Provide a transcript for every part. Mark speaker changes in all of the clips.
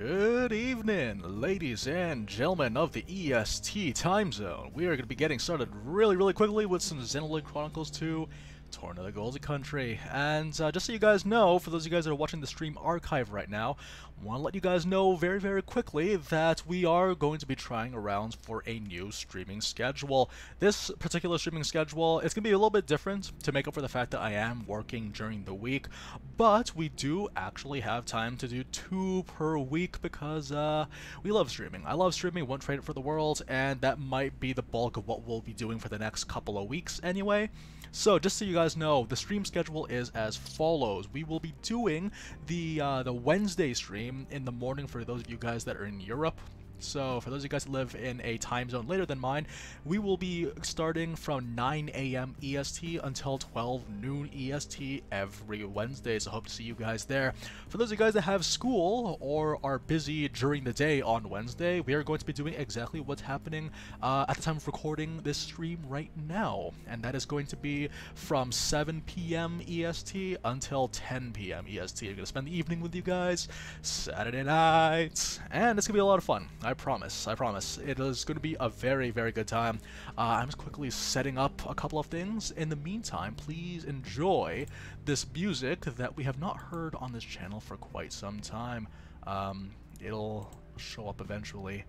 Speaker 1: Good evening, ladies and gentlemen of the EST time zone. We are going to be getting started really quickly with some Xenoblade Chronicles 2, Torna, the Golden Country. And just so you guys know, for those of you guys that are watching the stream archive right now, I want to let you guys know very quickly that we are going to be trying around for a new streaming schedule. This particular streaming schedule is going to be a little bit different to make up for the fact that I am working during the week, but we do actually have time to do 2 per week because we love streaming. I love streaming, won't trade it for the world, and that might be the bulk of what we'll be doing for the next couple of weeks anyway. So just so you guys know, the stream schedule is as follows. We will be doing the Wednesday stream in the morning for those of you guys that are in Europe. So for those of you guys that live in a time zone later than mine, we will be starting from 9 a.m. EST until 12 noon EST every Wednesday, so hope to see you guys there. For those of you guys that have school or are busy during the day on Wednesday, we are going to be doing exactly what's happening at the time of recording this stream right now, and that is going to be from 7 p.m. EST until 10 p.m. EST. I'm going to spend the evening with you guys, Saturday night, and it's going to be a lot of fun. I promise. It is going to be a very good time. I'm just quickly setting up a couple of things. In the meantime, please enjoy this music that we have not heard on this channel for quite some time. It'll show up eventually.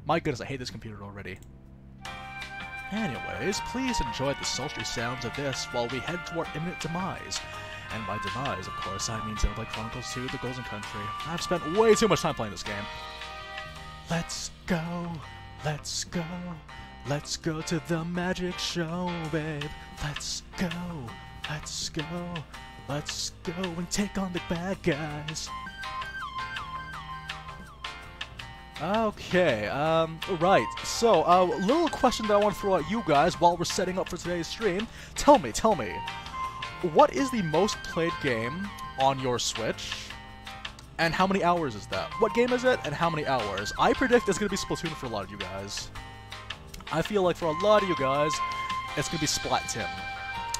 Speaker 1: My goodness, I hate this computer already. Anyways, please enjoy the sultry sounds of this while we head toward imminent demise. And by demise, of course, I mean Xenoblade Chronicles 2, the Golden Country. I've spent way too much time playing this game. Let's go to the magic show, babe. Let's go and take on the bad guys. Okay, right, so, a little question that I want to throw at you guys while we're setting up for today's stream. Tell me, what is the most played game on your Switch? And how many hours is that? What game is it, and how many hours? I predict it's going to be Splatoon for a lot of you guys. I feel like for a lot of you guys, it's going to be Splat Tim.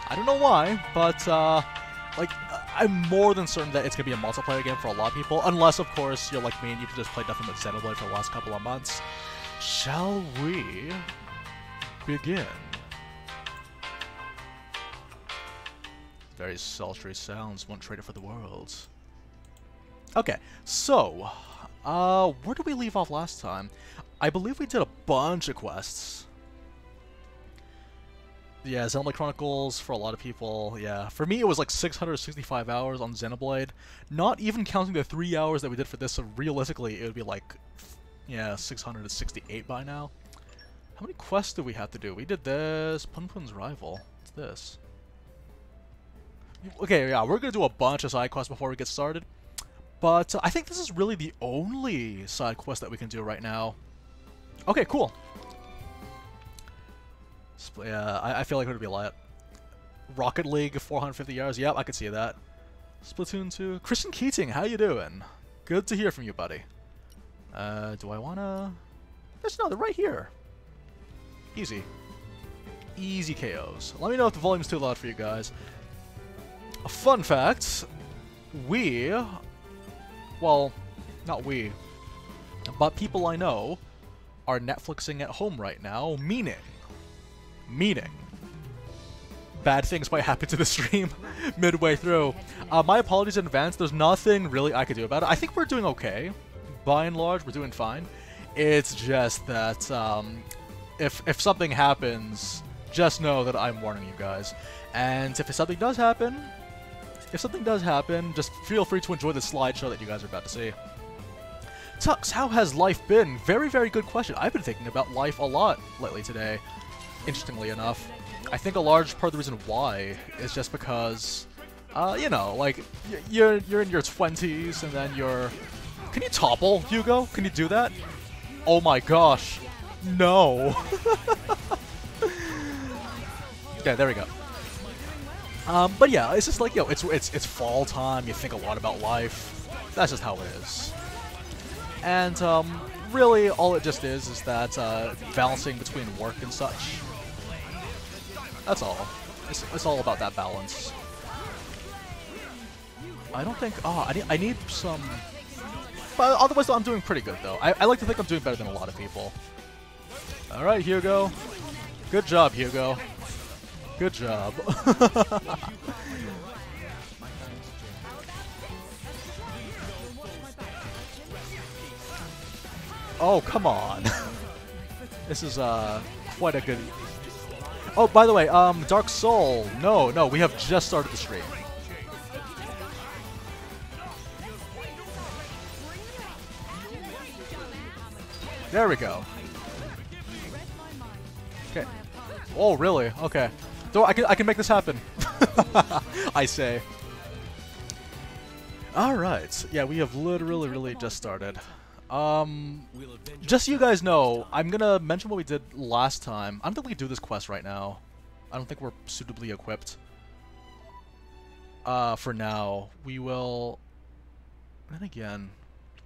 Speaker 1: I don't know why, but, like, I'm more than certain that it's going to be a multiplayer game for a lot of people, unless, of course, you're like me and you've just played nothing but Xenoblade for the last couple of months. Shall we begin? Very sultry sounds, won't trade it for the world. Okay, so, where did we leave off last time? I believe we did a bunch of quests. Yeah, Xenoblade Chronicles, for a lot of people, yeah. For me, it was like 665 hours on Xenoblade. Not even counting the 3 hours that we did for this, so realistically, it would be like, yeah, 668 by now. How many quests do we have to do? We did this, Punpun's Rival. What's this? Okay, yeah, we're gonna do a bunch of side quests before we get started. But I think this is really the only side quest that we can do right now. Okay, cool. Yeah, I feel like it would be a lot. Rocket League, 450 hours. Yep, I could see that. Splatoon 2. Christian Keating, how you doing? Good to hear from you, buddy. Do I wanna... No, they're right here. Easy. Easy KOs. Let me know if the volume's too loud for you guys. A fun fact. Well, not we, but people I know are Netflixing at home right now, meaning, bad things might happen to the stream midway through. My apologies in advance, there's nothing really I could do about it. I think we're doing okay. By and large, we're doing fine. It's just that, if something happens, just know that I'm warning you guys. And if something does happen, just feel free to enjoy the slideshow that you guys are about to see. Tux, how has life been? Very good question. I've been thinking about life a lot lately today, interestingly enough. I think a large part of the reason why is just because, you know, like, you're in your 20s and then you're... Can you topple, Hugo? Can you do that? Oh my gosh. No. Okay, there we go. But yeah, it's just like, yo, it's fall time, you think a lot about life. That's just how it is. And, really, all it just is that, balancing between work and such. That's all. It's all about that balance. I don't think, I need some But otherwise, though, I'm doing pretty good, though. I like to think I'm doing better than a lot of people. Alright, Hugo. Good job, Hugo. Good job. Oh, come on. This is quite a good... Oh, by the way, Dark Soul. No, we have just started the stream. There we go. Okay. Oh, really? Okay. So I can make this happen. I say. All right. Yeah, we have literally really just started. Just so you guys know, I'm gonna mention what we did last time. I don't think we can do this quest right now. I don't think we're suitably equipped. For now, we will. And again,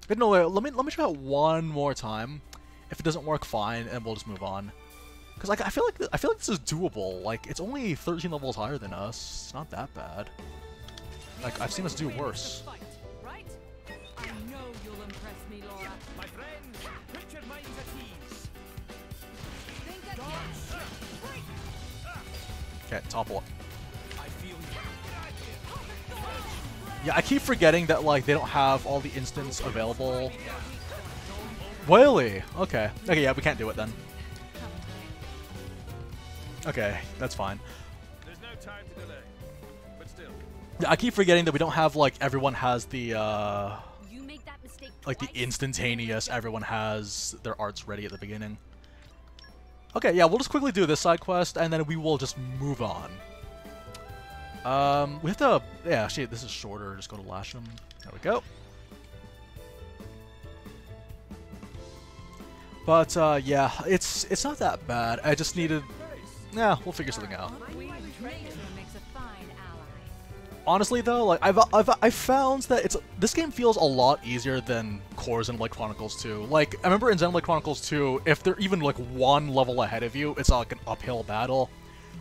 Speaker 1: but no, wait, let me try it one more time. If it doesn't work, fine, and we'll just move on. Cause like I feel like this is doable. Like it's only 13 levels higher than us. It's not that bad. Like I've seen us do worse.
Speaker 2: Right? I know you'll impress me, Lora. My friend, put your minds at ease.
Speaker 1: Okay, topple. Yeah, I keep forgetting that like they don't have all the instants available. Really? Okay. Okay, yeah, we can't do it then. Okay, that's fine.
Speaker 2: There's no time to delay. But still.
Speaker 1: Yeah, I keep forgetting that we don't have like everyone has the
Speaker 3: You make that mistake
Speaker 1: like the
Speaker 3: twice.
Speaker 1: instantaneous, everyone has their arts ready at the beginning. Okay, yeah, we'll just quickly do this side quest and then we will just move on. We have to, yeah, actually this is shorter, just go to Lasham. There we go. But yeah, it's not that bad. I just needed, yeah, we'll figure something out.
Speaker 3: Mythra makes a fine ally.
Speaker 1: Honestly though, like I've found that this game feels a lot easier than core Xenoblade Chronicles 2. Like I remember in Xenoblade Chronicles 2, if they're even like one level ahead of you, it's like an uphill battle.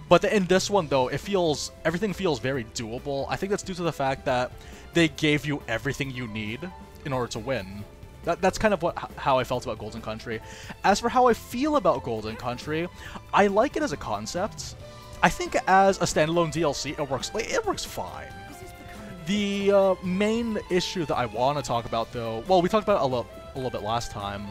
Speaker 1: But in this one though, everything feels very doable. I think that's due to the fact that they gave you everything you need in order to win. That's kind of how I felt about Golden Country. As for how I feel about Golden Country, I like it as a concept. I think as a standalone DLC, it works fine. The main issue that I want to talk about, though, well, we talked about it a little bit last time.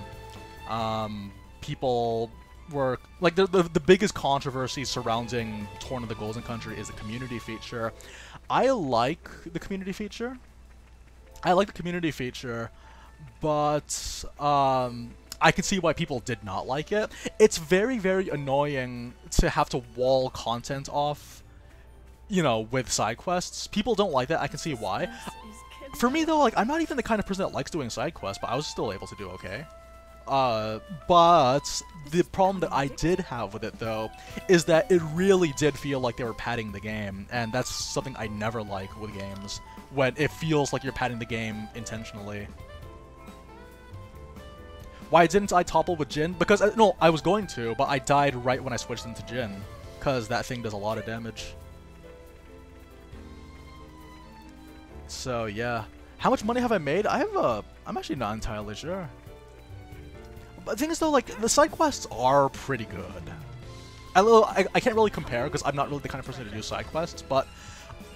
Speaker 1: People were like the biggest controversy surrounding Torna the Golden Country is the community feature. I like the community feature. But I can see why people did not like it. It's very, very annoying to have to wall content off, you know, with side quests. People don't like that. I can see why. For me, though, like, I'm not even the kind of person that likes doing side quests, but I was still able to do okay. But the problem that I did have with it, though, is that it really did feel like they were padding the game, and that's something I never like with games, when it feels like you're padding the game intentionally. Why didn't I topple with Jin? Because, no, I was going to, but I died right when I switched into Jin, because that thing does a lot of damage. So, yeah. How much money have I made? I'm actually not entirely sure. But the thing is, though, like, the side quests are pretty good. I can't really compare, because I'm not really the kind of person to do side quests, but,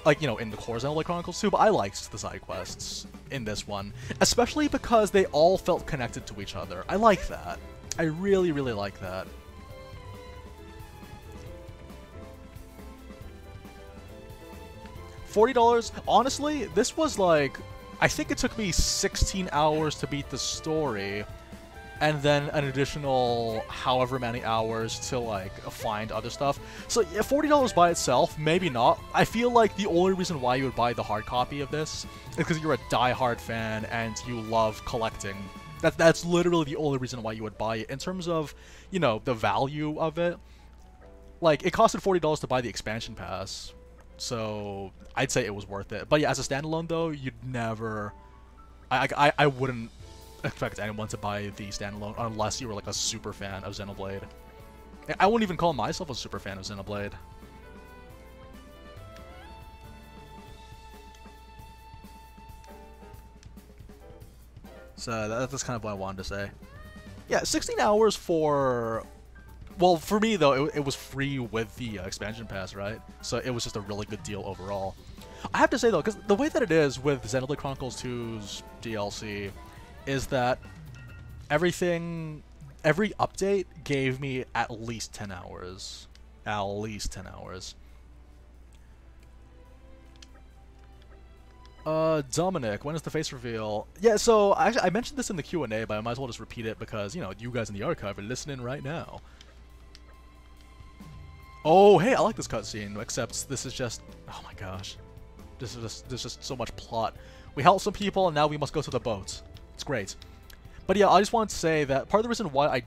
Speaker 1: like, you know, in the core Xenoblade Chronicles 2, but I liked the side quests in this one. Especially because they all felt connected to each other. I like that. I really, really like that. $40? Honestly, this was like... I think it took me 16 hours to beat the story, and then an additional however many hours to, like, find other stuff. So, yeah, $40 by itself, maybe not. I feel like the only reason why you would buy the hard copy of this is because you're a die-hard fan and you love collecting. That's literally the only reason why you would buy it. In terms of, you know, the value of it, like, it costed $40 to buy the expansion pass. So, I'd say it was worth it. But yeah, as a standalone, though, you'd never... I wouldn't expect anyone to buy the standalone unless you were, like, a super fan of Xenoblade. I wouldn't even call myself a super fan of Xenoblade. So that's kind of what I wanted to say. Yeah, 16 hours for... Well, for me, though, it was free with the expansion pass, right? So it was just a really good deal overall. I have to say, though, because the way that it is with Xenoblade Chronicles 2's DLC is that every update gave me at least 10 hours. At least 10 hours. Dominic, when is the face reveal? Yeah, so I mentioned this in the Q&A, but I might as well just repeat it because, you know, you guys in the archive are listening right now. Oh, hey, I like this cutscene, except this is just... Oh my gosh. There's just so much plot. We helped some people, and now we must go to the boat. It's great. But yeah, I just wanted to say that part of the reason why I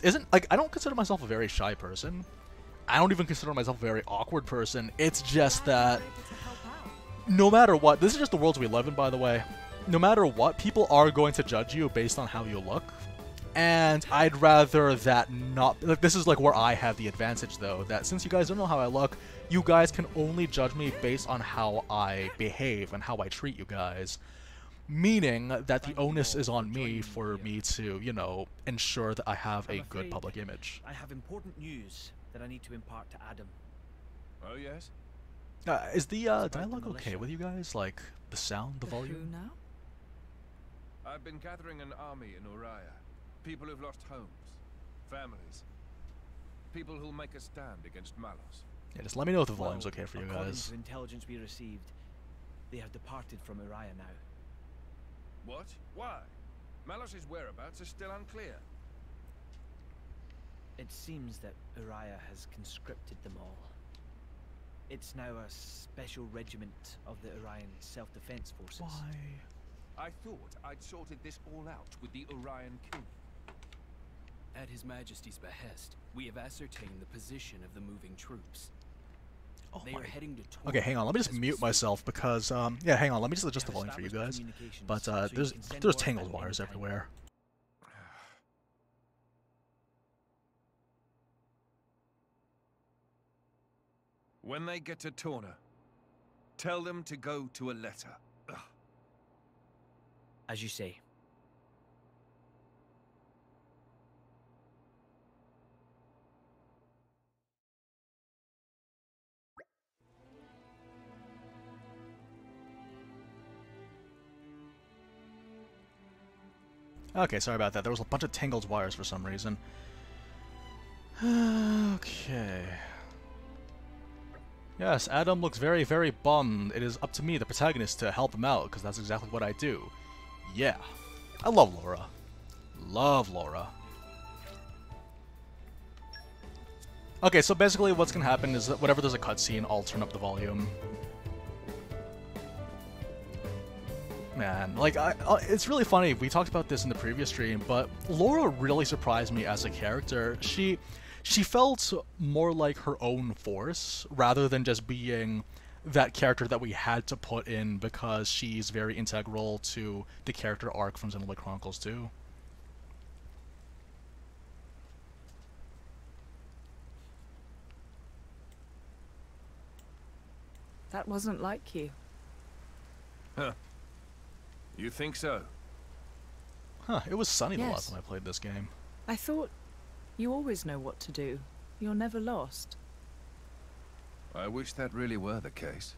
Speaker 1: isn't, like, I don't consider myself a very shy person. I don't even consider myself a very awkward person. It's just that... No matter what, this is just the worlds we live in, by the way. No matter what, people are going to judge you based on how you look. And I'd rather that not... Like, this is like where I have the advantage, though, that since you guys don't know how I look, you guys can only judge me based on how I behave and how I treat you guys. Meaning that the onus is on me for me to, you know, ensure that I have a good public image.
Speaker 4: I have important news that I need to impart to Addam.
Speaker 5: Oh, yes?
Speaker 1: Is the dialogue okay with you guys? Like, the sound, the volume?
Speaker 3: Who now?
Speaker 5: I've been gathering an army in Uriah. People who've lost homes, families. People who'll make a stand against Malos.
Speaker 1: Yeah, just let me know if the volume's okay for you
Speaker 4: According
Speaker 1: guys.
Speaker 4: to intelligence we received, they have departed from Uriah now.
Speaker 5: What? Why? Malos' whereabouts are still unclear.
Speaker 4: It seems that Uriah has conscripted them all. It's now a special regiment of the Orion self-defense forces.
Speaker 1: Why?
Speaker 5: I thought I'd sorted this all out with the Orion King.
Speaker 6: At His Majesty's behest, we have ascertained the position of the moving troops.
Speaker 1: Oh
Speaker 6: They
Speaker 1: my...
Speaker 6: are heading to Torna.
Speaker 1: Okay, hang on. Let me just
Speaker 6: as we
Speaker 1: mute
Speaker 6: speak.
Speaker 1: myself because, yeah, hang on. Let me just adjust the
Speaker 4: We have
Speaker 1: volume for you
Speaker 4: established
Speaker 1: guys.
Speaker 4: communications
Speaker 1: But,
Speaker 4: so you
Speaker 1: there's
Speaker 4: can send
Speaker 1: there's
Speaker 4: word
Speaker 1: tangled
Speaker 4: at
Speaker 1: wires
Speaker 4: any time.
Speaker 1: everywhere.
Speaker 5: When they get to Torna, tell them to go to a letter. Ugh.
Speaker 4: As you say.
Speaker 1: Okay, sorry about that. There was a bunch of tangled wires for some reason. Okay. Yes, Addam looks very, very bummed. It is up to me, the protagonist, to help him out, because that's exactly what I do. Yeah. I love Lora. Love Lora. Okay, so basically what's gonna happen is that whenever there's a cutscene, I'll turn up the volume. Man, like, it's really funny. We talked about this in the previous stream, but Lora really surprised me as a character. She felt more like her own force, rather than just being that character that we had to put in because she's very integral to the character arc from Xenoblade Chronicles 2.
Speaker 3: That wasn't like you.
Speaker 5: Huh. You think so?
Speaker 1: Huh, it was sunny the
Speaker 3: Yes.
Speaker 1: last time I played this game.
Speaker 3: I thought you always know what to do. You're never lost.
Speaker 5: I wish that really were the case.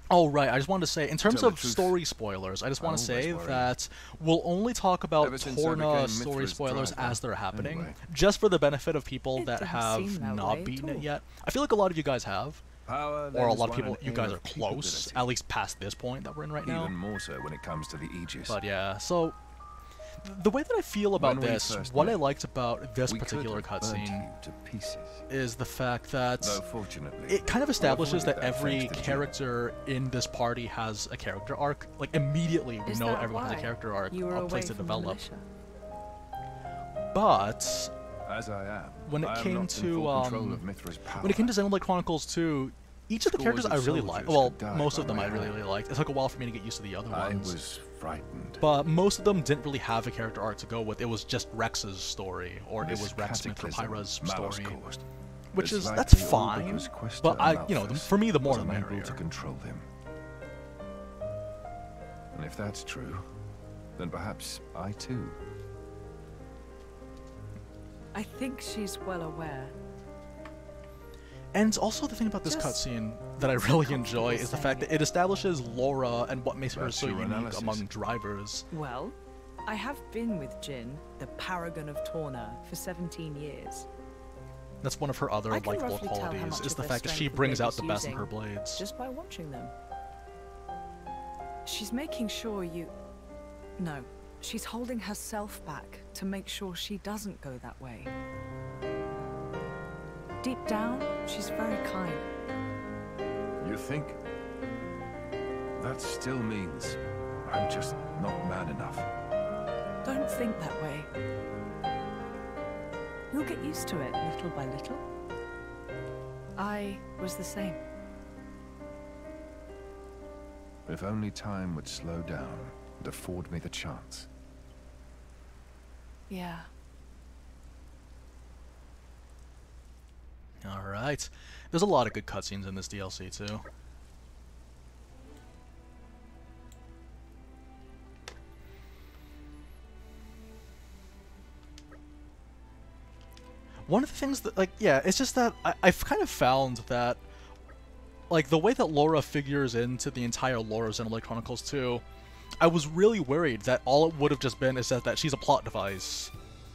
Speaker 1: Oh, right, I just wanted to say, in terms
Speaker 5: Tell the
Speaker 1: of
Speaker 5: truth,
Speaker 1: story spoilers, I just want
Speaker 5: I'm
Speaker 1: to say
Speaker 5: always worried.
Speaker 1: that we'll only talk about
Speaker 5: Ever since I
Speaker 1: Torna
Speaker 5: became
Speaker 1: story
Speaker 5: Mythra's
Speaker 1: spoilers
Speaker 5: driver,
Speaker 1: as they're happening,
Speaker 5: anyway.
Speaker 1: just for the benefit of people
Speaker 3: It
Speaker 1: that
Speaker 3: didn't
Speaker 1: have
Speaker 3: seem that
Speaker 1: not
Speaker 3: way at
Speaker 1: beaten it
Speaker 3: all.
Speaker 1: yet. I feel like a lot of you guys have,
Speaker 5: Power,
Speaker 1: or
Speaker 5: then,
Speaker 1: a
Speaker 5: is
Speaker 1: lot of
Speaker 5: one
Speaker 1: people,
Speaker 5: an
Speaker 1: you
Speaker 5: air
Speaker 1: guys
Speaker 5: of
Speaker 1: are close,
Speaker 5: capability.
Speaker 1: at least past this point that we're in right now.
Speaker 5: Even more so when it comes to the Aegis.
Speaker 1: But yeah, so the way that I feel about
Speaker 5: When we
Speaker 1: this,
Speaker 5: first
Speaker 1: what I
Speaker 5: met,
Speaker 1: liked about this
Speaker 5: we could
Speaker 1: particular
Speaker 5: have burnt
Speaker 1: cutscene
Speaker 5: you to pieces.
Speaker 1: is the fact that
Speaker 5: Though fortunately,
Speaker 1: it kind of establishes that
Speaker 5: avoided that
Speaker 1: every
Speaker 5: thanks to Jin.
Speaker 1: character in this party has a character arc. Like, immediately we
Speaker 3: Is
Speaker 1: know
Speaker 3: that
Speaker 1: everyone has a
Speaker 3: why
Speaker 1: character arc,
Speaker 3: you were
Speaker 1: a
Speaker 3: away
Speaker 1: place to
Speaker 3: from the
Speaker 1: develop.
Speaker 3: militia?
Speaker 1: But
Speaker 5: as I am,
Speaker 1: when it
Speaker 5: I am
Speaker 1: came
Speaker 5: not in
Speaker 1: to
Speaker 5: full control of Mythra's power.
Speaker 1: when it came to Xenoblade Chronicles 2, each of the
Speaker 5: Scores
Speaker 1: characters
Speaker 5: of
Speaker 1: I really
Speaker 5: soldiers
Speaker 1: liked.
Speaker 5: had
Speaker 1: Well,
Speaker 5: died
Speaker 1: most
Speaker 5: by
Speaker 1: of them
Speaker 5: my
Speaker 1: I really,
Speaker 5: hand.
Speaker 1: really liked. It took a while for me to get used to the other
Speaker 5: I
Speaker 1: ones.
Speaker 5: was frightened.
Speaker 1: But most of them didn't really have a character arc to go with. It was just Rex's story, or it
Speaker 5: This
Speaker 1: was Rex Smith or
Speaker 5: cataclysm
Speaker 1: Pyra's
Speaker 5: Malos
Speaker 1: story.
Speaker 5: caused.
Speaker 1: Which
Speaker 5: It's
Speaker 1: is,
Speaker 5: like
Speaker 1: that's
Speaker 5: the
Speaker 1: fine,
Speaker 5: Orbiger's quest
Speaker 1: but
Speaker 5: to
Speaker 1: you know,
Speaker 5: Amalthus
Speaker 1: for me the more
Speaker 5: was
Speaker 1: the
Speaker 5: unable
Speaker 1: merrier.
Speaker 5: to control him. And if that's true, then perhaps I too.
Speaker 3: I think she's well aware.
Speaker 1: And also the thing about this
Speaker 3: Just
Speaker 1: cutscene that I really enjoy is the fact that it establishes Lora and what makes her
Speaker 5: That's
Speaker 1: so
Speaker 5: your
Speaker 1: unique
Speaker 5: analysis.
Speaker 1: among drivers.
Speaker 3: Well, I have been with Jin, the paragon of Torna, for 17 years.
Speaker 1: That's one of her other
Speaker 3: I can
Speaker 1: likable
Speaker 3: roughly tell how
Speaker 1: qualities,
Speaker 3: much
Speaker 1: is
Speaker 3: of
Speaker 1: the
Speaker 3: her
Speaker 1: fact that she
Speaker 3: strength the
Speaker 1: brings
Speaker 3: blade
Speaker 1: out
Speaker 3: is
Speaker 1: the best in
Speaker 3: using,
Speaker 1: her blades.
Speaker 3: just by watching them. She's making sure you... No, she's holding herself back to make sure she doesn't go that way. Deep down, she's very kind.
Speaker 5: You think? That still means I'm just not man enough.
Speaker 3: Don't think that way. You'll get used to it little by little. I was the same.
Speaker 5: If only time would slow down and afford me the chance.
Speaker 3: Yeah.
Speaker 1: Alright. There's a lot of good cutscenes in this DLC too. One of the things that, like, yeah, it's just that I've kind of found that, like, the way that Lora figures into the entire lore of Xenoblade Chronicles 2, I was really worried that all it would have just been is that she's a plot device.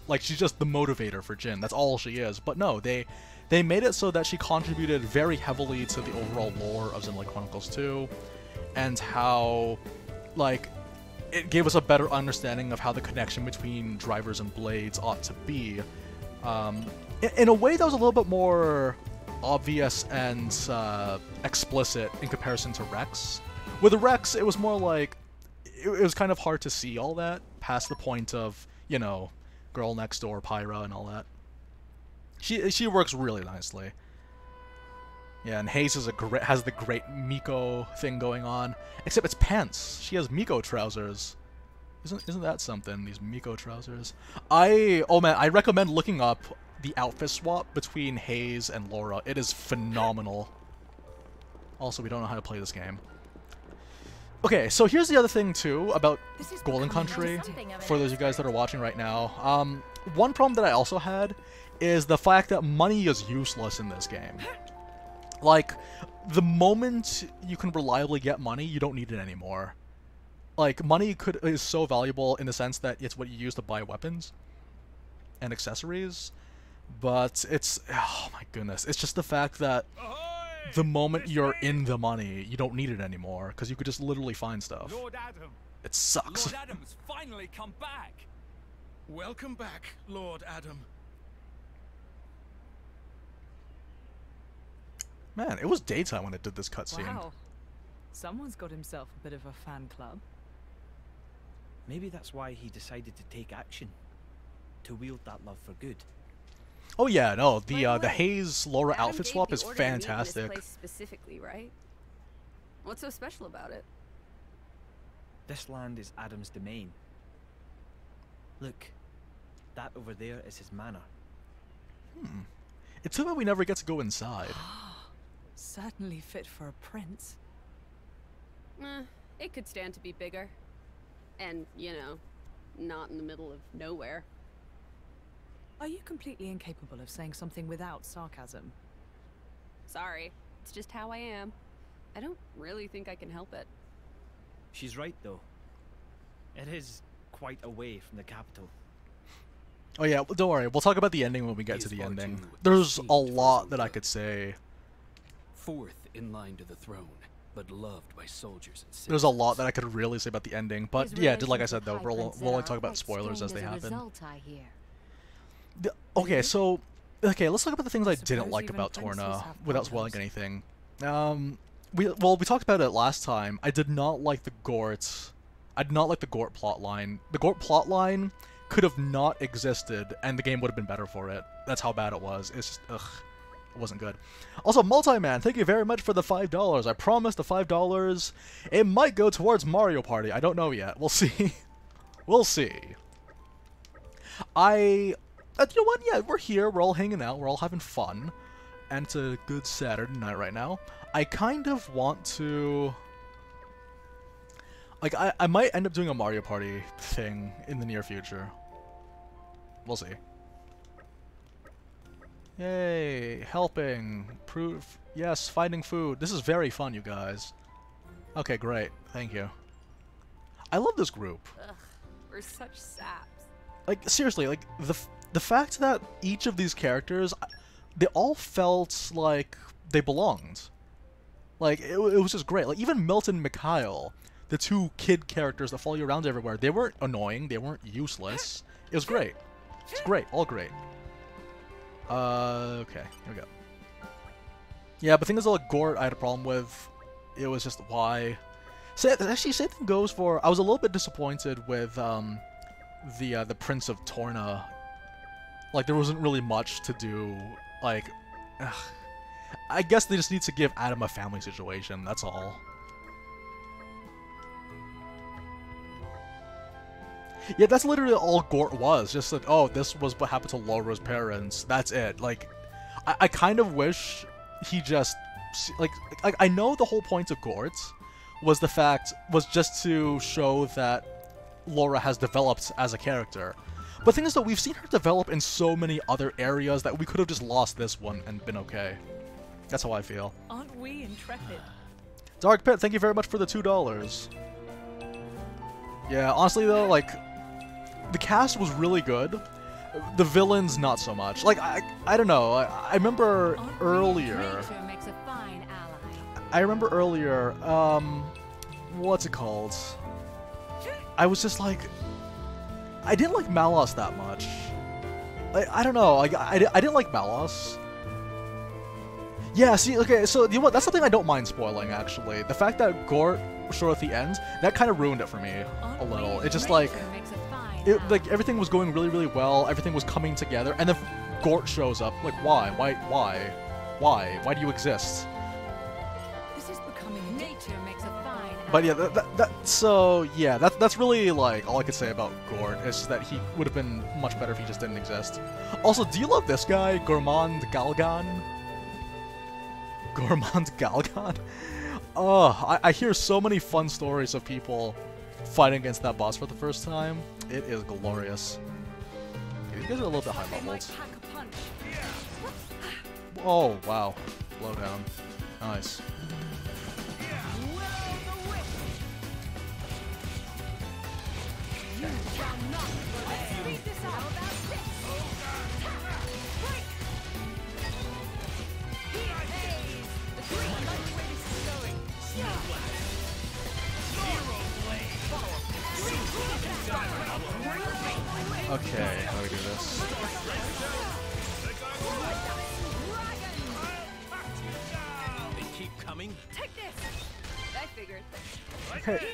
Speaker 1: Like, she's just the motivator for Jin, that's all she is. But no, they made it so that she contributed very heavily to the overall lore of Xenoblade Chronicles 2, and how, like, it gave us a better understanding of how the connection between drivers and blades ought to be. In a way that was a little bit more obvious and explicit in comparison to Rex. With Rex, it was more like, it was kind of hard to see all that, past the point of, you know, girl next door, Pyra, and all that. She works really nicely. Yeah, and Hayes is has the great Miko thing going on, except it's pants. She has Miko trousers. Isn't that something, these Miko trousers? Oh man, I recommend looking up the outfit swap between Hayes and Lora. It is phenomenal. Also, we don't know how to play this game. Okay, so here's the other thing too about Golden Country, for those of you guys that are watching right now. One problem that I also had is the fact that money is useless in this game. Like, the moment you can reliably get money, you don't need it anymore. Like, money is so valuable in the sense that it's what you use to buy weapons and accessories, but it's, oh my goodness, it's just the fact that the moment you're in the money, you don't need it anymore, because you could just literally find stuff.
Speaker 6: Lord Addam.
Speaker 1: It sucks.
Speaker 6: Lord Addam's finally come back.
Speaker 7: Welcome back, Lord Addam.
Speaker 1: Man, it was daytime when I did this cutscene.
Speaker 3: Wow. Someone's got himself a bit of a fan club.
Speaker 4: Maybe that's why he decided to take action. To wield that love for good.
Speaker 1: Oh yeah, no,
Speaker 8: By the
Speaker 1: the
Speaker 8: way,
Speaker 1: Hayes Lora
Speaker 8: Adam
Speaker 1: outfit
Speaker 8: gave
Speaker 1: swap
Speaker 8: the
Speaker 1: is
Speaker 8: order to meet in this
Speaker 1: fantastic.
Speaker 8: place specifically, right? What's so special about it?
Speaker 4: This land is Adam's domain. Look, that over there is his manor.
Speaker 1: It's too bad we never get to go inside.
Speaker 3: Certainly fit for a prince.
Speaker 8: It could stand to be bigger. And, you know, not in the middle of nowhere.
Speaker 3: Are you completely incapable of saying something without sarcasm?
Speaker 8: Sorry, it's just how I am. I don't really think I can help it.
Speaker 4: She's right, though. It is quite away from the capital.
Speaker 1: Oh yeah, don't worry, we'll talk about the ending when we get
Speaker 6: He
Speaker 1: to
Speaker 6: is
Speaker 1: the
Speaker 6: marching
Speaker 1: ending.
Speaker 6: with
Speaker 1: There's
Speaker 6: speed
Speaker 1: a
Speaker 6: for
Speaker 1: lot
Speaker 6: some
Speaker 1: that I
Speaker 6: time.
Speaker 1: could say.
Speaker 6: Fourth in line to the throne, but loved by soldiers and citizens.
Speaker 1: There's a lot that I could really say about the ending, but
Speaker 9: His
Speaker 1: yeah, like I
Speaker 9: relations
Speaker 1: said though,
Speaker 9: with High
Speaker 1: we'll
Speaker 9: Prince
Speaker 1: only
Speaker 9: Zara
Speaker 1: talk about
Speaker 9: quite
Speaker 1: spoilers as they
Speaker 9: strained
Speaker 1: happen.
Speaker 9: a result, I hear.
Speaker 1: Okay, so let's talk about the things I didn't
Speaker 3: suppose
Speaker 1: like
Speaker 3: even
Speaker 1: about
Speaker 3: princes
Speaker 1: Torna
Speaker 3: have
Speaker 1: without spoiling
Speaker 3: problems.
Speaker 1: anything. We talked about it last time. I did not like the Gort. I did not like the Gort plotline. The Gort plotline could have not existed, and the game would have been better for it. That's how bad it was. It's just, ugh, it wasn't good. Also, Multi-Man, thank you very much for the $5. I promise the $5, it might go towards Mario Party. I don't know yet. We'll see. We'll see. You know what? Yeah, we're here. We're all hanging out. We're all having fun. And it's a good Saturday night right now. I kind of want to... Like, I might end up doing a Mario Party thing in the near future. We'll see. Yay, helping, proof, yes, finding food. This is very fun, you guys. Okay, great, thank you. I love this group.
Speaker 8: Ugh, we're such saps.
Speaker 1: Like, seriously, like, the fact that each of these characters, they all felt like they belonged. Like, it was just great. Like, even Milton and Mikhail, the two kid characters that follow you around everywhere, they weren't annoying, they weren't useless. It was great. It's great, all great. Okay, here we go. Yeah, but the thing is, like, Gort I had a problem with. It was just why. Actually, same thing goes for. I was a little bit disappointed with the Prince of Torna. Like, there wasn't really much to do. Like, I guess they just need to give Addam a family situation. That's all. Yeah, that's literally all Gort was. Just like, oh, this was what happened to Lora's parents. That's it. Like, I kind of wish he just... Like, I know the whole point of Gort was just to show that Lora has developed as a character. But the thing is, though, we've seen her develop in so many other areas that we could have just lost this one and been okay. That's how I feel.
Speaker 3: Aren't we intrepid?
Speaker 1: Dark Pit, thank you very much for the $2. Yeah, honestly, though, like... The cast was really good. The villains, not so much. Like, I don't know. I remember earlier... What's it called? I was just like... I didn't like Malos that much. I don't know. I didn't like Malos. Yeah, see, okay, so, you know what? That's something I don't mind spoiling, actually. The fact that Gort showed at the end, that kind of ruined it for me a little. It just, like... like, everything was going really, really well, everything was coming together, and then Gort shows up. Like, why? Why? Why do you exist?
Speaker 3: This is becoming nature makes a fine.
Speaker 1: But yeah, so, yeah, that's really, like, all I could say about Gort, is that he would have been much better if he just didn't exist. Also, do you love this guy, Gourmand Galgan? Gourmand Galgan? Oh, I hear so many fun stories of people fighting against that boss for the first time. It is glorious. Okay, these guys are a little bit high leveled. Oh, wow. Blow down. Nice. Okay, how do we do this?
Speaker 6: They keep coming.
Speaker 8: Take this. I figured.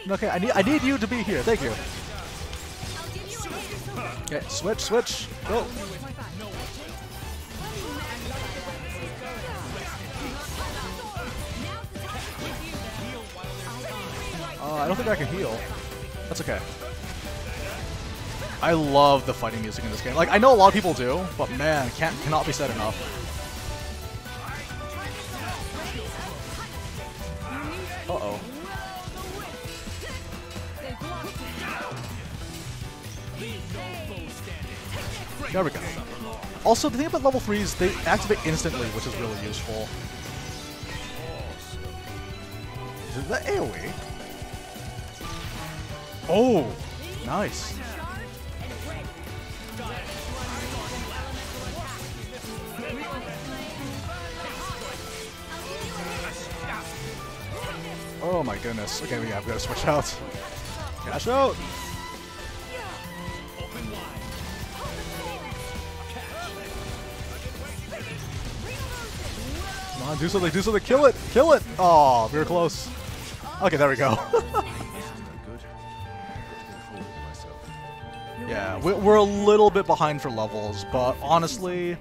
Speaker 1: Okay, I need you to be here. Thank you. Okay, switch. Go. I don't think I can heal. That's okay. I love the fighting music in this game. Like, I know a lot of people do, but man, cannot be said enough. Uh-oh. There we go. Also, the thing about level 3s, they activate instantly, which is really useful. Is that AoE? Oh, nice. Oh my goodness. Okay, I've got to switch out. Cash out! Come on, do something, kill it! Oh, we were close. Okay, there we go. Yeah, we're a little bit behind for levels, but honestly,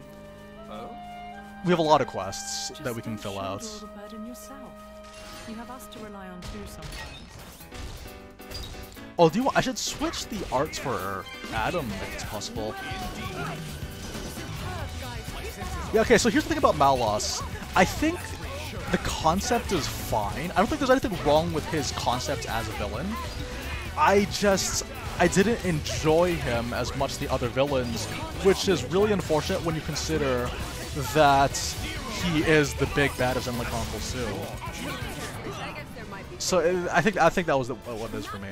Speaker 1: we have a lot of quests that we can fill out.
Speaker 3: You have us to rely on too sometimes.
Speaker 1: Oh, do you want? I should switch the arts for Addam if it's possible. Yeah, okay, so here's the thing about Malos. I think the concept is fine. I don't think there's anything wrong with his concept as a villain. I didn't enjoy him as much as the other villains, which is really unfortunate when you consider that he is the big bad of Xenoblade Chronicles 2. So I think that was what it is for me.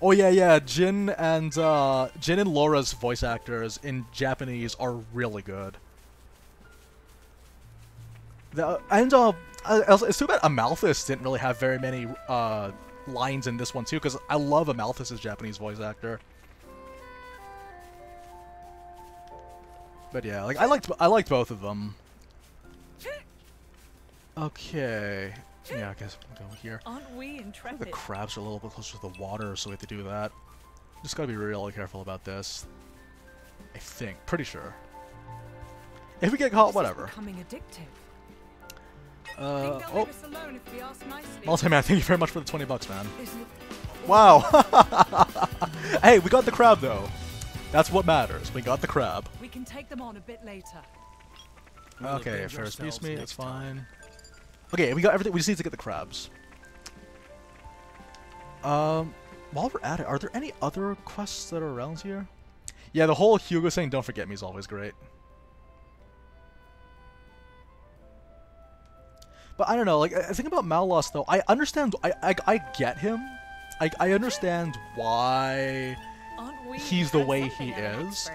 Speaker 1: Oh yeah, Jin and Lora's voice actors in Japanese are really good. It's too bad Amalthus didn't really have very many lines in this one too, because I love Amalthus's Japanese voice actor. But yeah, like I liked both of them. Okay. Yeah, I guess we'll go here.
Speaker 3: Aren't we intrepid?
Speaker 1: The crabs are a little bit closer to the water, so we have to do that. Just gotta be really careful about this. I think. Pretty sure. If we get caught, whatever.
Speaker 3: Becoming addictive.
Speaker 1: Oh. Multi-man, thank you very much for the $20, man. Wow. Hey, we got the crab, though. That's what matters. We got the crab.
Speaker 3: We can take them on a bit later.
Speaker 1: Okay, Ferris beats me. That's fine. Okay, we got everything. We just need to get the crabs. While we're at it, are there any other quests that are around here? Yeah, the whole Hugo saying "Don't forget me" is always great. But I don't know. Like, I think about Malos though. I understand. I get him. I understand why he's the way he is,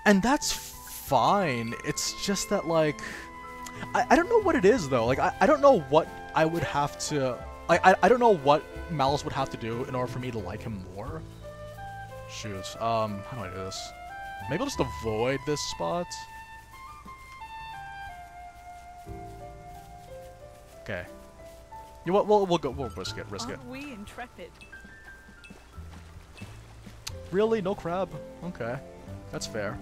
Speaker 1: and that's fine. It's just that like. I don't know what it is though. Like I don't know what I would have to I don't know what Malice would have to do in order for me to like him more. Shoot. How do I do this? Maybe I'll just avoid this spot. Okay. You know what? We'll risk it.
Speaker 3: Aren't we intrepid?
Speaker 1: Really? No crab? Okay. That's fair.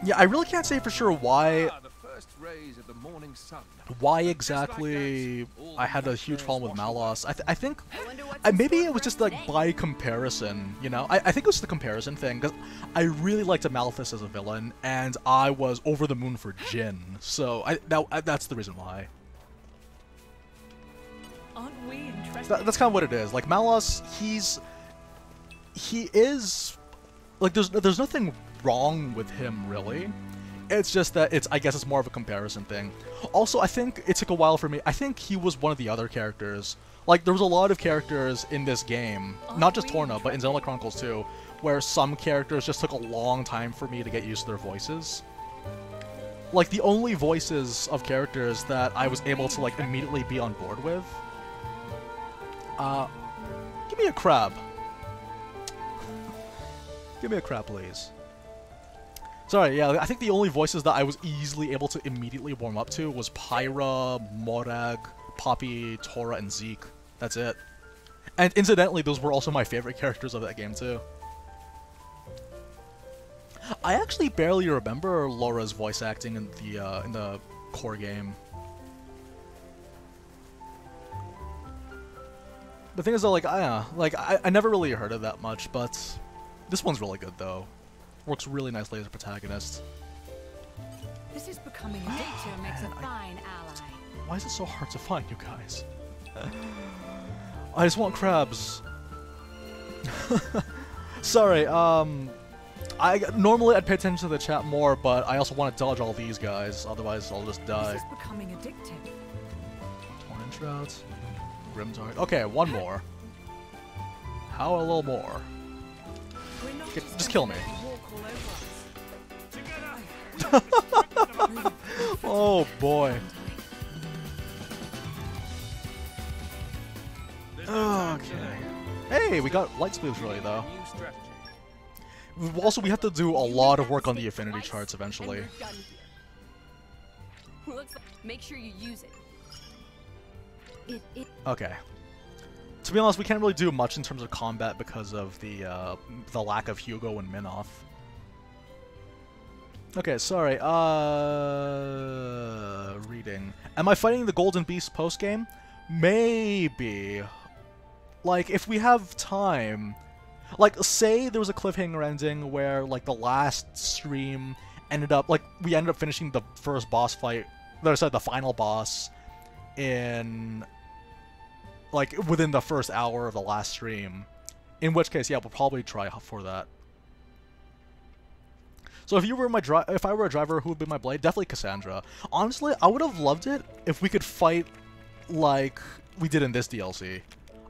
Speaker 1: Yeah, I really can't say for sure why exactly I had a huge problem with Malos. I think maybe it was just like by comparison, you know? I think it was the comparison thing, because I really liked Amalthus as a villain, and I was over the moon for Jin, so that's the reason why.
Speaker 3: Aren't we interested?
Speaker 1: That's kind of what it is. Like, Malos, he is... Like, there's nothing wrong with him, really. It's just that I guess it's more of a comparison thing. Also, I think it took a while for me. I think he was one of the other characters. Like, there was a lot of characters in this game, not just Torna, but in Xenoblade Chronicles 2, where some characters just took a long time for me to get used to their voices. Like, the only voices of characters that I was able to, like, immediately be on board with... give me a crab. Give me a crab, please. Sorry, yeah, I think the only voices that I was easily able to immediately warm up to was Pyra, Morag, Poppy, Tora, and Zeke. That's it. And incidentally, those were also my favorite characters of that game, too. I actually barely remember Laura's voice acting in the core game. The thing is, though, I never really heard it that much, but this one's really good, though. Works really nicely as a protagonist.
Speaker 3: This is becoming addictive.
Speaker 8: Makes a fine ally.
Speaker 1: Why is it so hard to find, you guys? I just want crabs. Sorry, normally I'd pay attention to the chat more, but I also want to dodge all these guys, otherwise I'll just die.
Speaker 3: This is becoming addictive.
Speaker 1: Torn Trout, Grim Target. Okay, one more. How a little more? Just kill me. Oh boy. Okay. Hey, we got light sleeves really though. Also, we have to do a lot of work on the affinity charts eventually.
Speaker 8: Make sure you use it.
Speaker 1: Okay. To be honest, we can't really do much in terms of combat because of the lack of Hugo and Minoff. Okay, sorry. Reading. Am I fighting the Golden Beast post-game? Maybe. Like, if we have time. Like, say there was a cliffhanger ending where, like, the last stream ended up finishing the first boss fight. The final boss in like within the first hour of the last stream. In which case, yeah, we'll probably try for that. So if I were a driver, who would be my blade? Definitely Cassandra. Honestly, I would have loved it if we could fight like we did in this DLC.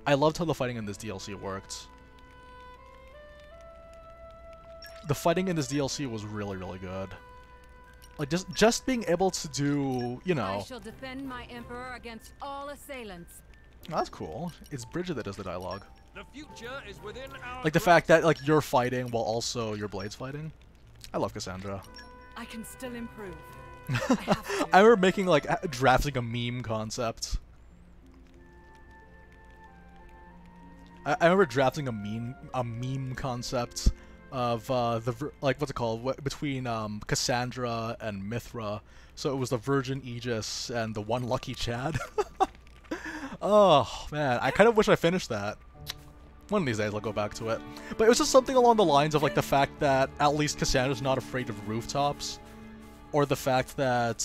Speaker 1: I loved how the fighting in this DLC worked. The fighting in this DLC was really, really good. Like just being able to do, you know.
Speaker 2: I shall defend my emperor against all assailants.
Speaker 1: That's cool. It's Bridget that does the dialogue.
Speaker 5: The future is within our
Speaker 1: Like the fact that like you're fighting while also your blade's fighting. I love Cassandra.
Speaker 3: I can still improve. I have to.
Speaker 1: I remember making like drafting a meme concept. I remember drafting a meme concept of like what's it called between Cassandra and Mythra. So it was the Virgin Aegis and the One Lucky Chad. Oh man, I kind of wish I finished that. One of these days I'll go back to it. But it was just something along the lines of like the fact that at least Cassandra's not afraid of rooftops, or the fact that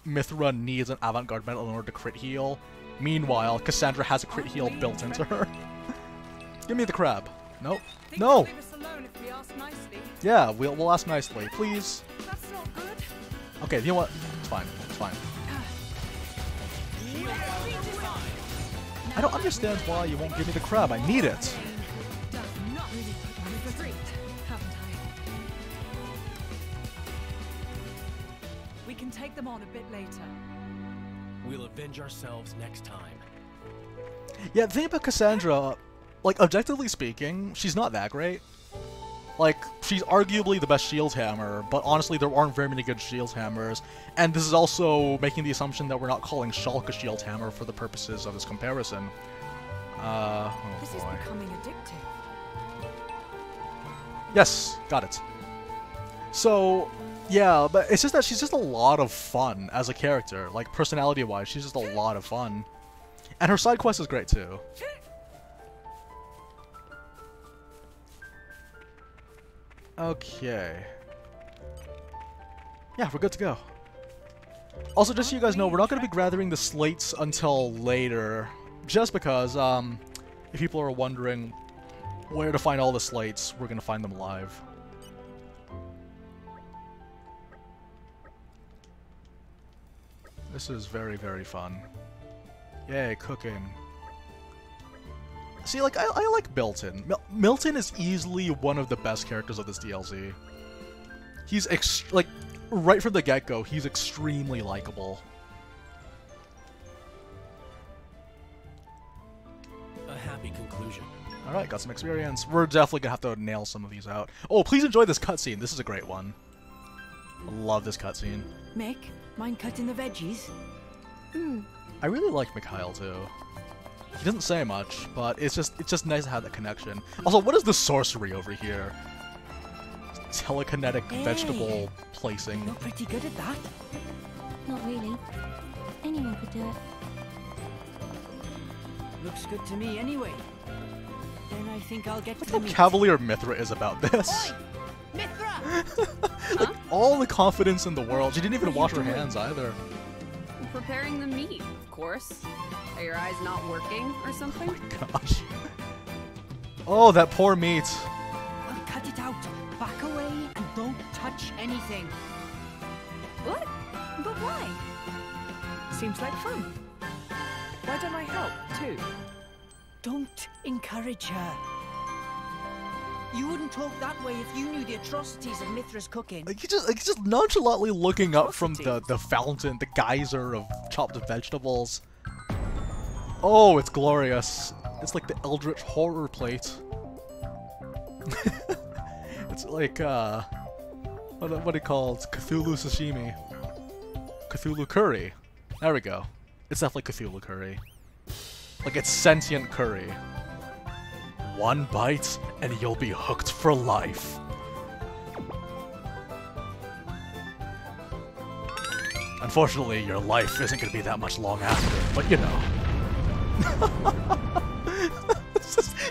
Speaker 1: Mythra needs an Avant-Garde medal in order to crit heal. Meanwhile, Cassandra has a crit heal built into her. Give me the crab. Nope. No!
Speaker 3: Leave us alone if we ask nicely.
Speaker 1: Yeah, we'll ask nicely. Please.
Speaker 3: That's not good.
Speaker 1: Okay, you know what? It's fine. It's fine. I don't understand why you won't give me the crab. I need it.
Speaker 3: Does not really put me to sleep, haven't I? We can take them on a bit later.
Speaker 6: We'll avenge ourselves next time.
Speaker 1: Yeah, the thing about Cassandra, like, objectively speaking, she's not that great. Like, she's arguably the best shield hammer, but honestly, there aren't very many good shield hammers. And this is also making the assumption that we're not calling Shulk a shield hammer for the purposes of this comparison. Oh
Speaker 3: This is
Speaker 1: boy.
Speaker 3: becoming addictive.
Speaker 1: Yes, got it. So, yeah, but it's just that she's just a lot of fun as a character. Like, personality-wise, she's just a lot of fun. And her side quest is great, too. Okay. Yeah, we're good to go. Also, just so you guys know, we're not going to be gathering the slates until later. Just because, if people are wondering where to find all the slates, we're going to find them live. This is very, very fun. Yay, cooking. See, like, I like Milton. Milton is easily one of the best characters of this DLC. He's like, right from the get-go, he's extremely likable.
Speaker 6: A happy conclusion.
Speaker 1: Alright, got some experience. We're definitely gonna have to nail some of these out. Oh, please enjoy this cutscene. This is a great one. I love this cutscene.
Speaker 2: Mick, mind cutting the veggies?
Speaker 1: I really like Mikhail, too. He doesn't say much, but it's just nice to have that connection. Also, what is the sorcery over here? Telekinetic vegetable placing.
Speaker 2: You're pretty good at that.
Speaker 9: Not really. Anyone could do it.
Speaker 2: Looks good to me anyway. Then I think I'll get to
Speaker 1: Look
Speaker 2: the
Speaker 1: how
Speaker 2: meat.
Speaker 1: Cavalier Mythra is about this.
Speaker 2: Oi! Mythra!
Speaker 1: Like, all the confidence in the world. She didn't even wash her hands either.
Speaker 8: Preparing the meat, of course. Are your eyes not working or something?
Speaker 1: Gosh. Oh, that poor meat.
Speaker 2: I'll cut it out. Back away and don't touch anything.
Speaker 8: What? But why?
Speaker 3: Seems like fun. Why don't I help, too?
Speaker 2: Don't encourage her. You wouldn't talk that way if you knew the atrocities of Mythra's cooking.
Speaker 1: Like, he's just nonchalantly looking up from the fountain, the geyser of chopped vegetables. Oh, it's glorious. It's like the Eldritch Horror plate. It's like, what do you call it? Cthulhu sashimi. Cthulhu curry. There we go. It's definitely Cthulhu curry. Like, it's sentient curry. One bite, and you'll be hooked for life. Unfortunately, your life isn't going to be that much long after, but you know.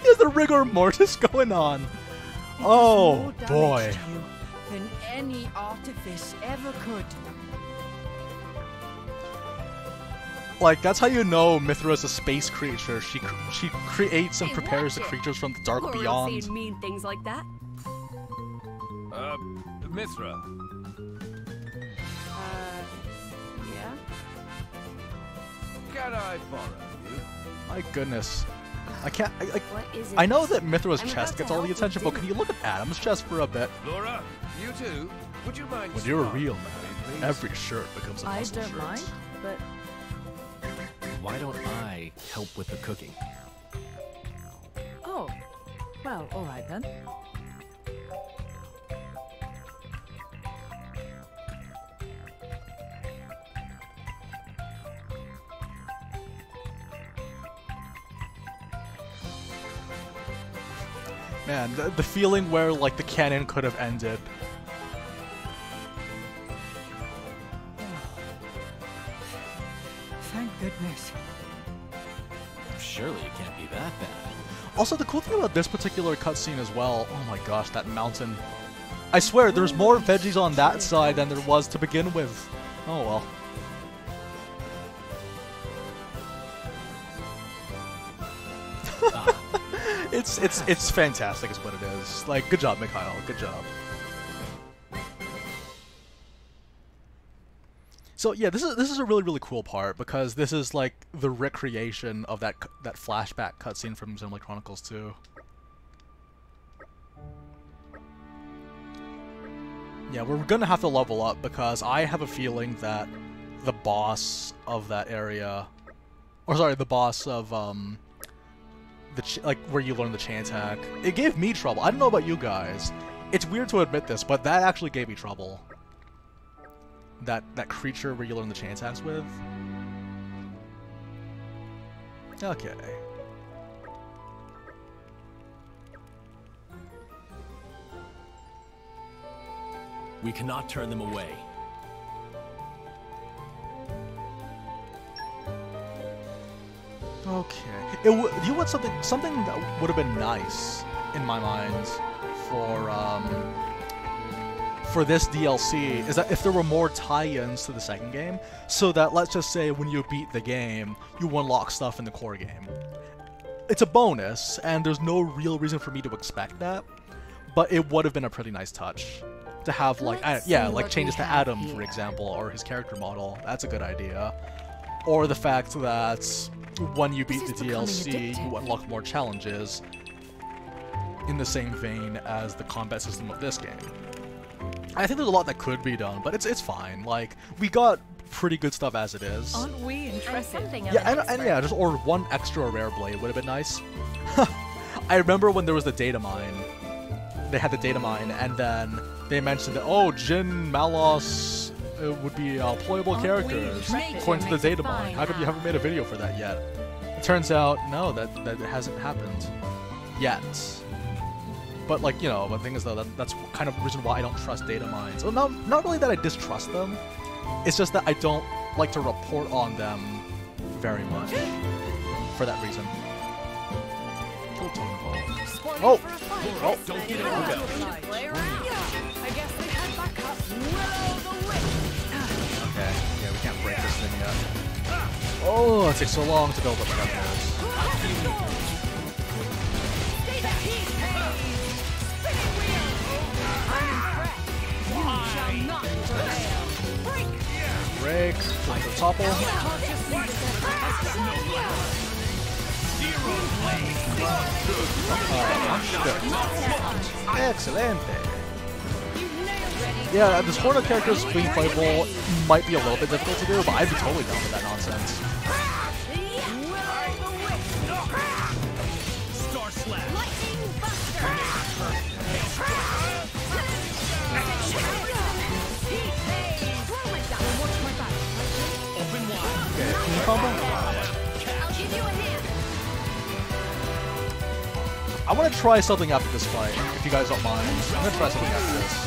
Speaker 1: He has the rigor mortis going on.
Speaker 2: It does
Speaker 1: Oh,
Speaker 2: more damage
Speaker 1: boy.
Speaker 2: to you than any artifice ever could.
Speaker 1: Like, that's how you know Mythra is a space creature. She creates and prepares the creatures from the dark beyond.
Speaker 8: Saying mean things like that.
Speaker 5: Mythra.
Speaker 8: Yeah?
Speaker 5: Can I borrow you?
Speaker 1: My goodness. I can't.
Speaker 8: What is it?
Speaker 1: I know that Mythra's
Speaker 8: I'm
Speaker 1: chest
Speaker 8: about
Speaker 1: gets
Speaker 8: to
Speaker 1: all the
Speaker 8: help
Speaker 1: attention,
Speaker 8: with
Speaker 1: but can you look at Adam's chest for a bit?
Speaker 5: Lora, you too? Would you mind?
Speaker 1: When you're a
Speaker 5: sparring
Speaker 1: real
Speaker 5: with
Speaker 1: man,
Speaker 5: me, please?
Speaker 1: every shirt becomes a
Speaker 3: I
Speaker 1: muscle
Speaker 3: don't
Speaker 1: shirt.
Speaker 3: mind, but
Speaker 6: Why don't I help with the cooking?
Speaker 3: oh, well, all right then.
Speaker 1: Man, the feeling where like the canon could have ended.
Speaker 2: Thank goodness.
Speaker 6: Surely it can't be that bad.
Speaker 1: Also, the cool thing about this particular cutscene as well, oh my gosh, that mountain. I swear, there's more veggies on that side than there was to begin with. Oh well. It's fantastic is what it is. Like, good job, Mikhail, good job. So yeah, this is a really cool part because this is like the recreation of that flashback cutscene from Xenoblade Chronicles 2. Yeah, we're gonna have to level up because I have a feeling that the boss of that area, or sorry, the boss of like where you learn the chain attack, it gave me trouble. I don't know about you guys. It's weird to admit this, but that actually gave me trouble. That creature where you learn the chain attacks with. Okay.
Speaker 6: We cannot turn them away.
Speaker 1: Okay. You want something that would have been nice in my mind for this DLC is that if there were more tie-ins to the second game, so that let's just say when you beat the game, you unlock stuff in the core game. It's a bonus, and there's no real reason for me to expect that, but it would have been a pretty nice touch to have like like changes to Addam, for example, or his character model. That's a good idea. Or the fact that when you beat the DLC, you unlock more challenges in the same vein as the combat system of this game. I think there's a lot that could be done, but it's fine. Like, we got pretty good stuff as it is.
Speaker 3: Aren't we interested?
Speaker 1: Yeah, and yeah, just or one extra rare blade would have been nice. I remember when there was the data mine. They had the data mine, and then they mentioned that, oh, Jin, Malos would be playable characters according to the data mine. How come you haven't made a video for that yet? It turns out, no, that hasn't happened yet. But like, you know, the thing is though, that's kind of the reason why I don't trust data mines. Well, not really that I distrust them. It's just that I don't like to report on them very much for that reason. Oh! Oh!
Speaker 6: Don't get it.
Speaker 1: Okay, yeah, we can't break this thing yet. Oh, it takes so long to build up chemicals. Break, trying to topple. Excelente. Yeah, this Torna character's being playable might be a little bit difficult to do, but I'd be totally down with that nonsense.
Speaker 6: Star Slash. Open wide.
Speaker 1: Okay, can you combo?
Speaker 8: I'll give you a hand.
Speaker 1: I want to try something after this fight, if you guys don't mind. I'm going to try something after this.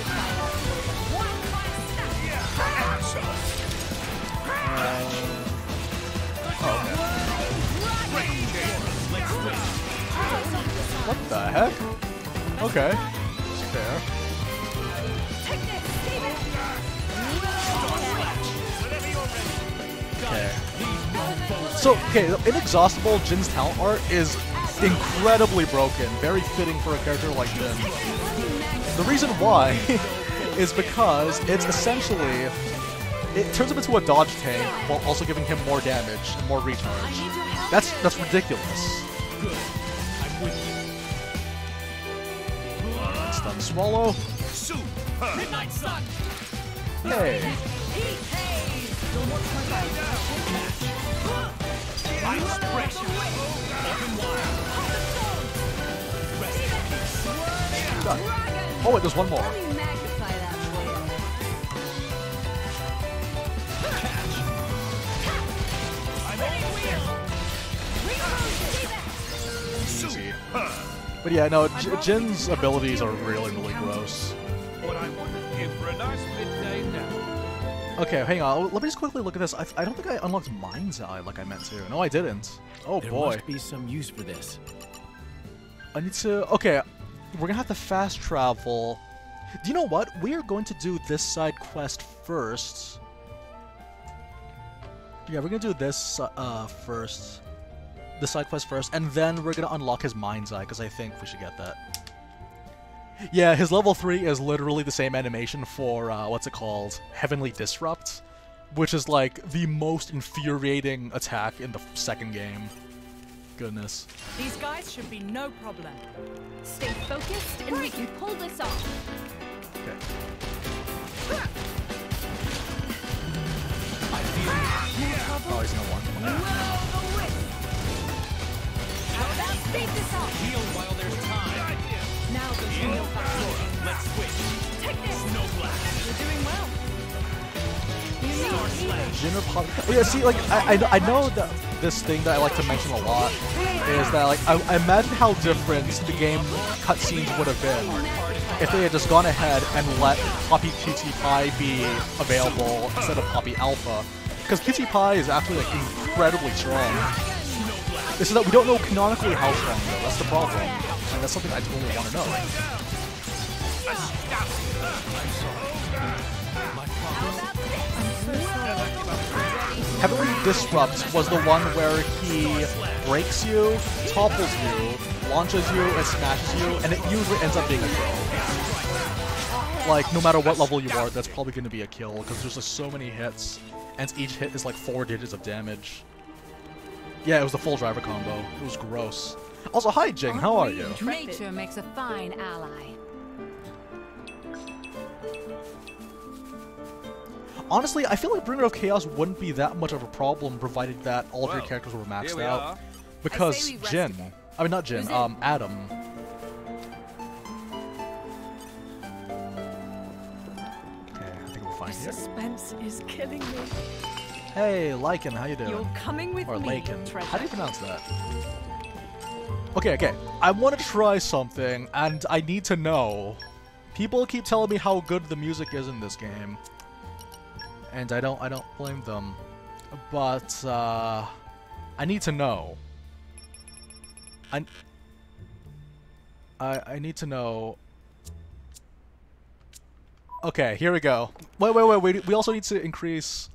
Speaker 1: What the heck? Okay. Fair. So, okay, Inexhaustible, Jin's talent art is incredibly broken, very fitting for a character like Jin. The reason why is because it's essentially, it turns him into a dodge tank while also giving him more damage, more recharge. That's ridiculous. Stun swallow.
Speaker 6: Midnight Sun!
Speaker 1: Hey.
Speaker 6: Ice pressure! Open wide!
Speaker 1: Done. Oh wait, there's one more.
Speaker 8: Let me magnify that for you.
Speaker 1: Easy. But yeah, no, Jin's abilities are really, really gross.
Speaker 5: What I wouldn't give for a nice midday nap.
Speaker 1: Okay, hang on. Let me just quickly look at this. I don't think I unlocked Mind's Eye like I meant to. No, I didn't. Oh
Speaker 6: There
Speaker 1: boy.
Speaker 6: must be some use for this.
Speaker 1: I need to... Okay, we're gonna have to fast travel. Do you know what? We are going to do this side quest first. Yeah, we're gonna do this first. The side quest first, and then we're gonna unlock his Mind's Eye, because I think we should get that. Yeah, his level 3 is literally the same animation for, what's it called? Heavenly Disrupt, which is like the most infuriating attack in the second game. Goodness.
Speaker 3: These guys should be no problem.
Speaker 8: Stay focused and we can pull this off.
Speaker 1: Okay. Oh, he's gonna want one.
Speaker 6: Heal while there's time.
Speaker 3: Now the real battle.
Speaker 6: Let's switch.
Speaker 8: Take this.
Speaker 6: Snow blast.
Speaker 3: You're doing well.
Speaker 6: Star slash.
Speaker 1: Jinner pop. Oh yeah, see, like I know that this thing that I like to mention a lot is that like I imagine how different the game cutscenes would have been if they had just gone ahead and let Poppy QT Pie be available instead of Poppy Alpha, because QT Pie is actually like incredibly strong. It's just that we don't know canonically how strong though. That's the problem, and that's something I totally want to know. Heavenly Disrupt was the one where he breaks you, topples you, launches you, and smashes you, and it usually ends up being a kill. Like, no matter what level you are, that's probably going to be a kill, because there's just so many hits, and each hit is like 4 digits of damage. Yeah, it was the full driver combo. It was gross. Also, hi Jing, how are you?
Speaker 10: Nature makes a fine ally.
Speaker 1: Honestly, I feel like Bringer of Chaos wouldn't be that much of a problem provided that all of your characters were maxed out. Because Jin, I mean not Jin, Addam. Okay, I think we're fine here.
Speaker 3: Suspense is killing me.
Speaker 1: Hey, Lycan, how you doing?
Speaker 3: You're coming with
Speaker 1: or
Speaker 3: me,
Speaker 1: Lycan.
Speaker 3: treasure.
Speaker 1: How do you pronounce that? Okay, I want to try something, and I need to know. People keep telling me how good the music is in this game. And I don't blame them, but I need to know. I need to know. Okay, here we go. Wait. We also need to increase.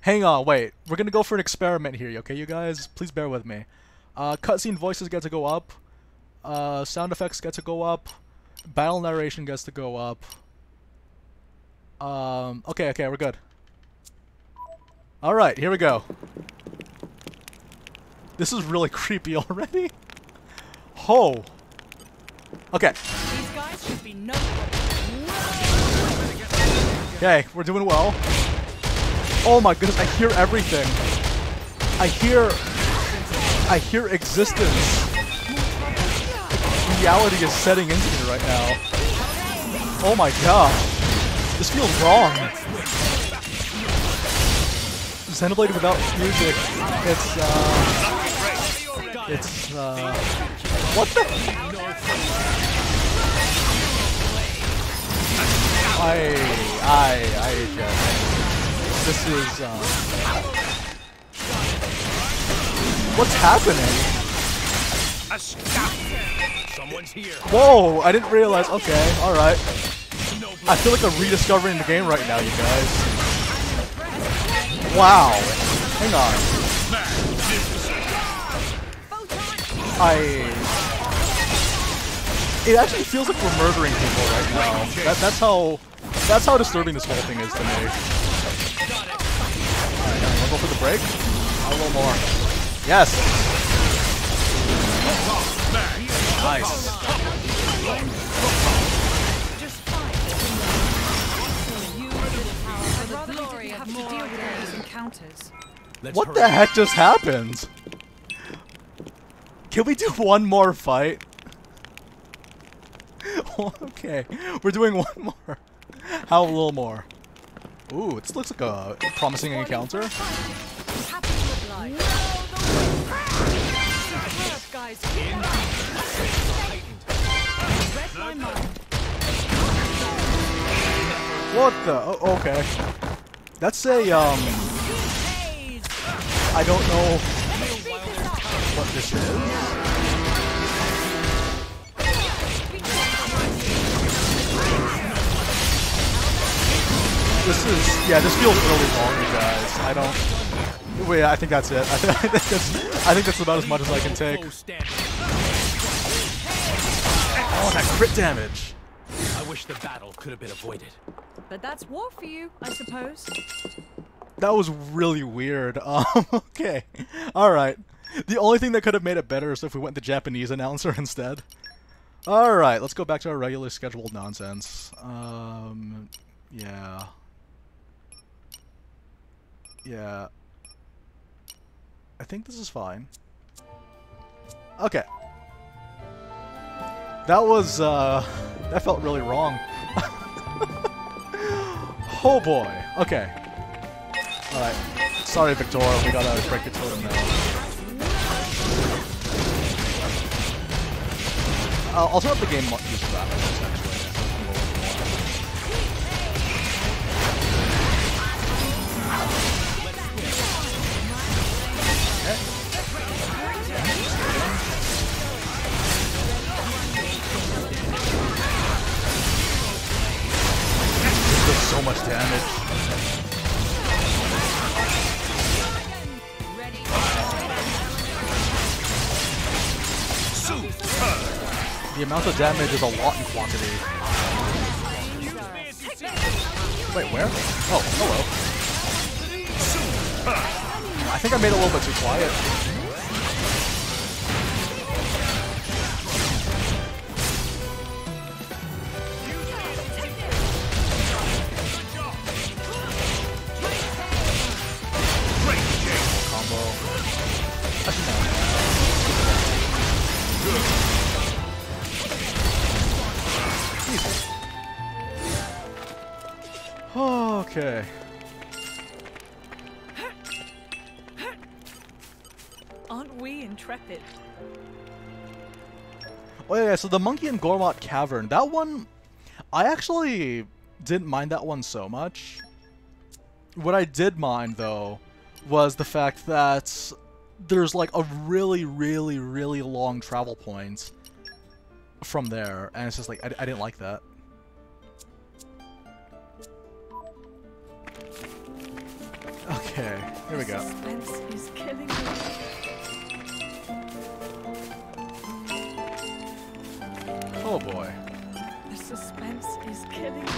Speaker 1: Hang on, wait. We're gonna go for an experiment here, okay, you guys? Please bear with me. Cutscene voices get to go up. Sound effects get to go up. Battle narration gets to go up. Okay, we're good. Alright, here we go. This is really creepy already. Ho! Okay.
Speaker 3: These guys should be no.
Speaker 1: Okay, we're doing well. Oh my goodness, I hear everything. I hear existence. Reality is setting into me right now. Oh my gosh. This feels wrong. Xenoblade without music, it's what the? This is, what's happening?
Speaker 6: Someone's here.
Speaker 1: Whoa, I didn't realize, okay, alright. I feel like I'm rediscovering the game right now, you guys. Wow. Hang on. It actually feels like we're murdering people right now. That's how disturbing this whole thing is to me. Alright, wanna go for the break? A little more. Yes! Nice. What the heck just happened? Can we do one more fight? Okay, we're doing one more. How a little more? Ooh, this looks like a promising encounter. What the? Oh, okay. That's a I don't know what this is. This feels really long, you guys. I don't. Wait, I think that's it. I think that's about as much as I can take. Oh, that crit damage.
Speaker 6: I wish the battle could have been avoided.
Speaker 3: But that's war for you, I suppose.
Speaker 1: That was really weird. Okay. Alright. The only thing that could have made it better is if we went the Japanese announcer instead. Alright, let's go back to our regularly scheduled nonsense. Yeah. Yeah. I think this is fine. Okay. That was, that felt really wrong. Oh boy. Okay. Alright. Sorry, Victor. We gotta break the totem now. I'll turn up the game use for that, actually. So much damage. The amount of damage is a lot in quantity. Wait, where? Oh, hello. I think I made it a little bit too quiet. Okay.
Speaker 3: Aren't we intrepid?
Speaker 1: Oh yeah, so the Monkey and Gormott Cavern, that one, I actually didn't mind that one so much. What I did mind, though, was the fact that there's like a really long travel point from there, and it's just like, I didn't like that. Okay, here we go.
Speaker 3: Suspense is killing me.
Speaker 1: Oh boy.
Speaker 3: The suspense is killing me.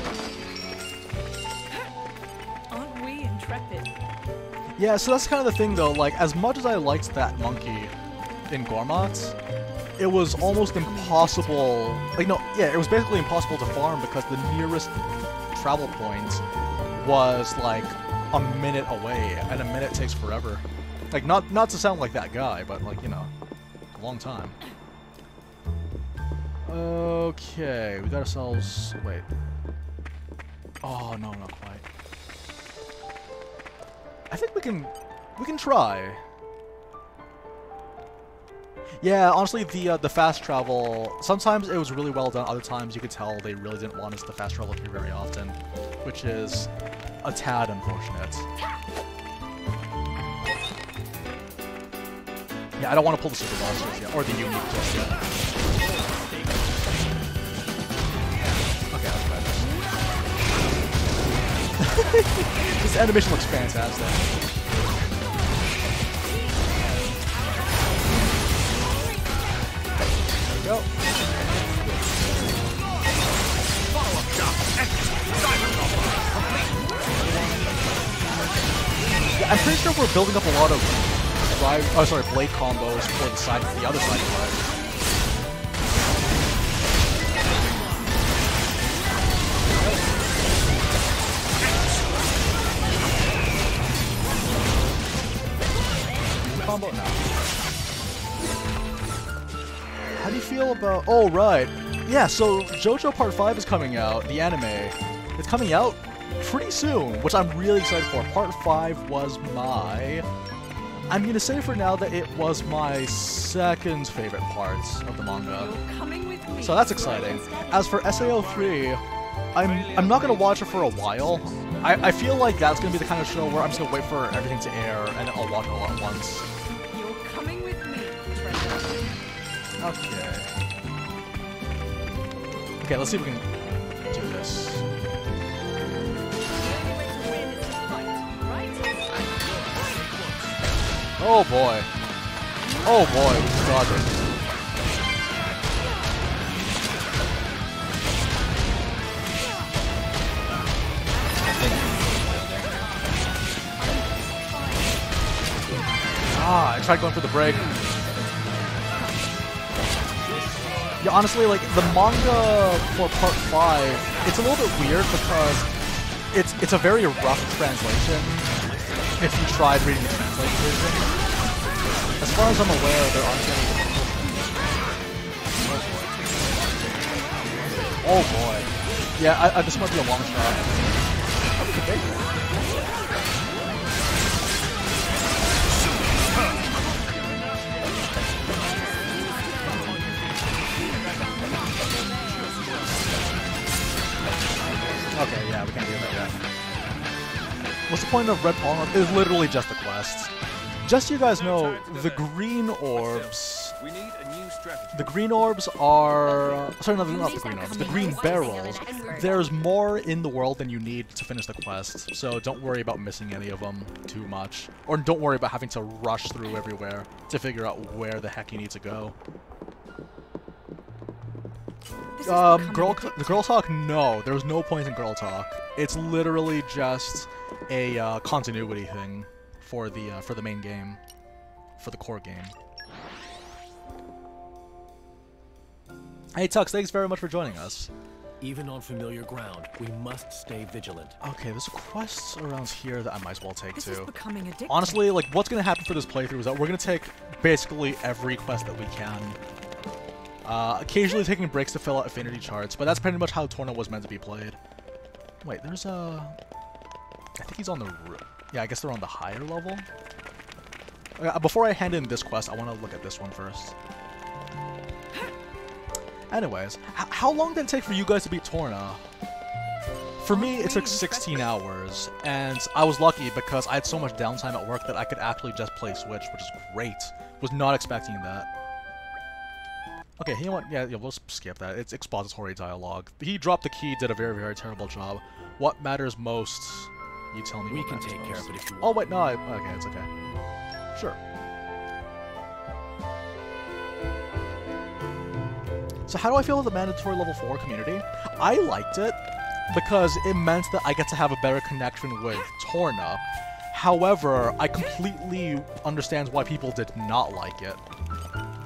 Speaker 3: Aren't we intrepid?
Speaker 1: Yeah, so that's kind of the thing though, like, as much as I liked that monkey in Gormott, it was almost impossible, like, no, yeah, it was basically impossible to farm because the nearest travel point was, like, a minute away, and a minute takes forever. Like, not to sound like that guy, but, like, you know, a long time. Okay, we got ourselves, wait. Oh, no, not quite. I think we can try. Yeah, honestly, the fast travel, sometimes it was really well done, other times you could tell they really didn't want us to fast travel through very often, which is a tad unfortunate. Yeah, I don't want to pull the super boss just yet, or the unique just yet. Okay, that's better. This animation looks fantastic. go. Yeah, I'm pretty sure we're building up a lot of blade combos for the other side of the combo now. How do you feel about... Oh, right. Yeah, so JoJo Part 5 is coming out, the anime. It's coming out pretty soon, which I'm really excited for. Part 5 was my... I'm going to say for now that it was my second favorite part of the manga. So that's exciting. As for SAO3, I'm not going to watch it for a while. I feel like that's going to be the kind of show where I'm just going to wait for everything to air and then I'll watch it all at once.
Speaker 2: You're coming with me,
Speaker 1: Okay. Okay, let's see if we can do this. Oh boy. Oh boy, we just got it. I tried going for the break. Yeah, honestly, like, the manga for Part 5, it's a little bit weird because it's a very rough translation if you tried reading the translated version. As far as I'm aware, there aren't any... Oh boy. Yeah, this might be a long shot. Okay. Okay, yeah, we can't do that yet. What's the point of red polymer? It's literally just a quest. Just so you guys know, the green orbs... The green orbs are... Sorry, no, not the green orbs. The green barrels. There's more in the world than you need to finish the quest, so don't worry about missing any of them too much. Or don't worry about having to rush through everywhere to figure out where the heck you need to go. The girl talk? No, there's no point in girl talk. It's literally just a continuity thing for the main game, for the core game. Hey Tux, thanks very much for joining us.
Speaker 11: Even on familiar ground, we must stay vigilant.
Speaker 1: Okay, there's quests around here that I might as well take
Speaker 3: This is
Speaker 1: too.
Speaker 3: becoming addictive.
Speaker 1: Honestly, like, what's gonna happen for this playthrough is that we're gonna take basically every quest that we can. Occasionally taking breaks to fill out affinity charts, but that's pretty much how Torna was meant to be played. Wait, there's a... I think he's on the... Yeah, I guess they're on the higher level. Before I hand in this quest, I want to look at this one first. Anyways, how long did it take for you guys to beat Torna? For me, it took 16 hours, and I was lucky because I had so much downtime at work that I could actually just play Switch, which is great. Was not expecting that. Okay, you know what? Yeah, we'll skip that. It's expository dialogue. He dropped the key, did a very, very terrible job. What matters most? You tell me.
Speaker 11: We can take care of it if you want.
Speaker 1: Oh wait, no. Okay, it's okay. Sure. So how do I feel about the mandatory level 4 community? I liked it because it meant that I get to have a better connection with Torna. However, I completely understand why people did not like it.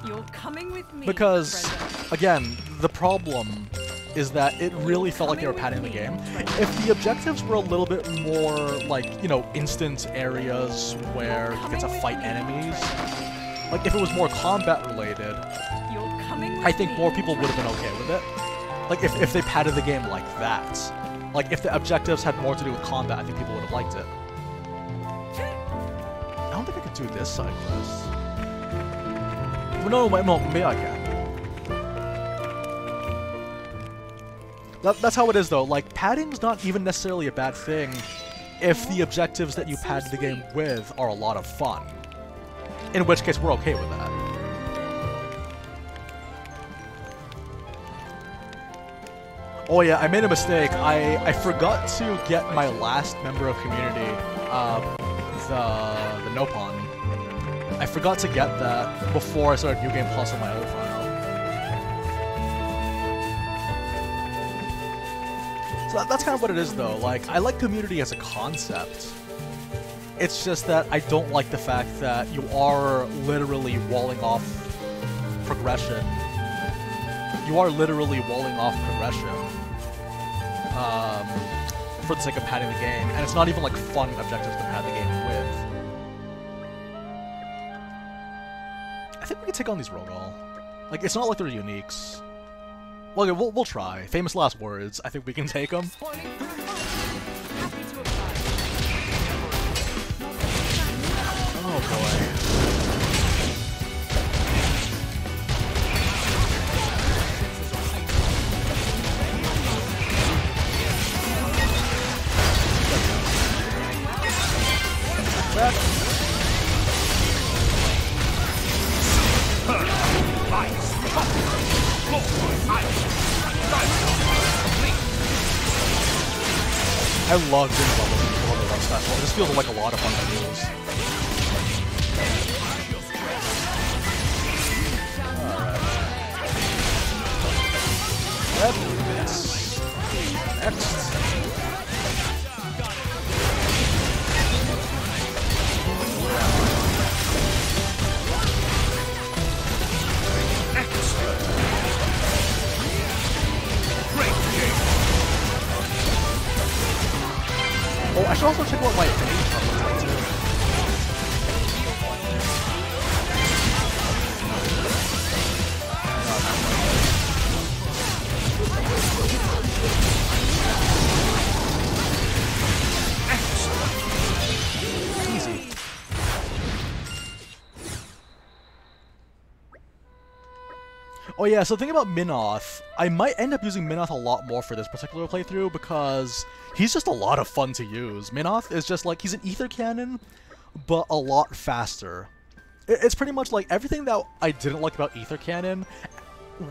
Speaker 2: You're coming with me.
Speaker 1: Because, again, the problem is that it really felt like they were padding the game. If the objectives were a little bit more, like, you know, instant areas where you get to fight enemies, like, if it was more combat related, I think more people would have been okay with it. Like, if they padded the game like that. Like, if the objectives had more to do with combat, I think people would have liked it. I don't think I could do this side quest. No, maybe I can. That's how it is, though. Like, padding's not even necessarily a bad thing if the objectives that you pad the game with are a lot of fun. In which case, we're okay with that. Oh yeah, I made a mistake. I forgot to get my last member of community, the Nopon. I forgot to get that before I started New Game Plus on my other file. So that's kind of what it is, though. Like, I like community as a concept. It's just that I don't like the fact that you are literally walling off progression. You are literally walling off progression for the sake of padding the game, and it's not even like fun objectives to pad the game with. I think we can take on these Rogal. Like, it's not like they're uniques. Well, okay, we'll try. Famous last words. I think we can take them. Oh boy. I love doing level 1 special. It just feels like a lot of fun to use. Alright. Next. Oh, I should also check what my affinity chart looks like too. Easy. Oh yeah, so the thing about Minoth, I might end up using Minoth a lot more for this particular playthrough because he's just a lot of fun to use. Minoth is just like, he's an ether cannon, but a lot faster. It's pretty much like everything that I didn't like about ether cannon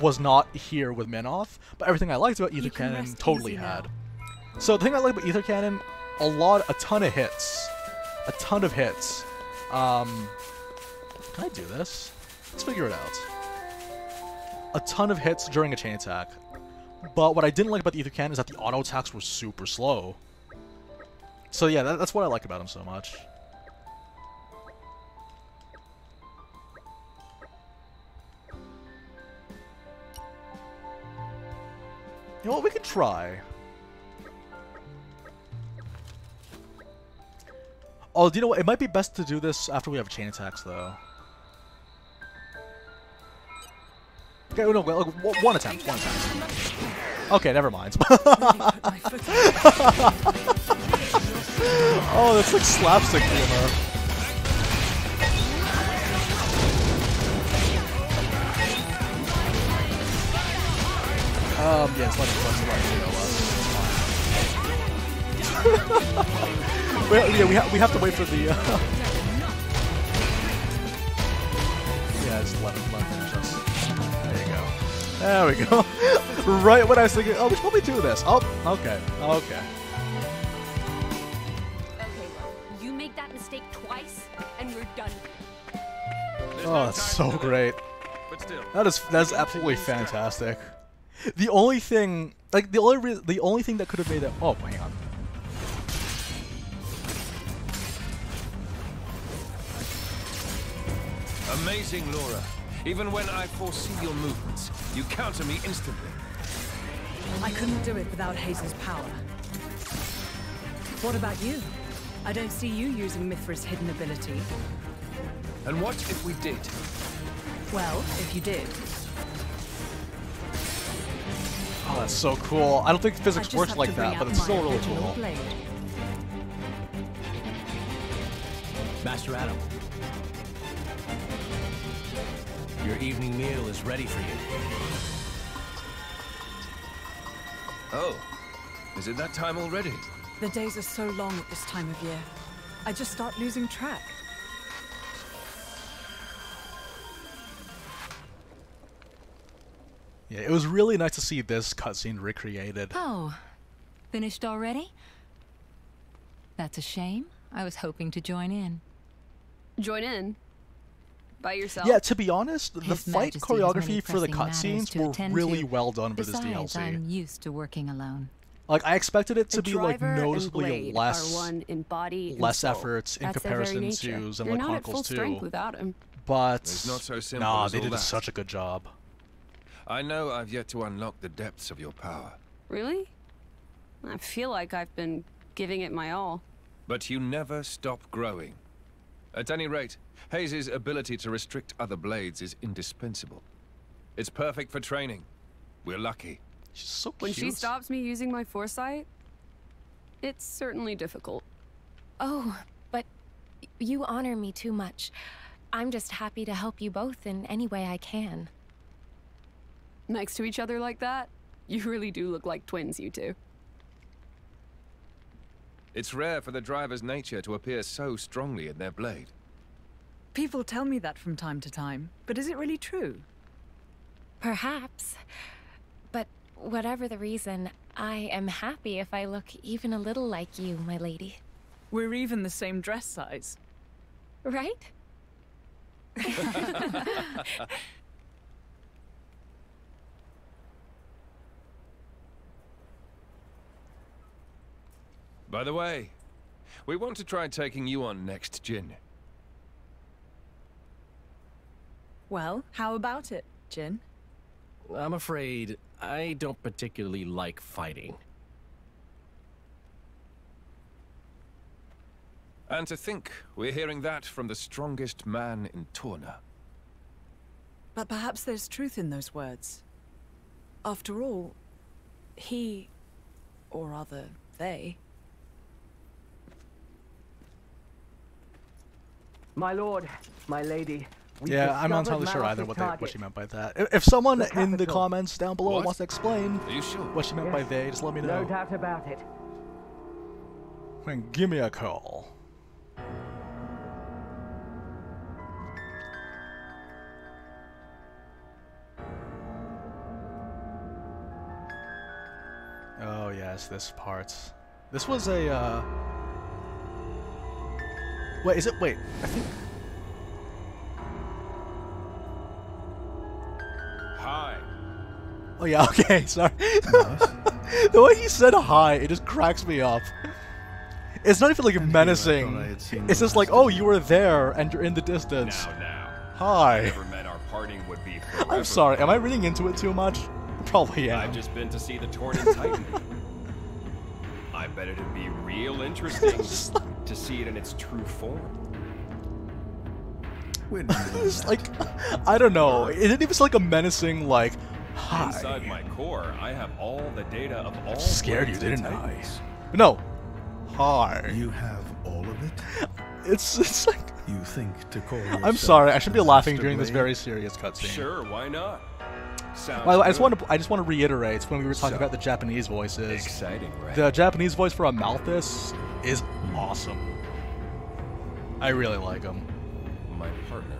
Speaker 1: was not here with Minoth, but everything I liked about ether cannon totally had. So the thing I like about ether cannon, a ton of hits. A ton of hits. Can I do this? Let's figure it out. A ton of hits during a chain attack. But what I didn't like about the ether cannon is that the auto attacks were super slow. So yeah, that's what I like about him so much. You know what, we can try. Oh, do you know what? It might be best to do this after we have chain attacks, though. Okay, no, one attempt. Okay, never mind. Oh, that's like slapstick humor. Yes, let we have to wait for the, Yeah, just let him finish us. There you go. There we go. Right when I was thinking, oh, we should probably do this. Oh, okay. Okay.
Speaker 8: Okay, you make that mistake twice, and we're done.
Speaker 1: Oh, that's so great.
Speaker 5: But still,
Speaker 1: that's absolutely fantastic. The only thing, like the only thing that could have made that. Oh, hang on.
Speaker 5: amazing, Lora. Even when I foresee your movements, you counter me instantly.
Speaker 3: I couldn't do it without Hazel's power. What about you? I don't see you using Mythra's hidden ability.
Speaker 5: And what if we did?
Speaker 3: Well, if you did.
Speaker 1: Oh, that's so cool. I don't think physics works like that, but it's still really cool.
Speaker 11: Master Addam. Your evening meal is ready for you.
Speaker 5: Oh, is it that time already?
Speaker 3: The days are so long at this time of year. I just start losing track.
Speaker 1: Yeah, it was really nice to see this cutscene recreated.
Speaker 10: Oh, finished already? That's a shame. I was hoping to join in.
Speaker 8: Join in? By yourself?
Speaker 1: Yeah, to be honest, the
Speaker 10: His
Speaker 1: fight
Speaker 10: Majesty has many
Speaker 1: choreography for the
Speaker 10: pressing matters
Speaker 1: cutscenes
Speaker 10: to
Speaker 1: were
Speaker 10: attend
Speaker 1: really
Speaker 10: to.
Speaker 1: well done for this
Speaker 10: Besides,
Speaker 1: DLC.
Speaker 10: I'm used to working alone.
Speaker 1: Like, I expected it to be, like,
Speaker 8: driver and
Speaker 1: noticeably
Speaker 8: blade
Speaker 1: less...
Speaker 8: are one in body and
Speaker 1: less
Speaker 8: soul.
Speaker 1: effort in
Speaker 8: That's their very
Speaker 1: comparison to
Speaker 8: nature.
Speaker 1: Xenoblade
Speaker 8: You're not at full
Speaker 1: Chronicles 2.
Speaker 8: strength without him.
Speaker 1: But
Speaker 5: It's not so simple
Speaker 1: nah,
Speaker 5: as
Speaker 1: they
Speaker 5: all
Speaker 1: did
Speaker 5: that.
Speaker 1: such a good job.
Speaker 5: I know I've yet to unlock the depths of your power.
Speaker 8: Really? I feel like I've been giving it my all.
Speaker 5: But you never stop growing. At any rate, Hayes' ability to restrict other blades is indispensable. It's perfect for training. We're lucky.
Speaker 1: She's so cute.
Speaker 8: When she stops me using my foresight, it's certainly difficult.
Speaker 12: Oh, but you honor me too much. I'm just happy to help you both in any way I can.
Speaker 8: Next to each other like that, you really do look like twins, you two.
Speaker 5: It's rare for the driver's nature to appear so strongly in their blade.
Speaker 3: People tell me that from time to time, but is it really true?
Speaker 12: Perhaps. But whatever the reason, I am happy if I look even a little like you, my lady.
Speaker 3: We're even the same dress size.
Speaker 12: Right?
Speaker 5: By the way, we want to try taking you on next, Jin.
Speaker 3: Well, how about it, Jin?
Speaker 11: I'm afraid I don't particularly like fighting.
Speaker 5: And to think we're hearing that from the strongest man in Torna.
Speaker 3: But perhaps there's truth in those words. After all, he, or rather, they...
Speaker 13: My lord, my lady.
Speaker 1: Yeah, I'm not entirely sure either what she meant by that. If someone in the comments down below wants to explain what she meant by they, just let me know.
Speaker 13: No doubt about it.
Speaker 1: And give me a call. Oh yes, this part. This was a wait, is it? Wait, I think...
Speaker 5: Hi.
Speaker 1: Oh yeah, okay, sorry. The way he said hi, it just cracks me up. It's not even like menacing. It's just like, oh, you were there and you're in the distance.
Speaker 14: Now.
Speaker 1: Hi.
Speaker 14: I never meant our parting would be forever.
Speaker 1: I'm sorry, am I reading into it too much? Probably am.
Speaker 14: I've just been to see the Torna Titan. I bet it'd be real interesting to see it in its true form.
Speaker 1: It's like, I don't know. It didn't even like a menacing, like, hi.
Speaker 14: Inside my core, I have all the data of all.
Speaker 1: Scared you, didn't I? No. Hi.
Speaker 15: You have all of it?
Speaker 1: It's like...
Speaker 15: You think to call yourself...
Speaker 1: I'm sorry, I should be laughing during this very serious cutscene.
Speaker 14: Sure, why not? Sounds
Speaker 1: By the way,
Speaker 14: good.
Speaker 1: I just want to reiterate when we were talking about the Japanese voices.
Speaker 14: Exciting, right?
Speaker 1: The Japanese voice for Amalthus is awesome. I really like him.
Speaker 14: My partner.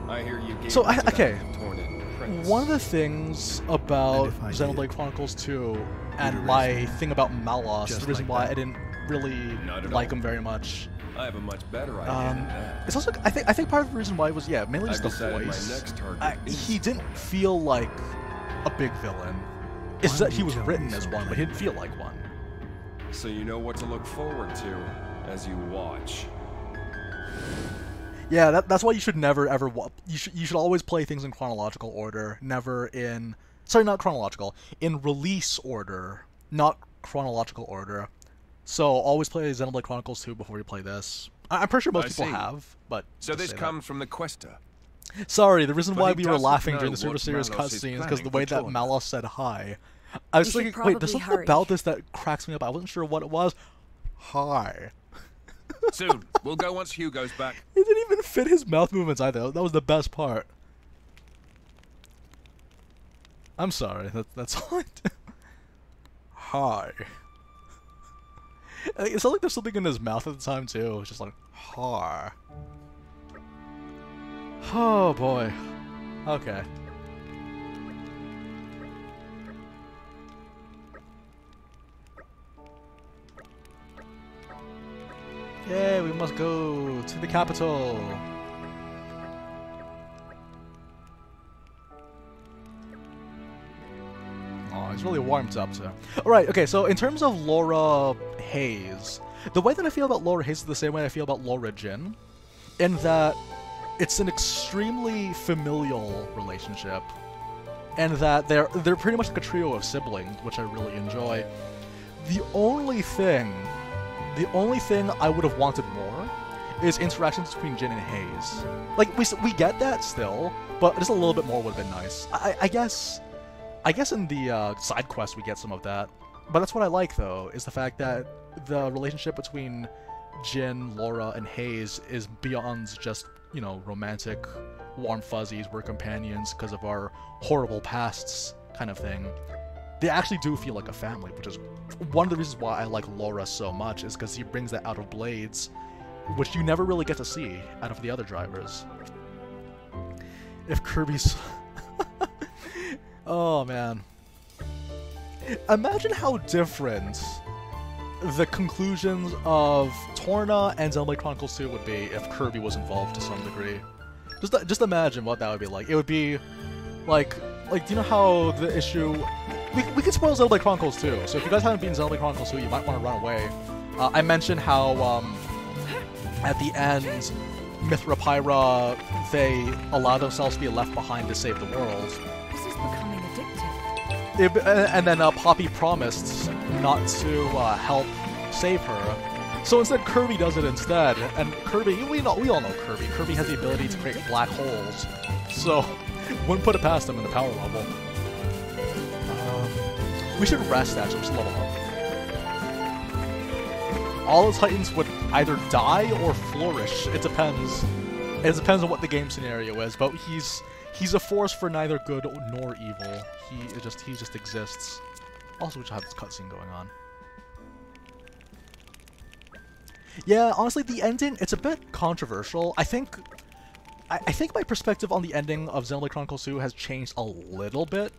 Speaker 14: I hear you gave
Speaker 1: So,
Speaker 14: me to
Speaker 1: okay.
Speaker 14: that Torna prince.
Speaker 1: One of the things about Xenoblade Chronicles 2 and my thing about Malos, the reason why I didn't really like him very much.
Speaker 14: I have a much better idea than that.
Speaker 1: It's also, I think part of the reason why was, yeah, mainly just the
Speaker 14: decided my
Speaker 1: voice.
Speaker 14: next target
Speaker 1: He didn't feel like a big villain. It's just that he was written as one, but he didn't feel like one.
Speaker 14: So you know what to look forward to as you watch.
Speaker 1: Yeah, that's why you should never ever you should always play things in chronological order, never in not chronological, in release order, not chronological order. So always play Xenoblade Chronicles 2 before you play this. I'm pretty sure most people have, but
Speaker 5: so this comes from the Quester.
Speaker 1: Sorry, the reason
Speaker 5: But
Speaker 1: why
Speaker 5: he
Speaker 1: we were
Speaker 5: doesn't
Speaker 1: laughing
Speaker 5: know
Speaker 1: during the super
Speaker 5: what
Speaker 1: serious
Speaker 5: Malos is
Speaker 1: cutscenes because the
Speaker 5: planning
Speaker 1: way
Speaker 5: for
Speaker 1: that
Speaker 5: Torna.
Speaker 1: Malos said hi. I was
Speaker 3: should
Speaker 1: thinking, wait, there's
Speaker 3: probably
Speaker 1: something
Speaker 3: hurry.
Speaker 1: about this that cracks me up. I wasn't sure what it was. Hi.
Speaker 5: Soon. We'll go once Hugh goes back.
Speaker 1: It didn't even fit his mouth movements either. That was the best part. I'm sorry. That's all I do. Hi. It sounded like there's something in his mouth at the time too. It's just like, hi. Oh boy. Okay. Yay, we must go to the capital. Oh, It's really warmed up to. Alright, okay, so in terms of Lora Hayes, the way that I feel about Lora Hayes is the same way I feel about Lora Jin, in that it's an extremely familial relationship, and that they're pretty much like a trio of siblings, which I really enjoy. The only thing I would have wanted more is interactions between Jin and Hayes. Like, we get that still, but just a little bit more would have been nice. I guess in the side quest we get some of that. But that's what I like, though, is the fact that the relationship between Jin, Lora, and Hayes is beyond just, you know, romantic, warm fuzzies, we're companions because of our horrible pasts kind of thing. They actually do feel like a family, which is one of the reasons why I like Lora so much, is because he brings that out of Blades, which you never really get to see out of the other drivers. If Kirby's... Oh, man. Imagine how different the conclusions of Torna and Xenoblade Chronicles 2 would be if Kirby was involved to some degree. Just imagine what that would be like. It would be like do you know how the issue... We could spoil Xenoblade Chronicles 2, so if you guys haven't beaten Xenoblade Chronicles 2, you might want to run away. I mentioned how, at the end, Mythra Pyra, they allow themselves to be left behind to save the world.
Speaker 3: This is becoming addictive.
Speaker 1: And then Poppy promised not to help save her. So instead, Kirby does it instead. And Kirby, we all know Kirby. Kirby has the ability to create black holes. So, wouldn't put it past him in the power level. We should rest, actually, just level up. All the Titans would either die or flourish. It depends. It depends on what the game scenario is, but he's a force for neither good nor evil. He just exists. Also, we should have this cutscene going on. Yeah, honestly, the ending, it's a bit controversial. I think my perspective on the ending of Xenoblade Chronicles 2 has changed a little bit.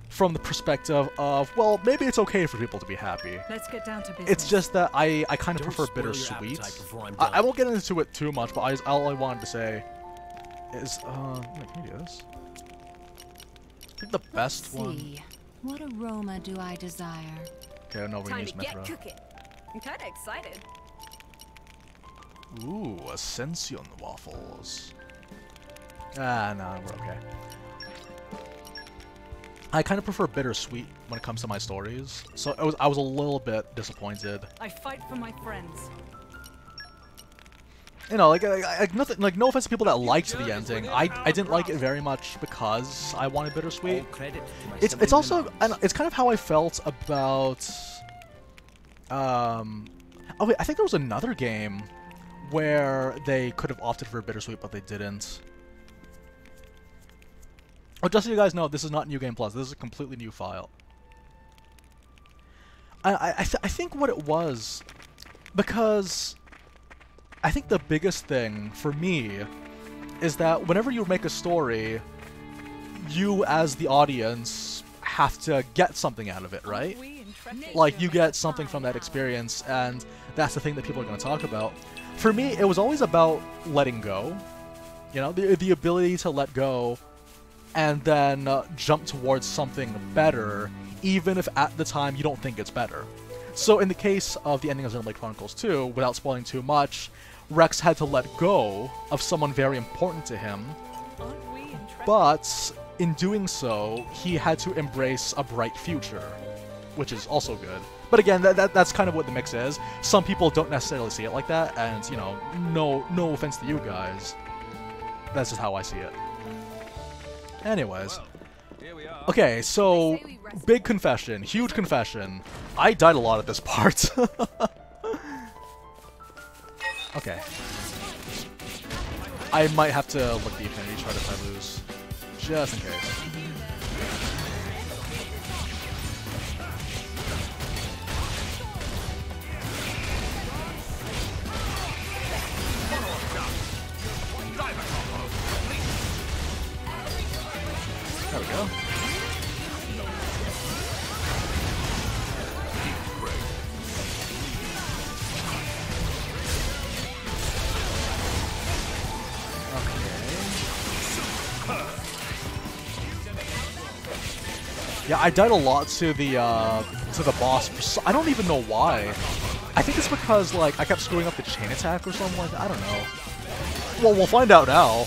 Speaker 1: From the perspective of, well, maybe it's okay for people to be happy.
Speaker 3: Let's get down to business.
Speaker 1: It's just that I kind of prefer bittersweet. I won't get into it too much, but all I wanted to say is, wait, can you do this? I think the best one.
Speaker 10: What aroma do I desire?
Speaker 1: Okay, no, we
Speaker 8: Time
Speaker 1: use
Speaker 8: to get
Speaker 1: Mythra.
Speaker 8: cooking. I'm kind of excited.
Speaker 1: Ooh, Ascension waffles. Ah, no, we're okay. I kind of prefer bittersweet when it comes to my stories, so I was a little bit disappointed.
Speaker 3: I fight for my friends.
Speaker 1: You know, nothing, no offense to people that liked the ending. I didn't like it very much because I wanted bittersweet. It's also, it's kind of how I felt about. Oh wait, I think there was another game where they could have opted for bittersweet, but they didn't. Oh, just so you guys know, this is not New Game Plus. This is a completely new file. I think what it was, because I think the biggest thing for me is that whenever you make a story, you as the audience have to get something out of it, right? Like, you get something from that experience, and that's the thing that people are going to talk about. For me, it was always about letting go. You know, the ability to let go and then jump towards something better, even if at the time you don't think it's better. So in the case of the ending of Xenoblade Chronicles 2, without spoiling too much, Rex had to let go of someone very important to him, but in doing so, he had to embrace a bright future, which is also good. But again, that's kind of what the mix is. Some people don't necessarily see it like that, and, you know, no offense to you guys. That's just how I see it. Anyways. Okay, so, big confession, huge confession. I died a lot at this part. Okay. I might have to look the Affinity chart if I lose. Just in case. There we go. Yeah, I died a lot to the boss. I don't even know why. I think it's because like I kept screwing up the chain attack or something like that. I don't know. Well, we'll find out now.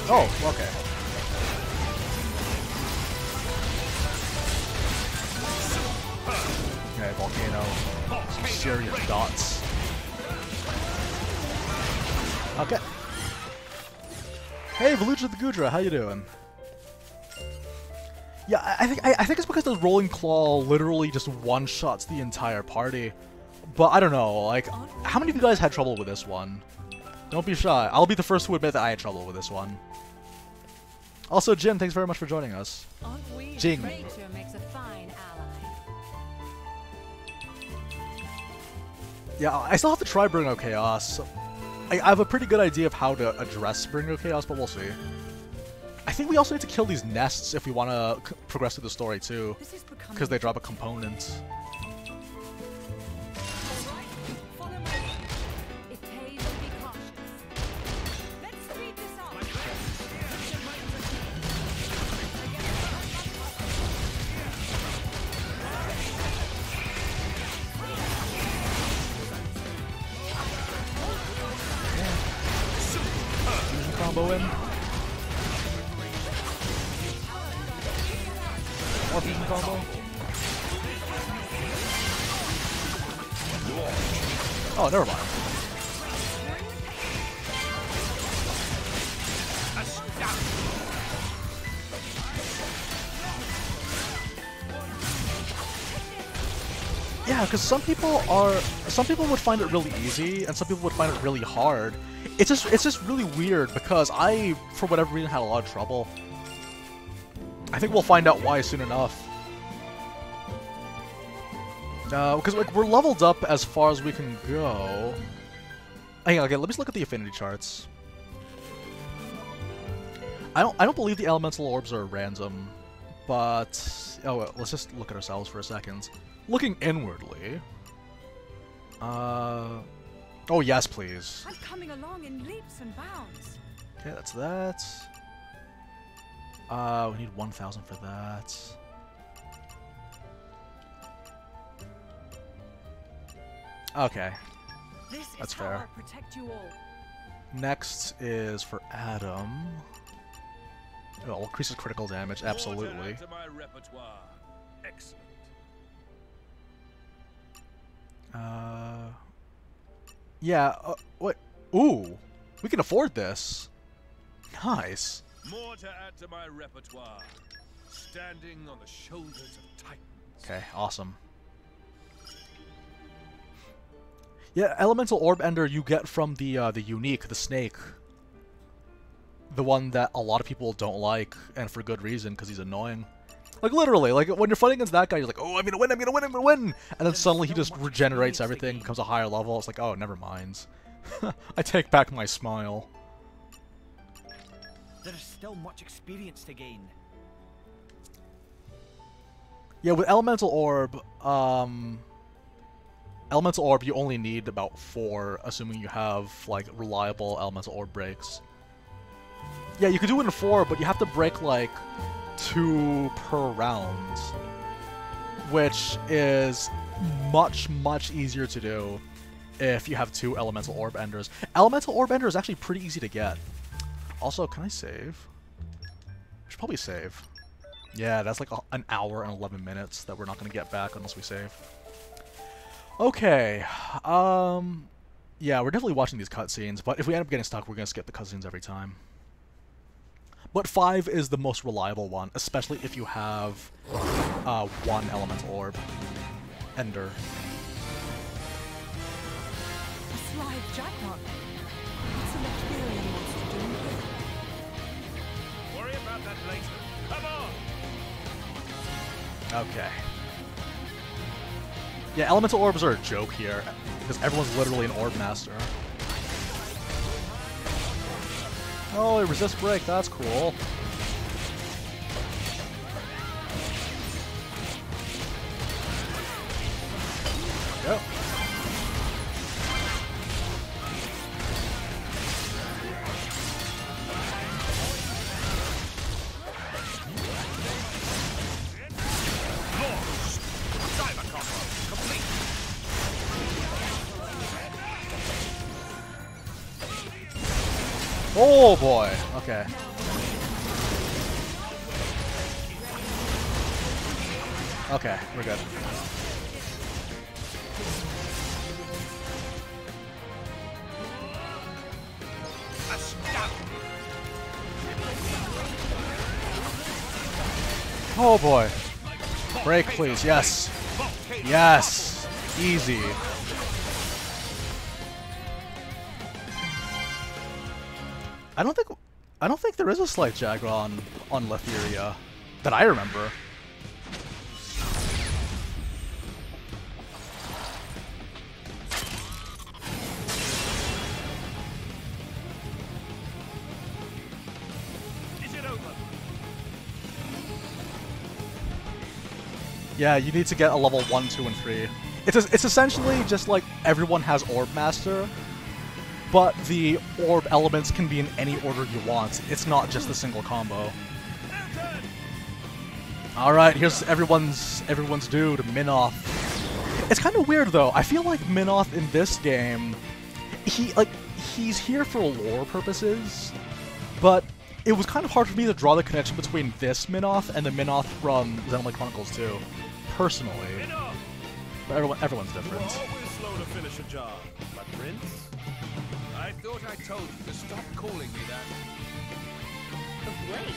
Speaker 1: Oh, okay. Okay, volcano. Some serious dots. Okay. Hey, Voluja the Gudra, how you doing? Yeah, I think it's because the Rolling Claw literally just one-shots the entire party. But I don't know, like, how many of you guys had trouble with this one? Don't be shy. I'll be the first to admit that I had trouble with this one. Also, Jin, thanks very much for joining us. Jing. Yeah, I still have to try Bring No Chaos. I have a pretty good idea of how to address Bring No Chaos, but we'll see. I think we also need to kill these nests if we want to progress through the story too, because they drop a component. Combo in. More fusion combo. Oh, never mind. Yeah, because some people would find it really easy, and some people would find it really hard. It's just really weird because I, for whatever reason, had a lot of trouble. I think we'll find out why soon enough. Because like we're leveled up as far as we can go. Okay, let me just look at the affinity charts. I don't believe the elemental orbs are random, but well, let's just look at ourselves for a second. Looking inwardly. Oh yes, please.
Speaker 2: I'm coming along in leaps and bounds.
Speaker 1: Okay, that's that. We need 1,000 for that. Okay, that's fair.
Speaker 2: I protect you all.
Speaker 1: Next is for Addam. Oh, increases critical damage, absolutely.
Speaker 5: Excellent.
Speaker 1: Yeah, what? Ooh, we can afford this. Nice.
Speaker 5: More to add to my repertoire. Standing on the shoulders of titans.
Speaker 1: Okay, awesome. Yeah, elemental orb ender you get from the unique, the snake. The one that a lot of people don't like, and for good reason, because he's annoying. Like literally, like when you're fighting against that guy, you're like, oh, I'm gonna win, I'm gonna win, I'm gonna win, and then suddenly he just regenerates everything, becomes a higher level. It's like, oh, never mind. I take back my smile.
Speaker 4: There is still much experience to gain.
Speaker 1: Yeah, with elemental orb, you only need about 4, assuming you have like reliable elemental orb breaks. Yeah, you could do it in 4, but you have to break like 2 per round, which is much easier to do if you have 2 elemental orb enders. Elemental orb ender is actually pretty easy to get. Also, can I save? I should probably save. Yeah, that's like an hour and 11 minutes that we're not going to get back unless we save. Okay, yeah, we're definitely watching these cutscenes, but if we end up getting stuck, we're going to skip the cutscenes every time. But 5 is the most reliable one, especially if you have 1 elemental orb ender.
Speaker 2: A slide jackpot. What's an Experian wants to do here?
Speaker 5: Worry about that later. Come on!
Speaker 1: Okay. Yeah, elemental orbs are a joke here, because everyone's literally an orb master. Oh, it resists break, that's cool. Yep. Oh boy. Okay. Okay, we're good. Oh boy. Break, please. Yes. Yes. Easy. I don't think there is a slight Jagger on Letheria that I remember. Yeah, you need to get a level 1, 2, and 3. It's essentially just like everyone has Orb Master, but the orb elements can be in any order you want. It's not just a single combo. Alright, here's everyone's dude, Minoth. It's kind of weird though. I feel like Minoth in this game, he's here for lore purposes, but it was kind of hard for me to draw the connection between this Minoth and the Minoth from Xenoblade Chronicles 2, personally. But everyone's different.
Speaker 5: You're always slow to finish a job, my prince. I thought I told you to stop calling me that.
Speaker 8: The blade?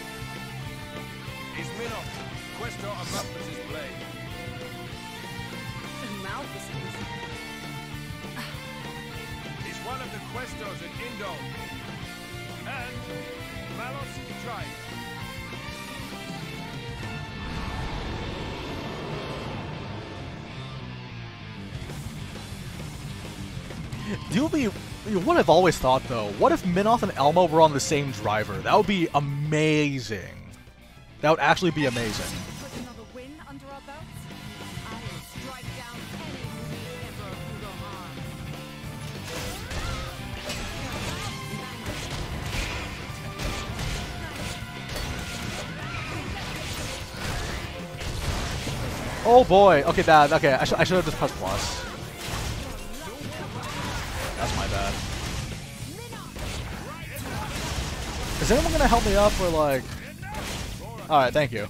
Speaker 5: He's Minoth, Questor of Malthus's blade.
Speaker 8: Malthus's?
Speaker 5: He's one of the Questors in Indol. And Malos tried.
Speaker 1: What I've always thought though, what if Minoth and Elmo were on the same driver? That would be amazing. That would actually be amazing. Oh boy. Okay, okay. I should have just pressed plus. That's my bad. Is anyone gonna help me up or like? All right, thank you.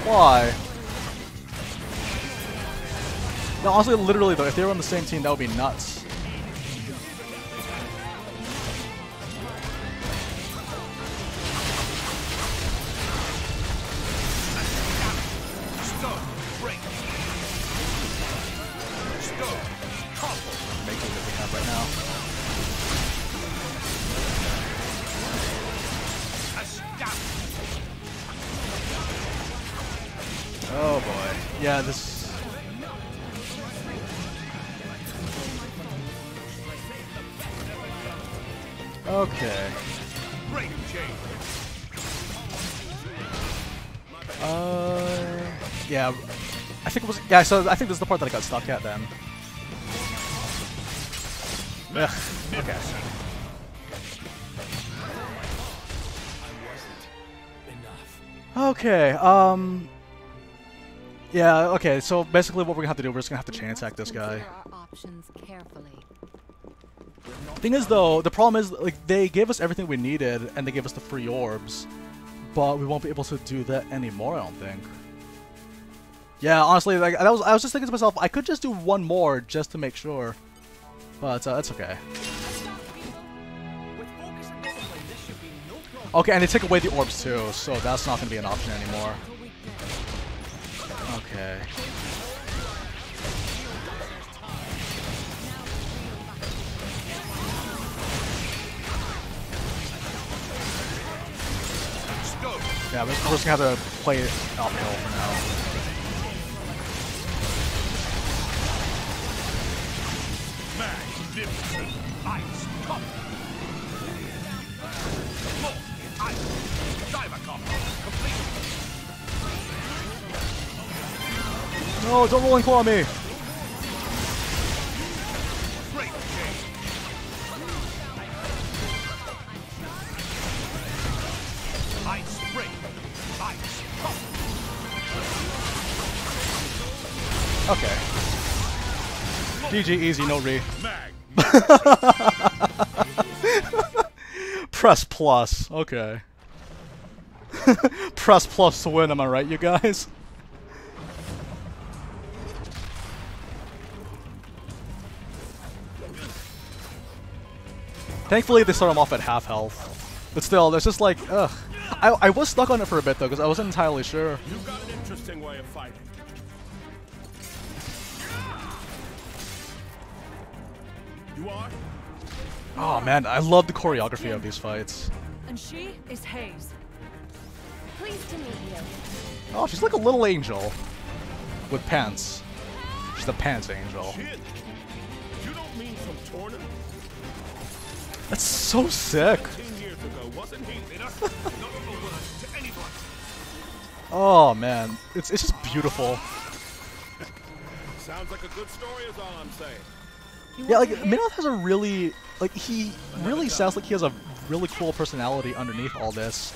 Speaker 1: Why? No, honestly, literally though, if they were on the same team, that would be nuts. Oh boy. Yeah, this... Okay. Yeah. I think it was... Yeah, so I think this is the part that I got stuck at then. Ugh. Okay. Okay, yeah, okay, so basically what we're gonna have to do, we're just gonna have to chain attack this guy. Thing is though, the problem is, like, they gave us everything we needed, and they gave us the free orbs, but we won't be able to do that anymore, I don't think. Yeah, honestly, like, I was just thinking to myself, I could just do one more just to make sure, but that's okay. Okay, and they take away the orbs too, so that's not gonna be an option anymore. Okay. Yeah, we're just gonna have to play it uphill for now.
Speaker 5: Magnificent ice cup.
Speaker 1: No, don't roll and claw me! Okay. GG, easy, no re. Press plus, okay. Press plus to win, am I right, you guys? Thankfully, they start him off at half health. But still, there's just like, ugh. I was stuck on it for a bit, though, because I wasn't entirely sure.
Speaker 16: You've got an interesting way of fighting. You are?
Speaker 1: Oh, man, I love the choreography of these fights.
Speaker 3: And she is Hayes.
Speaker 12: Pleased to meet you.
Speaker 1: Oh, she's like a little angel. With pants. She's a pants angel.
Speaker 16: Shit. You don't mean from Torna?
Speaker 1: That's so sick.
Speaker 16: 10 years ago, wasn't he?
Speaker 1: Oh man, it's just beautiful.
Speaker 16: Sounds like a good story is all I'm saying.
Speaker 1: Yeah, like Minoth has a really he really sounds like he has a really cool personality underneath all this.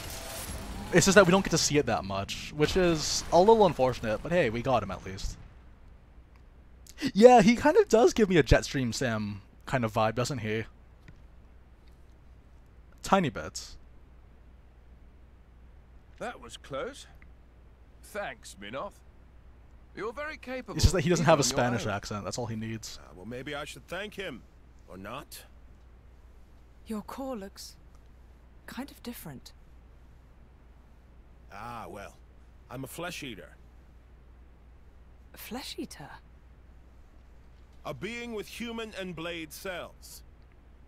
Speaker 1: It's just that we don't get to see it that much, which is a little unfortunate, but hey, we got him at least. Yeah, he kind of does give me a Jetstream Sam kind of vibe, doesn't he? Tiny bits.
Speaker 5: That was close. Thanks, Minoth. You're very capable.
Speaker 1: It's just that he doesn't have a
Speaker 5: even on your
Speaker 1: Spanish
Speaker 5: own.
Speaker 1: accent, that's all he needs.
Speaker 16: Well, maybe I should thank him. Or not?
Speaker 3: Your core looks kind of different.
Speaker 16: Ah, well. I'm a flesh eater.
Speaker 3: A flesh eater?
Speaker 16: A being with human and blade cells.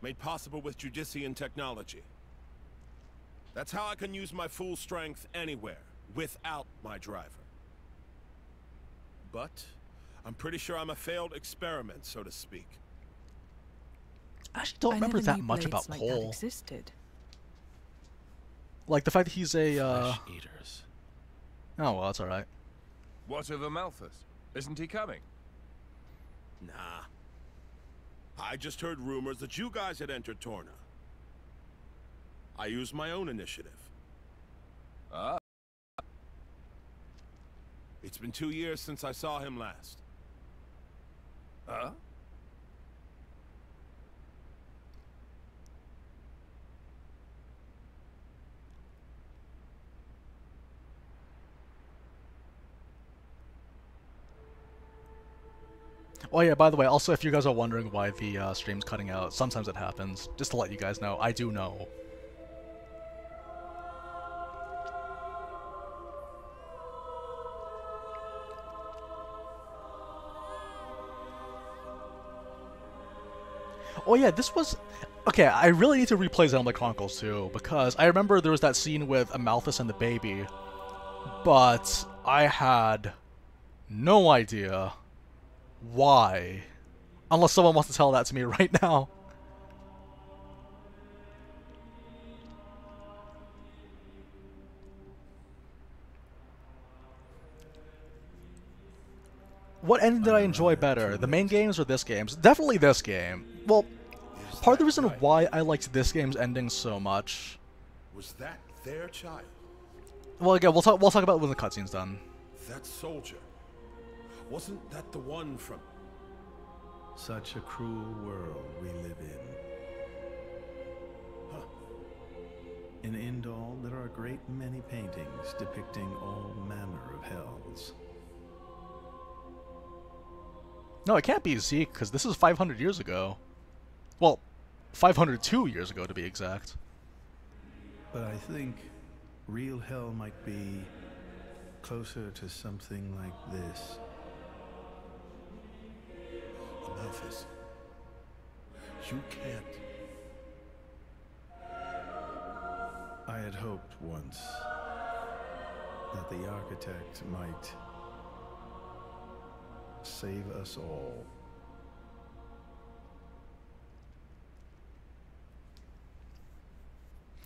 Speaker 16: Made possible with Judician technology. That's how I can use my full strength anywhere, without my driver. But I'm pretty sure I'm a failed experiment, so to speak.
Speaker 1: I actually don't remember that much about Cole.
Speaker 3: Existed.
Speaker 1: Like the fact that he's a
Speaker 11: Flesh eaters.
Speaker 1: Oh well, that's alright.
Speaker 5: What of Amalthus? Isn't he coming?
Speaker 16: Nah. I just heard rumors that you guys had entered Torna. I used my own initiative.
Speaker 5: Ah.
Speaker 16: It's been 2 years since I saw him last.
Speaker 5: Huh?
Speaker 1: Oh yeah, by the way, also if you guys are wondering why the stream's cutting out, sometimes it happens. Just to let you guys know, I do know. Oh yeah, this was... Okay, I really need to replay Xenoblade Chronicles 2, because I remember there was that scene with Amalthus and the baby, but I had no idea why. Unless someone wants to tell that to me right now. What ending did I enjoy better? The main games or this game's? Definitely this game. Well, part of the reason why I liked this game's ending so much...
Speaker 16: Was that their child?
Speaker 1: Well, again, we'll talk about it when the cutscene's done.
Speaker 16: That soldier. Wasn't that the one from...
Speaker 15: Such a cruel world we live in.
Speaker 16: Huh.
Speaker 15: In Indal, there are a great many paintings depicting all manner of hells.
Speaker 1: No, it can't be Zeke, because this is 500 years ago. Well, 502 years ago, to be exact.
Speaker 15: But I think real hell might be closer to something like this.
Speaker 16: Amalthus. You can't.
Speaker 15: I had hoped once that the architect might save us all.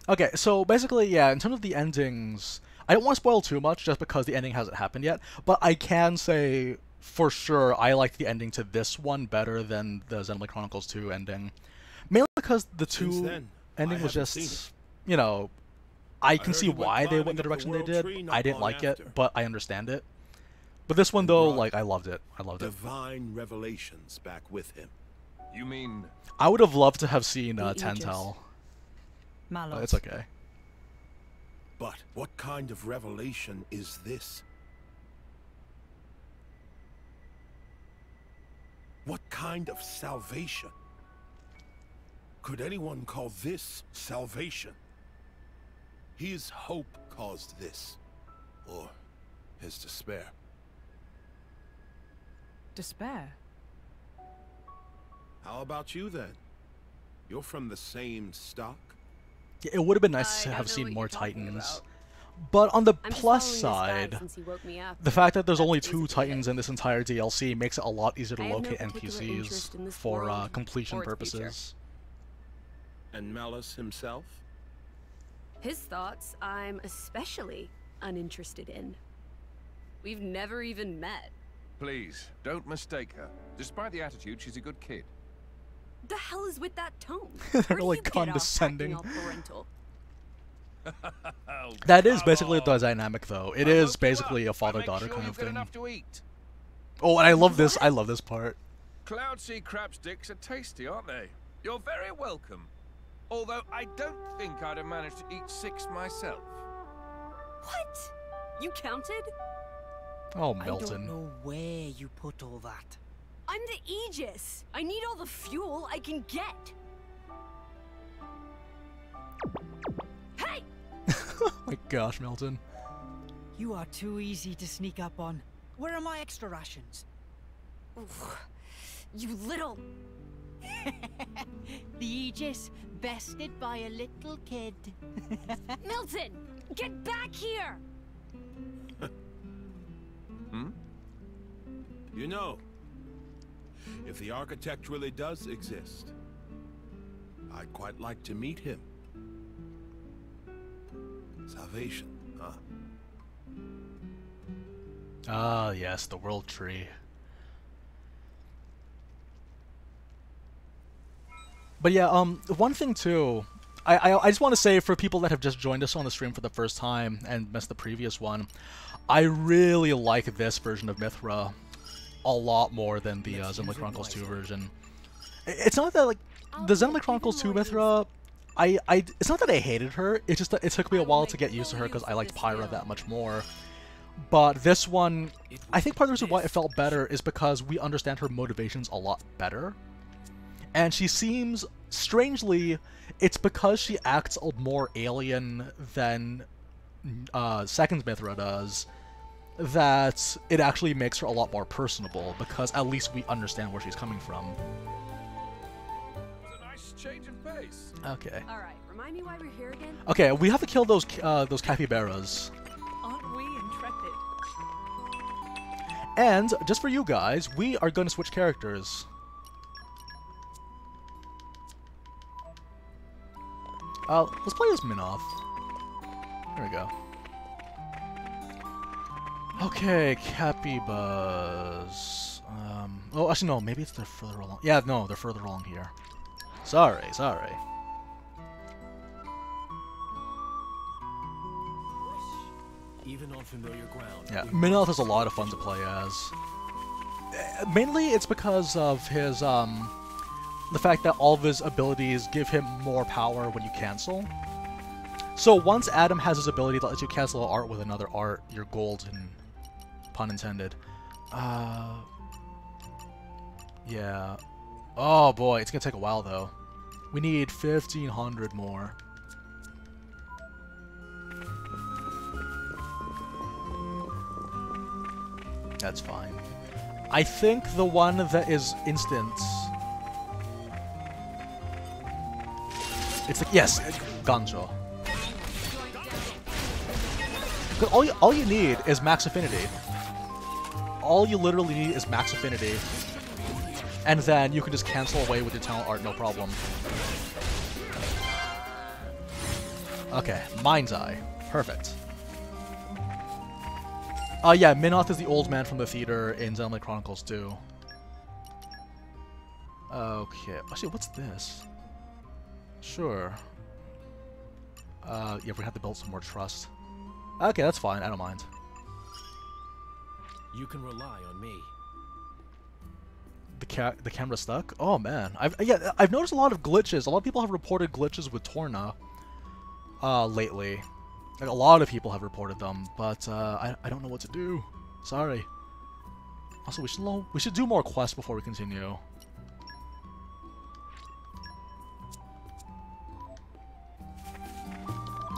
Speaker 1: Okay, so basically, yeah, in terms of the endings, I don't want to spoil too much just because the ending hasn't happened yet, but I can say for sure I like the ending to this one better than the Xenoblade Chronicles 2 ending. Mainly because the ending was just, you know, I can see why they went the direction they did. I didn't like it, but I understand it. But this one though, like I loved it. I loved it.
Speaker 16: Divine revelations back with him.
Speaker 5: You mean?
Speaker 1: I would have loved to have seen Tantal.
Speaker 2: Malos.
Speaker 1: It's okay.
Speaker 16: But what kind of revelation is this? What kind of salvation? Could anyone call this salvation? His hope caused this, or his despair.
Speaker 3: Despair?
Speaker 16: How about you then? You're from the same stock?
Speaker 1: Yeah, it would have been nice to have seen more Titans. But on the plus side, the fact that there's only 2 Titans in this entire DLC makes it a lot easier to locate NPCs for completion purposes.
Speaker 16: And Malus himself?
Speaker 8: His thoughts I'm especially uninterested in. We've never even met.
Speaker 5: Please, don't mistake her. Despite the attitude, she's a good kid.
Speaker 8: The hell is with that tone?
Speaker 1: They're like condescending.
Speaker 8: Parental?
Speaker 1: That is basically the dynamic, though. It is basically a father-daughter kind of thing. Oh, and I love this. I love this part.
Speaker 5: Cloud sea crab sticks are tasty, aren't they? You're very welcome. Although I don't think I'd have managed to eat 6 myself.
Speaker 8: What? You counted?
Speaker 1: Oh,
Speaker 2: I
Speaker 1: Milton.
Speaker 2: don't know where you put all that.
Speaker 8: I'm the Aegis. I need all the fuel I can get. Hey!
Speaker 1: Oh my gosh, Milton.
Speaker 2: You are too easy to sneak up on. Where are my extra rations?
Speaker 8: Oof. You little...
Speaker 2: The Aegis, bested by a little kid.
Speaker 8: Milton! Get back here!
Speaker 5: Hmm?
Speaker 16: You know, if the architect really does exist, I'd quite like to meet him. Salvation, huh?
Speaker 1: Ah, yes, the World Tree. But yeah, one thing too, I just want to say for people that have just joined us on the stream for the first time and missed the previous one, I really like this version of Mythra a lot more than the Xenoblade Chronicles 2 version. It's not that, like, the Xenoblade Chronicles 2 Mythra, it's not that I hated her, it's just that it took me a while to get used to her because I liked Pyra that much more. But this one, I think part of the reason why it felt better is because we understand her motivations a lot better. And she seems, strangely, it's because she acts more alien than Second Mythra does, that it actually makes her a lot more personable, because at least we understand where she's coming from.
Speaker 5: It was a nice change of pace.
Speaker 1: Okay.
Speaker 8: Alright, remind me why we're here again?
Speaker 1: Okay, we have to kill those capybaras.
Speaker 3: Aren't we intrepid?
Speaker 1: And, just for you guys, we are going to switch characters. Let's play as Minoth. There we go. Okay, Capybas. Oh, actually, no, maybe they're further along. Yeah, no, they're further along here. Sorry.
Speaker 11: Even on familiar ground.
Speaker 1: Yeah, Minoth is a lot of fun to play as. Mainly, it's because of his, the fact that all of his abilities give him more power when you cancel. So once Addam has his ability that lets you cancel art with another art, you're golden. Pun intended. Yeah. Oh boy, it's gonna take a while though. We need 1,500 more. That's fine. I think the one that is instant... It's like, yes, Ganjo. All you need is max affinity. All you literally need is max affinity. And then you can just cancel away with your talent art, no problem. Okay, Mind's Eye. Perfect. Yeah, Minoth is the old man from the theater in Xenoblade Chronicles 2. Okay, actually, what's this? Sure. Yeah, we have to build some more trust. Okay, that's fine, I don't mind.
Speaker 11: You can rely on me.
Speaker 1: The camera stuck? Oh man, I've noticed a lot of glitches. A lot of people have reported glitches with Torna lately. Like, a lot of people have reported them, but I don't know what to do. Sorry. Also, we should do more quests before we continue.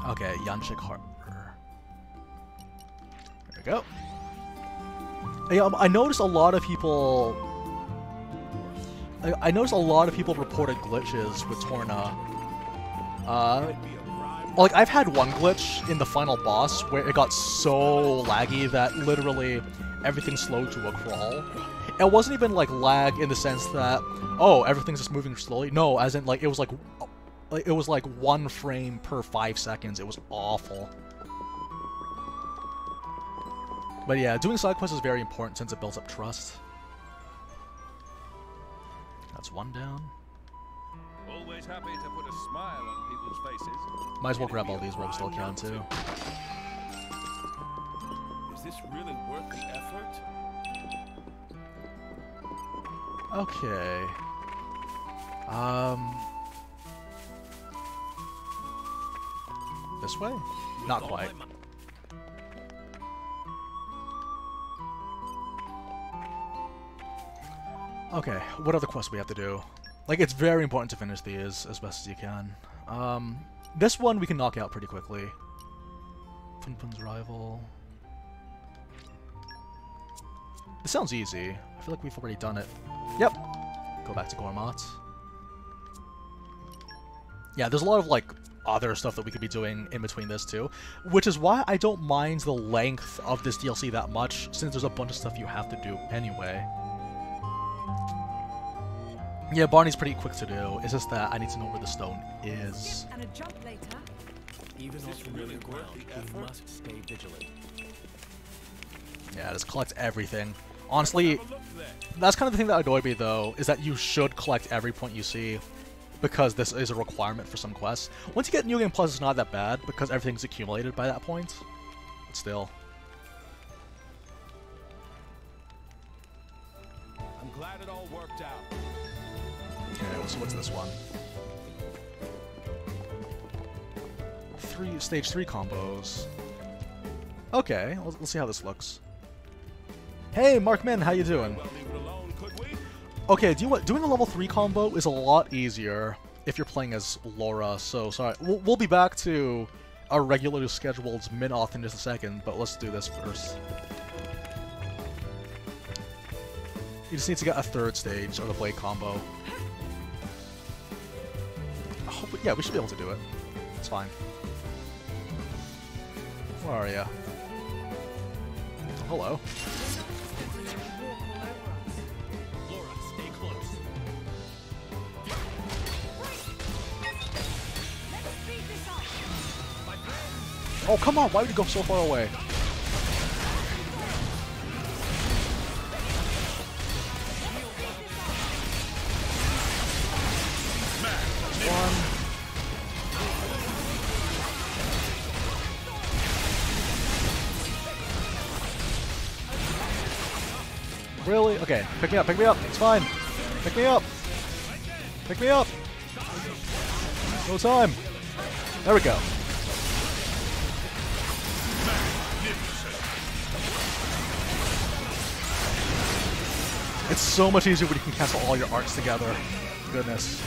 Speaker 1: Okay, Yanshik Harbor. There we go. Yeah, I noticed a lot of people. I noticed a lot of people reported glitches with Torna. Like, I've had one glitch in the final boss where it got so laggy that literally everything slowed to a crawl. It wasn't even like lag in the sense that, oh, everything's just moving slowly. No, as in like it was like 1 frame per 5 seconds. It was awful. But yeah, doing side quests is very important since it builds up trust. That's one down.
Speaker 5: Always happy to put a smile on people's faces.
Speaker 1: Might as well grab all these while we still can too.
Speaker 16: Is this really worth the effort?
Speaker 1: Okay. This way? Not quite. Okay, what other quests we have to do? Like, it's very important to finish these as best as you can. This one we can knock out pretty quickly. Funpun's rival. This sounds easy. I feel like we've already done it. Yep. Go back to Gormat. Yeah, there's a lot of, like, other stuff that we could be doing in between this too, which is why I don't mind the length of this DLC that much, since there's a bunch of stuff you have to do anyway. Yeah, Barney's pretty quick to do. It's just that I need to know where the stone is.
Speaker 2: And a jump later.
Speaker 11: Even off the really ground, we must stay vigilant.
Speaker 1: Yeah, just collect everything. Honestly, that's kind of the thing that annoyed me though, is that you should collect every point you see, because this is a requirement for some quests. Once you get New Game Plus, it's not that bad, because everything's accumulated by that point. But still.
Speaker 16: I'm glad it all worked out.
Speaker 1: Okay, so what's this one? Stage 3 combos. Okay, let's see how this looks. Hey, Mark Min, how you doing? Okay, doing a level 3 combo is a lot easier if you're playing as Lora, so sorry. We'll be back to our regularly scheduled min-off in just a second, but let's do this first. You just need to get a 3rd stage of the blade combo. Yeah, we should be able to do it. It's fine. Where are ya? Oh, hello.
Speaker 11: Lora, stay close.
Speaker 1: Oh, come on! Why would you go so far away? Really? Okay, pick me up, it's fine. Pick me up! Pick me up! No time! There we go. It's so much easier when you can cancel all your arts together. Goodness.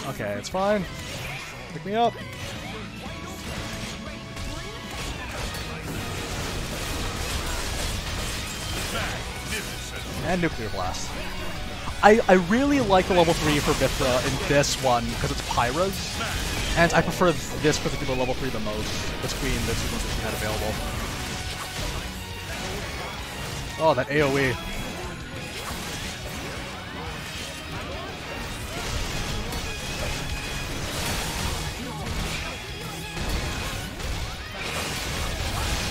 Speaker 1: Okay, it's fine. Pick me up. And Nuclear Blast. I really like the level 3 for Mythra in this one because it's Pyras, and I prefer this particular level 3 the most between the two ones that she had available. Oh, that AoE.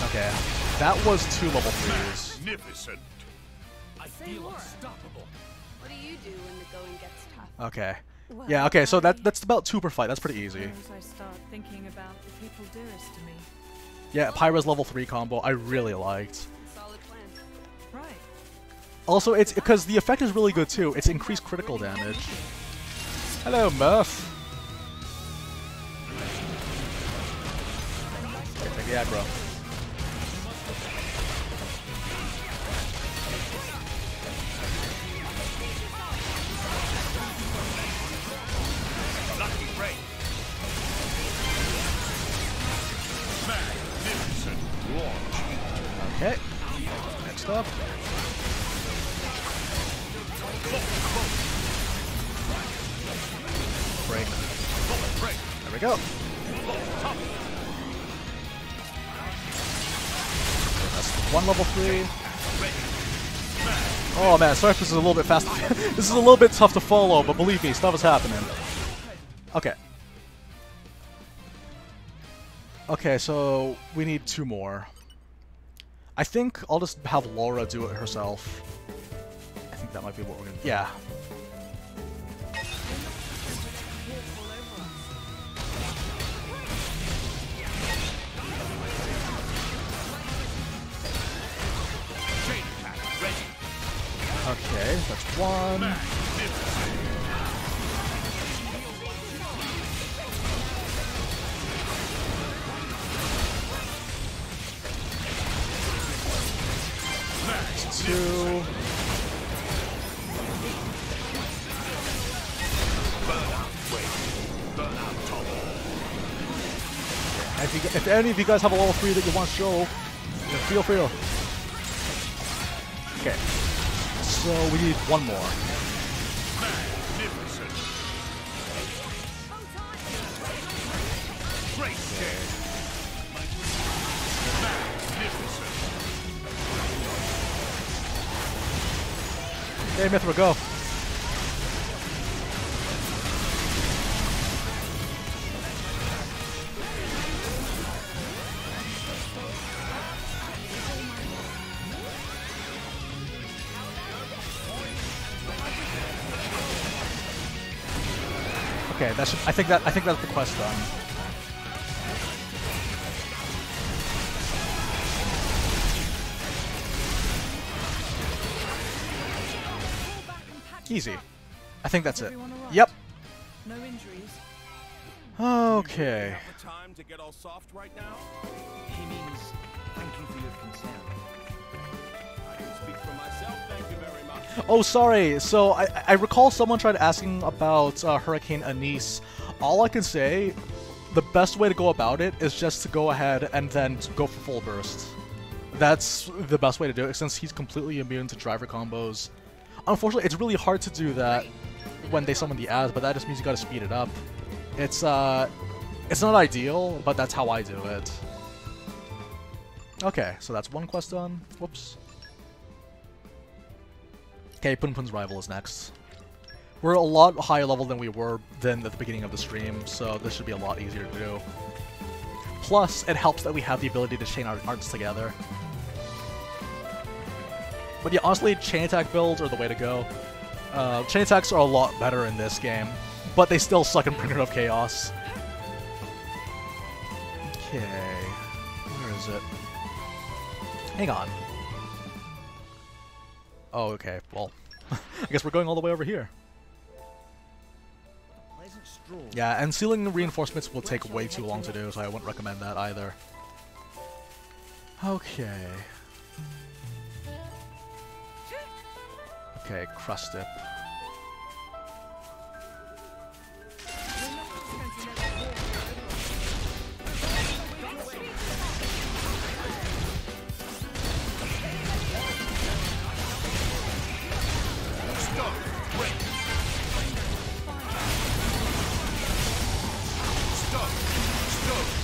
Speaker 1: Okay, that was 2 level 3s.
Speaker 16: Magnificent.
Speaker 6: I
Speaker 8: Say
Speaker 6: feel
Speaker 8: more.
Speaker 6: unstoppable.
Speaker 8: What do you do when the going gets tough?
Speaker 1: Okay.
Speaker 3: Well,
Speaker 1: Yeah, okay, so that's about 2 per fight. That's pretty easy.
Speaker 3: Suppose I start thinking about the people dearest to me.
Speaker 1: Yeah, Pyra's level 3 combo I really liked.
Speaker 8: Solid plan.
Speaker 3: Right.
Speaker 1: Also, it's because the effect is really good too. It's increased critical damage. Hello, Murph. Okay, take the aggro.
Speaker 16: Lucky break. Magnificent launch.
Speaker 1: Okay. Next up. Break. There we go. That's 1 level 3. Oh man, sorry if this is a little bit fast. This is a little bit tough to follow, but believe me, stuff is happening. Okay. Okay, so we need 2 more. I think I'll just have Lora do it herself. I think that might be what we're gonna... Yeah. Okay, that's 1. That's 2. If any of you guys have a level 3 that you want to show, feel free to... Okay. So we need 1 more.
Speaker 16: Magnificent. Great game. Magnificent.
Speaker 1: Hey, Mythra, go. Okay, that should, I think that's the quest done. Easy. I think that's it. Yep.
Speaker 3: No injuries.
Speaker 1: Okay.
Speaker 16: The time to get all soft right now?
Speaker 4: He means thank you for your concern.
Speaker 16: I can speak for myself, thank you very much.
Speaker 1: Oh, sorry. So I recall someone tried asking about Hurricane Anise. All I can say, the best way to go about it is just to go ahead and then go for full burst. That's the best way to do it, since he's completely immune to driver combos. Unfortunately, it's really hard to do that when they summon the Az, but that just means you gotta speed it up. It's not ideal, but that's how I do it. Okay, so that's 1 quest done. Whoops. Okay, Pun Pun's rival is next. We're a lot higher level than we were at the beginning of the stream, so this should be a lot easier to do. Plus, it helps that we have the ability to chain our arts together. But yeah, honestly, chain attack builds are the way to go. Chain attacks are a lot better in this game, but they still suck in Bringer of Chaos. Okay, where is it? Hang on. Oh, okay, well, I guess we're going all the way over here. Yeah, and sealing the reinforcements will take way too long to do, so I wouldn't recommend that either. Okay. Okay, crust dip.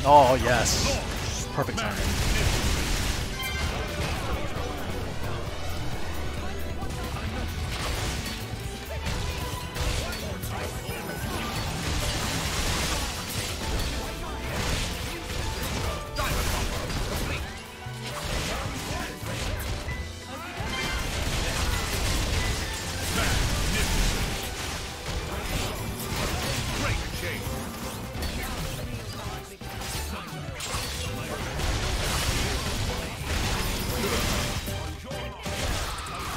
Speaker 1: Oh, yes. Perfect timing.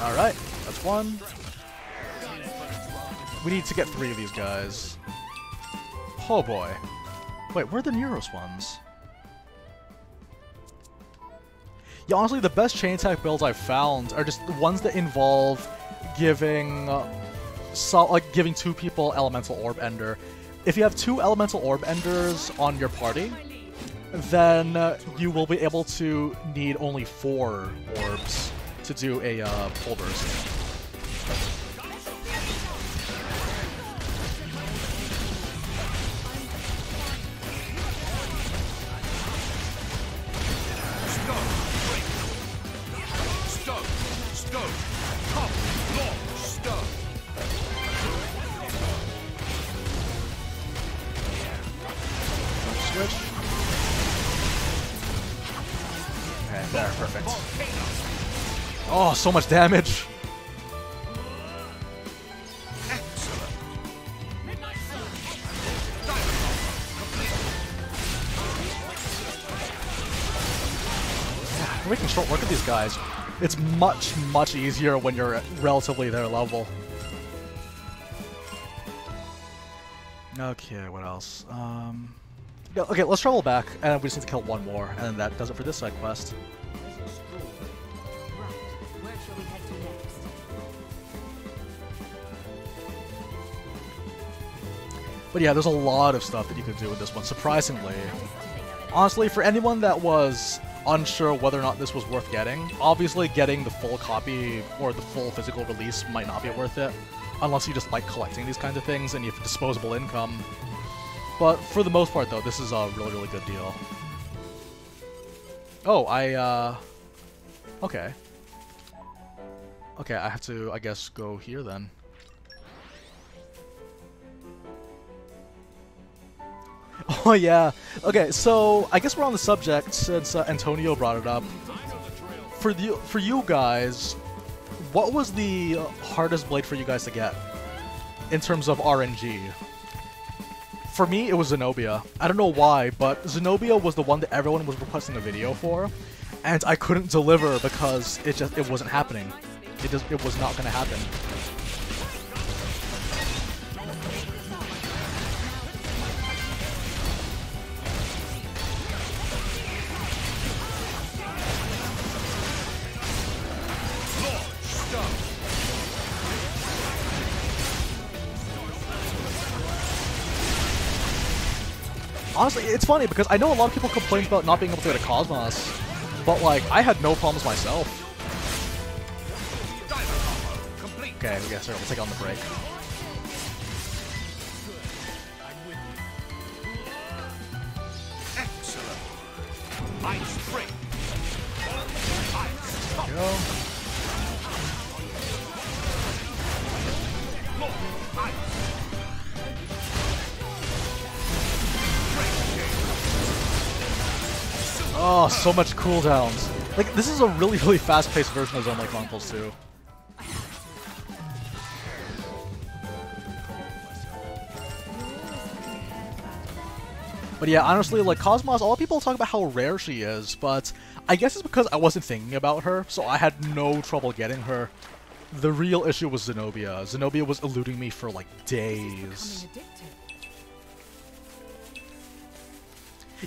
Speaker 1: Alright, that's one. We need to get 3 of these guys. Oh boy. Wait, where are the Neuros ones? Yeah, honestly, the best chain attack builds I've found are just the ones that involve giving giving 2 people Elemental Orb Ender. If you have 2 Elemental Orb Enders on your party, then you will be able to need only 4 orbs to do a full burst. Okay, there, perfect. Oh, so much damage! Yeah, we're making short work of these guys. It's much, much easier when you're at relatively their level. Okay, what else? Yeah, okay, let's travel back, and we just need to kill 1 more, and then that does it for this side quest. But yeah, there's a lot of stuff that you could do with this one, surprisingly. Honestly, for anyone that was unsure whether or not this was worth getting, obviously getting the full copy or the full physical release might not be worth it, unless you just like collecting these kinds of things and you have disposable income. But for the most part, though, this is a really, really good deal. Oh, okay. Okay, I have to, I guess, go here then. Oh yeah. Okay, so I guess we're on the subject since Antonio brought it up. For you guys, what was the hardest blade for you guys to get in terms of RNG? For me, it was Zenobia. I don't know why, but Zenobia was the one that everyone was requesting a video for, and I couldn't deliver because it wasn't happening. It was not going to happen. Honestly, it's funny because I know a lot of people complain about not being able to get a Cosmos, but like, I had no problems myself. Okay, yeah, sorry, we'll take on the break. There we go. Oh, so much cooldowns. Like, this is a really, really fast-paced version of Xenoblade Chronicles 2. But yeah, honestly, like, Cosmos, a lot of people talk about how rare she is, but I guess it's because I wasn't thinking about her, so I had no trouble getting her. The real issue was Zenobia. Zenobia was eluding me for, like, days.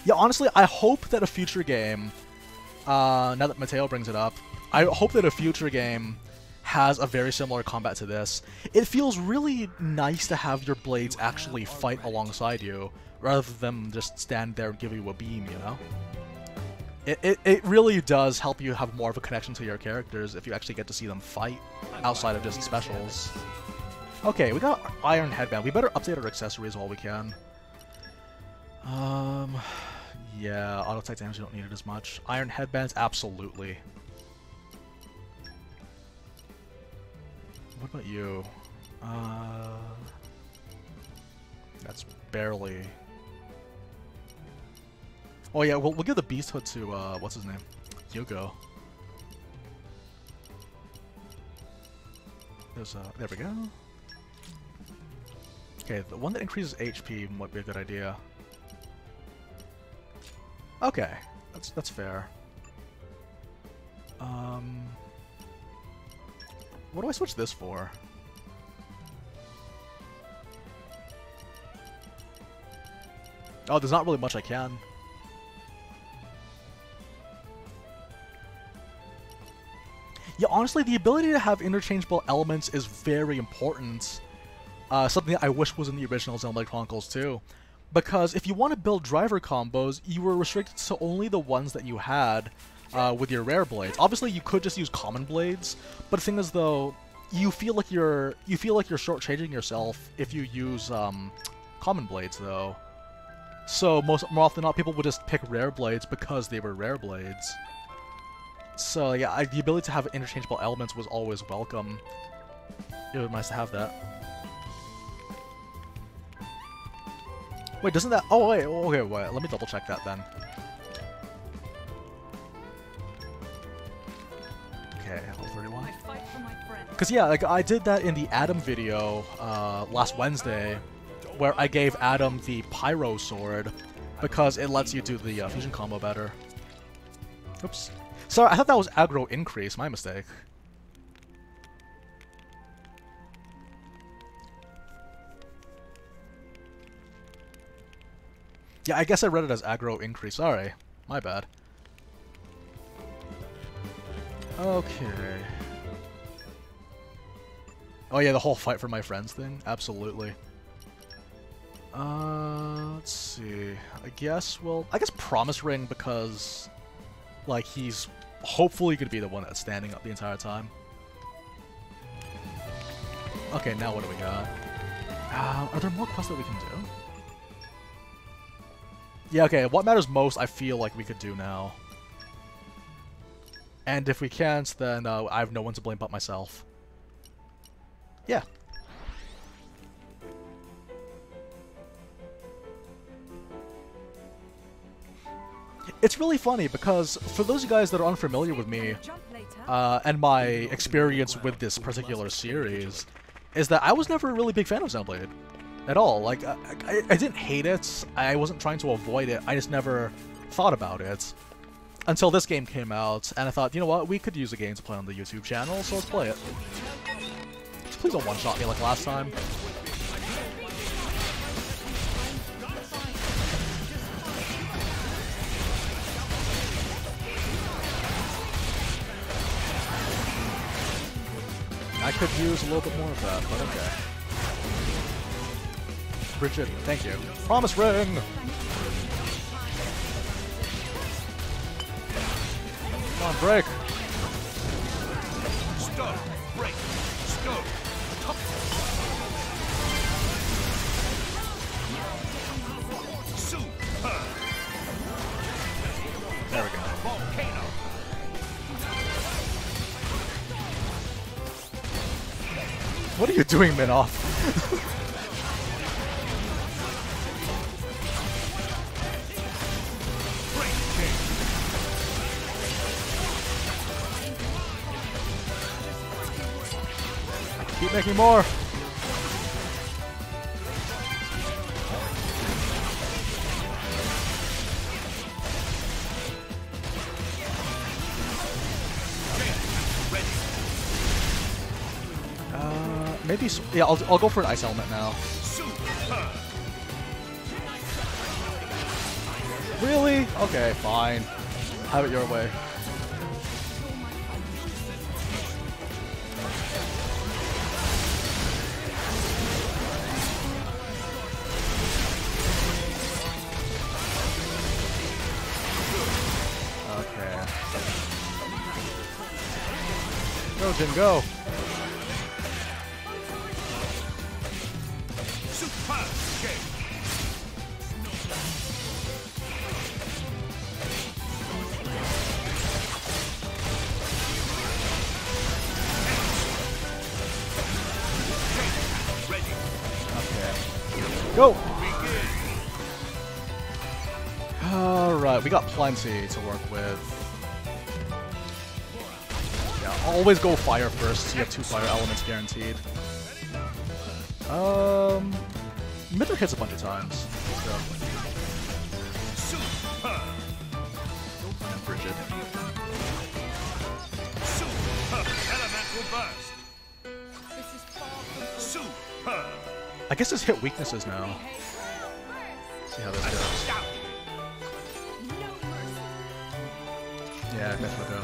Speaker 1: Yeah, honestly, I hope that a future game, now that Mateo brings it up, I hope that a future game has a very similar combat to this. It feels really nice to have your blades actually fight alongside you, rather than just stand there and give you a beam, you know? It really does help you have more of a connection to your characters if you actually get to see them fight outside of just specials. Okay, we got Iron Headband. We better update our accessories while we can. Yeah, auto attack damage, you don't need it as much. Iron Headbands, absolutely. What about you? That's barely... Oh yeah, we'll give the Beast Hood to, what's his name? Hugo. There's, there we go. Okay, the one that increases HP might be a good idea. Okay, that's fair. What do I switch this for? Oh, there's not really much I can. Yeah, honestly, the ability to have interchangeable elements is very important. Something that I wish was in the original Xenoblade Chronicles too. Because if you want to build driver combos, you were restricted to only the ones that you had with your rare blades. Obviously, you could just use common blades, but the thing is, though, you feel like you're shortchanging yourself if you use common blades, though. So more often than not, people would just pick rare blades because they were rare blades. So yeah, the ability to have interchangeable elements was always welcome. It was nice to have that. Wait, doesn't that... Oh, wait, okay, wait, let me double check that then. Okay, level 31. Because yeah, like, I did that in the Addam video last Wednesday, where I gave Addam the Pyro Sword, because it lets you do the fusion combo better. Oops. Sorry, I thought that was aggro increase, my mistake. Yeah, I guess I read it as aggro increase. Sorry. My bad. Okay. Oh yeah, the whole fight for my friends thing? Absolutely. Let's see. I guess Promise Ring, because, like, he's hopefully gonna be the one that's standing up the entire time. Okay, now what do we got? Are there more quests that we can do? Yeah, okay, what matters most, I feel like we could do now. And if we can't, then I have no one to blame but myself. Yeah. It's really funny because, for those of you guys that are unfamiliar with me, and my experience with this particular series, is that I was never a really big fan of Xenoblade. At all. Like, I didn't hate it, I wasn't trying to avoid it, I just never thought about it. Until this game came out, and I thought, you know what, we could use a game to play on the YouTube channel, so let's play it. Just please don't one-shot me like last time. I could use a little bit more of that, but okay. Bridget, thank you. Promise Ring! Come on, break!
Speaker 16: Stop! Break! Stop! Super!
Speaker 1: There we go.
Speaker 16: Volcano!
Speaker 1: What are you doing, Minoff? Keep making more. Maybe, yeah, I'll go for an ice element now. Really? Okay, fine. Have it your way. Okay. Go, Jin, go! Go! Alright, we got plenty to work with. Yeah, always go fire first, so you have 2 fire elements guaranteed. Mythra hits a bunch of times. Let's go. And Bridget.
Speaker 16: Elemental burst.
Speaker 1: I guess just hit weaknesses now. See how this goes. Yeah, Mythra go.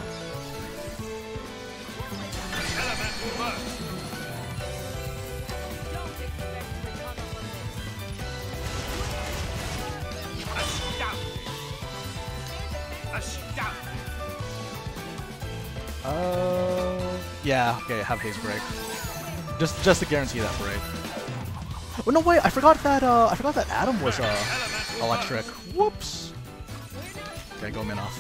Speaker 1: Yeah, okay, have haste break. Just to guarantee that break. Oh no, wait, I forgot that Addam was electric. Whoops. Okay, go min off.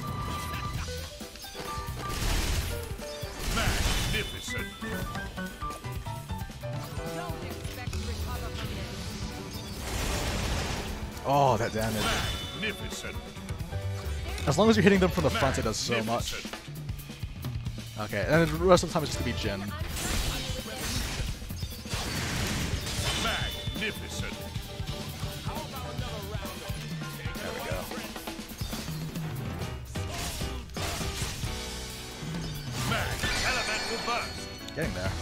Speaker 5: Magnificent.
Speaker 1: Oh, that damage.
Speaker 5: Magnificent.
Speaker 1: As long as you're hitting them from the front, it does so much. Okay, and the rest of the time it's just gonna be Jin.
Speaker 5: Magnificent.
Speaker 1: There we go.
Speaker 5: Elemental burst.
Speaker 1: Getting there.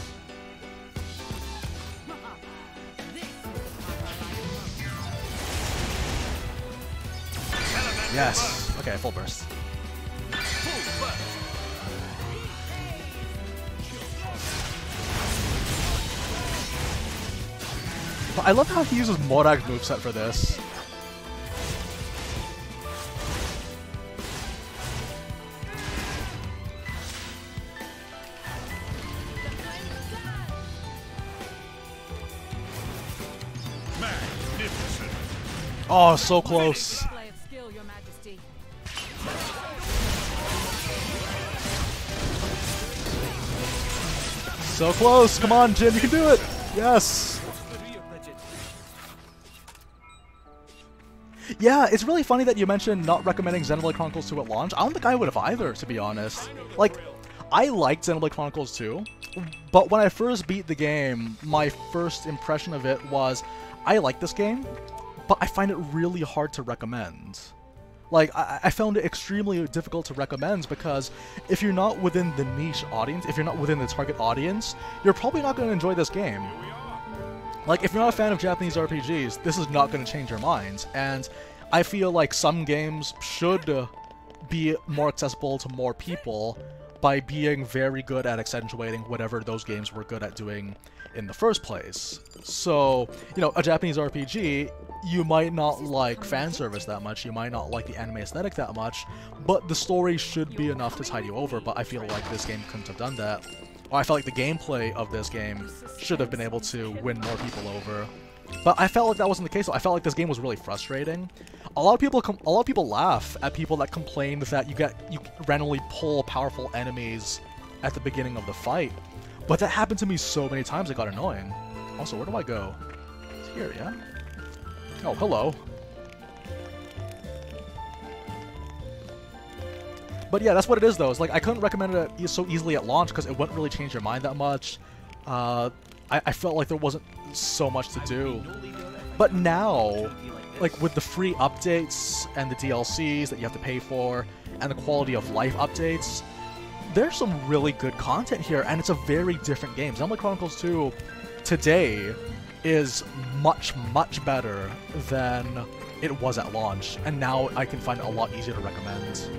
Speaker 1: Yes. Okay, full burst. But I love how he uses Morag's moveset for this.
Speaker 5: Magnificent.
Speaker 1: Oh, so close. So close. Come on, Jin, you can do it. Yes. Yeah, it's really funny that you mentioned not recommending Xenoblade Chronicles 2 at launch. I don't think I would have either, to be honest. Like, I liked Xenoblade Chronicles 2, but when I first beat the game, my first impression of it was, I like this game, but I find it really hard to recommend. Like, I found it extremely difficult to recommend because if you're not within the niche audience, if you're not within the target audience, you're probably not going to enjoy this game. Like, if you're not a fan of Japanese RPGs, this is not going to change your mind. And I feel like some games should be more accessible to more people by being very good at accentuating whatever those games were good at doing in the first place. So, you know, a Japanese RPG, you might not like fan service that much, you might not like the anime aesthetic that much, but the story should be enough to tide you over, but I feel like this game couldn't have done that. Or I felt like the gameplay of this game should have been able to win more people over. But I felt like that wasn't the case. I felt like this game was really frustrating. A lot of people laugh at people that complain that you randomly pull powerful enemies at the beginning of the fight. But that happened to me so many times it got annoying. Also, where do I go? It's here, yeah? Oh, hello. But yeah, that's what it is though. It's like I couldn't recommend it so easily at launch because it wouldn't really change your mind that much. I felt like there wasn't so much to do. But now, like with the free updates and the DLCs that you have to pay for, and the quality of life updates, there's some really good content here, and it's a very different game. Xenoblade Chronicles 2 today is much, much better than it was at launch, and now I can find it a lot easier to recommend.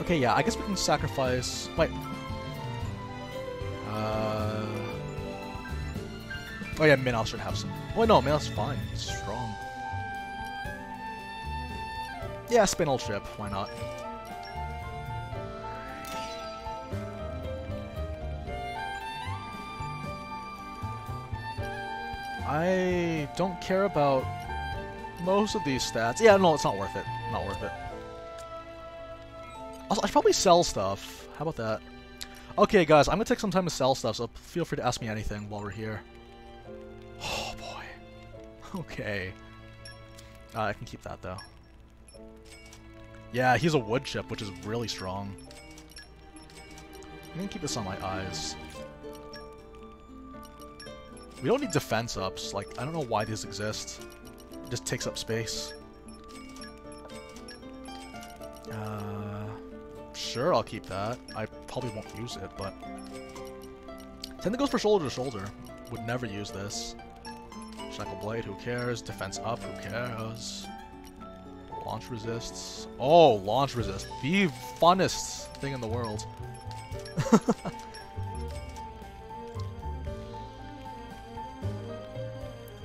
Speaker 1: Okay, yeah, I guess we can sacrifice... Wait. Oh yeah, Minos should have some... Oh no, Minos is fine. He's strong. Yeah, spin old ship. Why not? I don't care about most of these stats. Yeah, no, it's not worth it. Not worth it. Also, I should probably sell stuff. How about that? Okay, guys, I'm gonna take some time to sell stuff, so feel free to ask me anything while we're here. Oh, boy. Okay. I can keep that, though. Yeah, he's a wood chip, which is really strong. I'm gonna keep this on my eyes. We don't need defense ups. Like, I don't know why these exist. It just takes up space. Sure, I'll keep that. I probably won't use it, but... Then it goes for shoulder to shoulder. would never use this. Shackle Blade, who cares? Defense up, who cares? Launch resists. Oh, launch resist. The funnest thing in the world.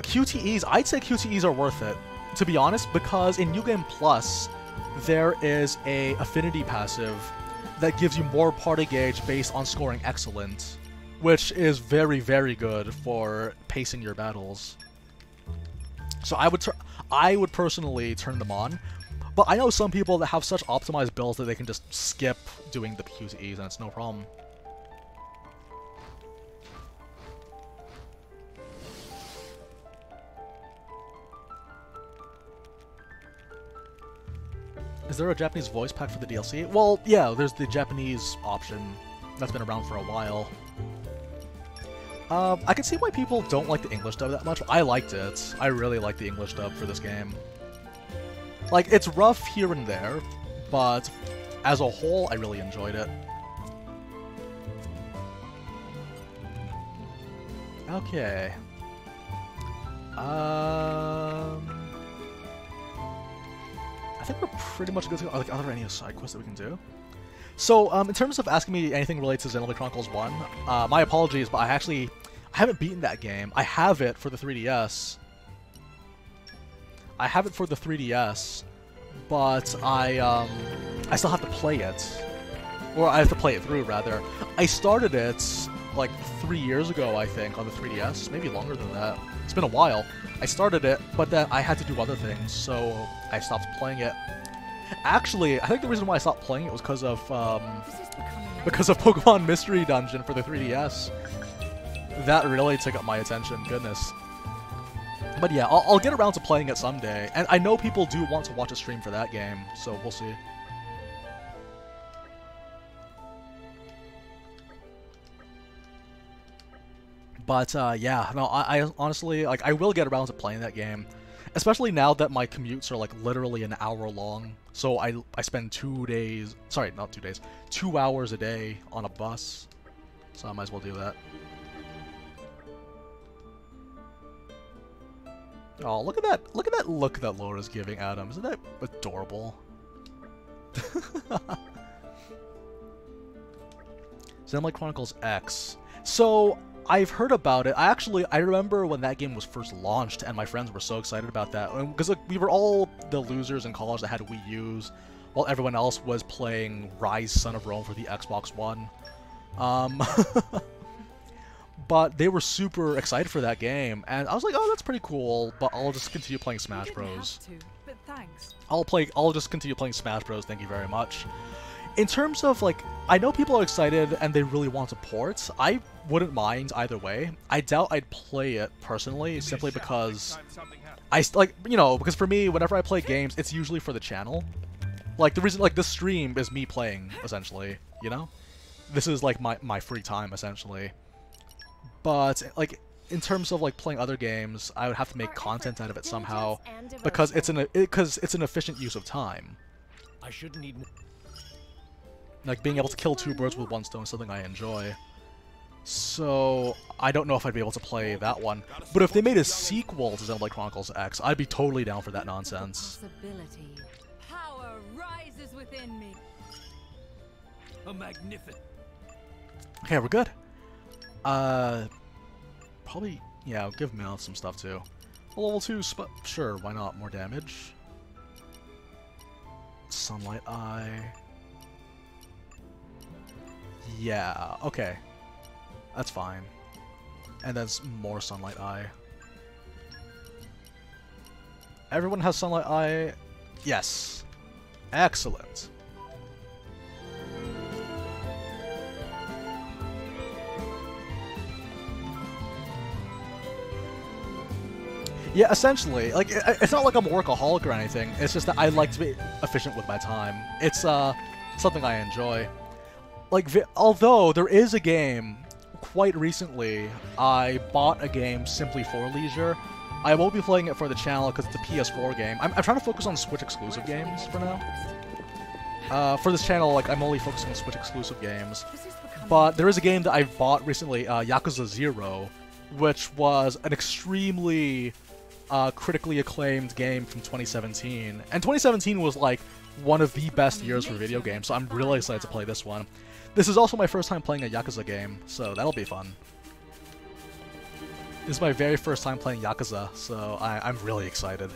Speaker 1: QTEs, I'd say QTEs are worth it, to be honest, because in New Game Plus, there is a affinity passive that gives you more party gauge based on scoring excellent, which is very, very good for pacing your battles. So I would personally turn them on, but I know some people that have such optimized builds that they can just skip doing the QTEs and it's no problem. Is there a Japanese voice pack for the DLC? Well, yeah, there's the Japanese option that's been around for a while. I can see why people don't like the English dub that much. I liked it. I really like the English dub for this game. Like, it's rough here and there, but as a whole, I really enjoyed it. Okay. I think we're pretty much good to go. Like, are there any side quests that we can do? So, in terms of asking me anything related to Xenoblade Chronicles 1, my apologies, but I haven't beaten that game. I have it for the 3DS. I have it for the 3DS, but I still have to play it. Or I have to play it through, rather. I started it, like, 3 years ago, I think, on the 3DS. Maybe longer than that. It's been a while. I started it, but then I had to do other things, so I stopped playing it. Actually, I think the reason why I stopped playing it was because of Pokemon Mystery Dungeon for the 3DS. That really took up my attention, goodness. But yeah, I'll get around to playing it someday, and I know people do want to watch a stream for that game, so we'll see. But yeah, no, I honestly, like, I will get around to playing that game. Especially now that my commutes are, like, literally an hour long. So I spend 2 days, sorry, not 2 days, 2 hours a day on a bus. So I might as well do that. Oh, look at that look that Lora's giving Addam. Isn't that adorable? Xenoblade Chronicles X. So, I've heard about it. I remember when that game was first launched, and my friends were so excited about that. Because like, we were all the losers in college that had Wii U's, while everyone else was playing Rise Son of Rome for the Xbox One. But they were super excited for that game, and I was like, oh, that's pretty cool, but I'll just continue playing Smash Bros.
Speaker 3: But thanks.
Speaker 1: I'll just continue playing Smash Bros, thank you very much. In terms of, like, I know people are excited and they really want to port. I wouldn't mind either way. I doubt I'd play it personally, simply because because for me, whenever I play games, it's usually for the channel. Like, the reason, like, this stream is me playing, essentially, you know? This is, like, my free time, essentially. But, like, in terms of, like, playing other games, I would have to make content out of it somehow, because it's an efficient use of time.
Speaker 11: I shouldn't need.
Speaker 1: Like, being able to kill 2 birds with 1 stone is something I enjoy. So, I don't know if I'd be able to play that one. But if they made a sequel to Xenoblade Chronicles X, I'd be totally down for that nonsense.
Speaker 10: Power rises within me.
Speaker 11: A magnificent.
Speaker 1: Okay, we're good. Probably, yeah, I'll give Mouth some stuff too. A level 2 sure, why not? More damage. Sunlight Eye. Yeah, okay. That's fine. And then more Sunlight Eye. Everyone has Sunlight Eye? Yes. Excellent. Yeah, essentially. Like, it's not like I'm a workaholic or anything. It's just that I like to be efficient with my time. It's something I enjoy. Like, although there is a game, quite recently, I bought a game simply for leisure. I won't be playing it for the channel because it's a PS4 game. I'm trying to focus on Switch exclusive games for now. For this channel, like, I'm only focusing on Switch exclusive games. But there is a game that I bought recently, Yakuza 0, which was an extremely critically acclaimed game from 2017. And 2017 was like one of the best years for video games, so I'm really excited to play this one. This is also my first time playing a Yakuza game, so that'll be fun. This is my very first time playing Yakuza, so I'm really excited.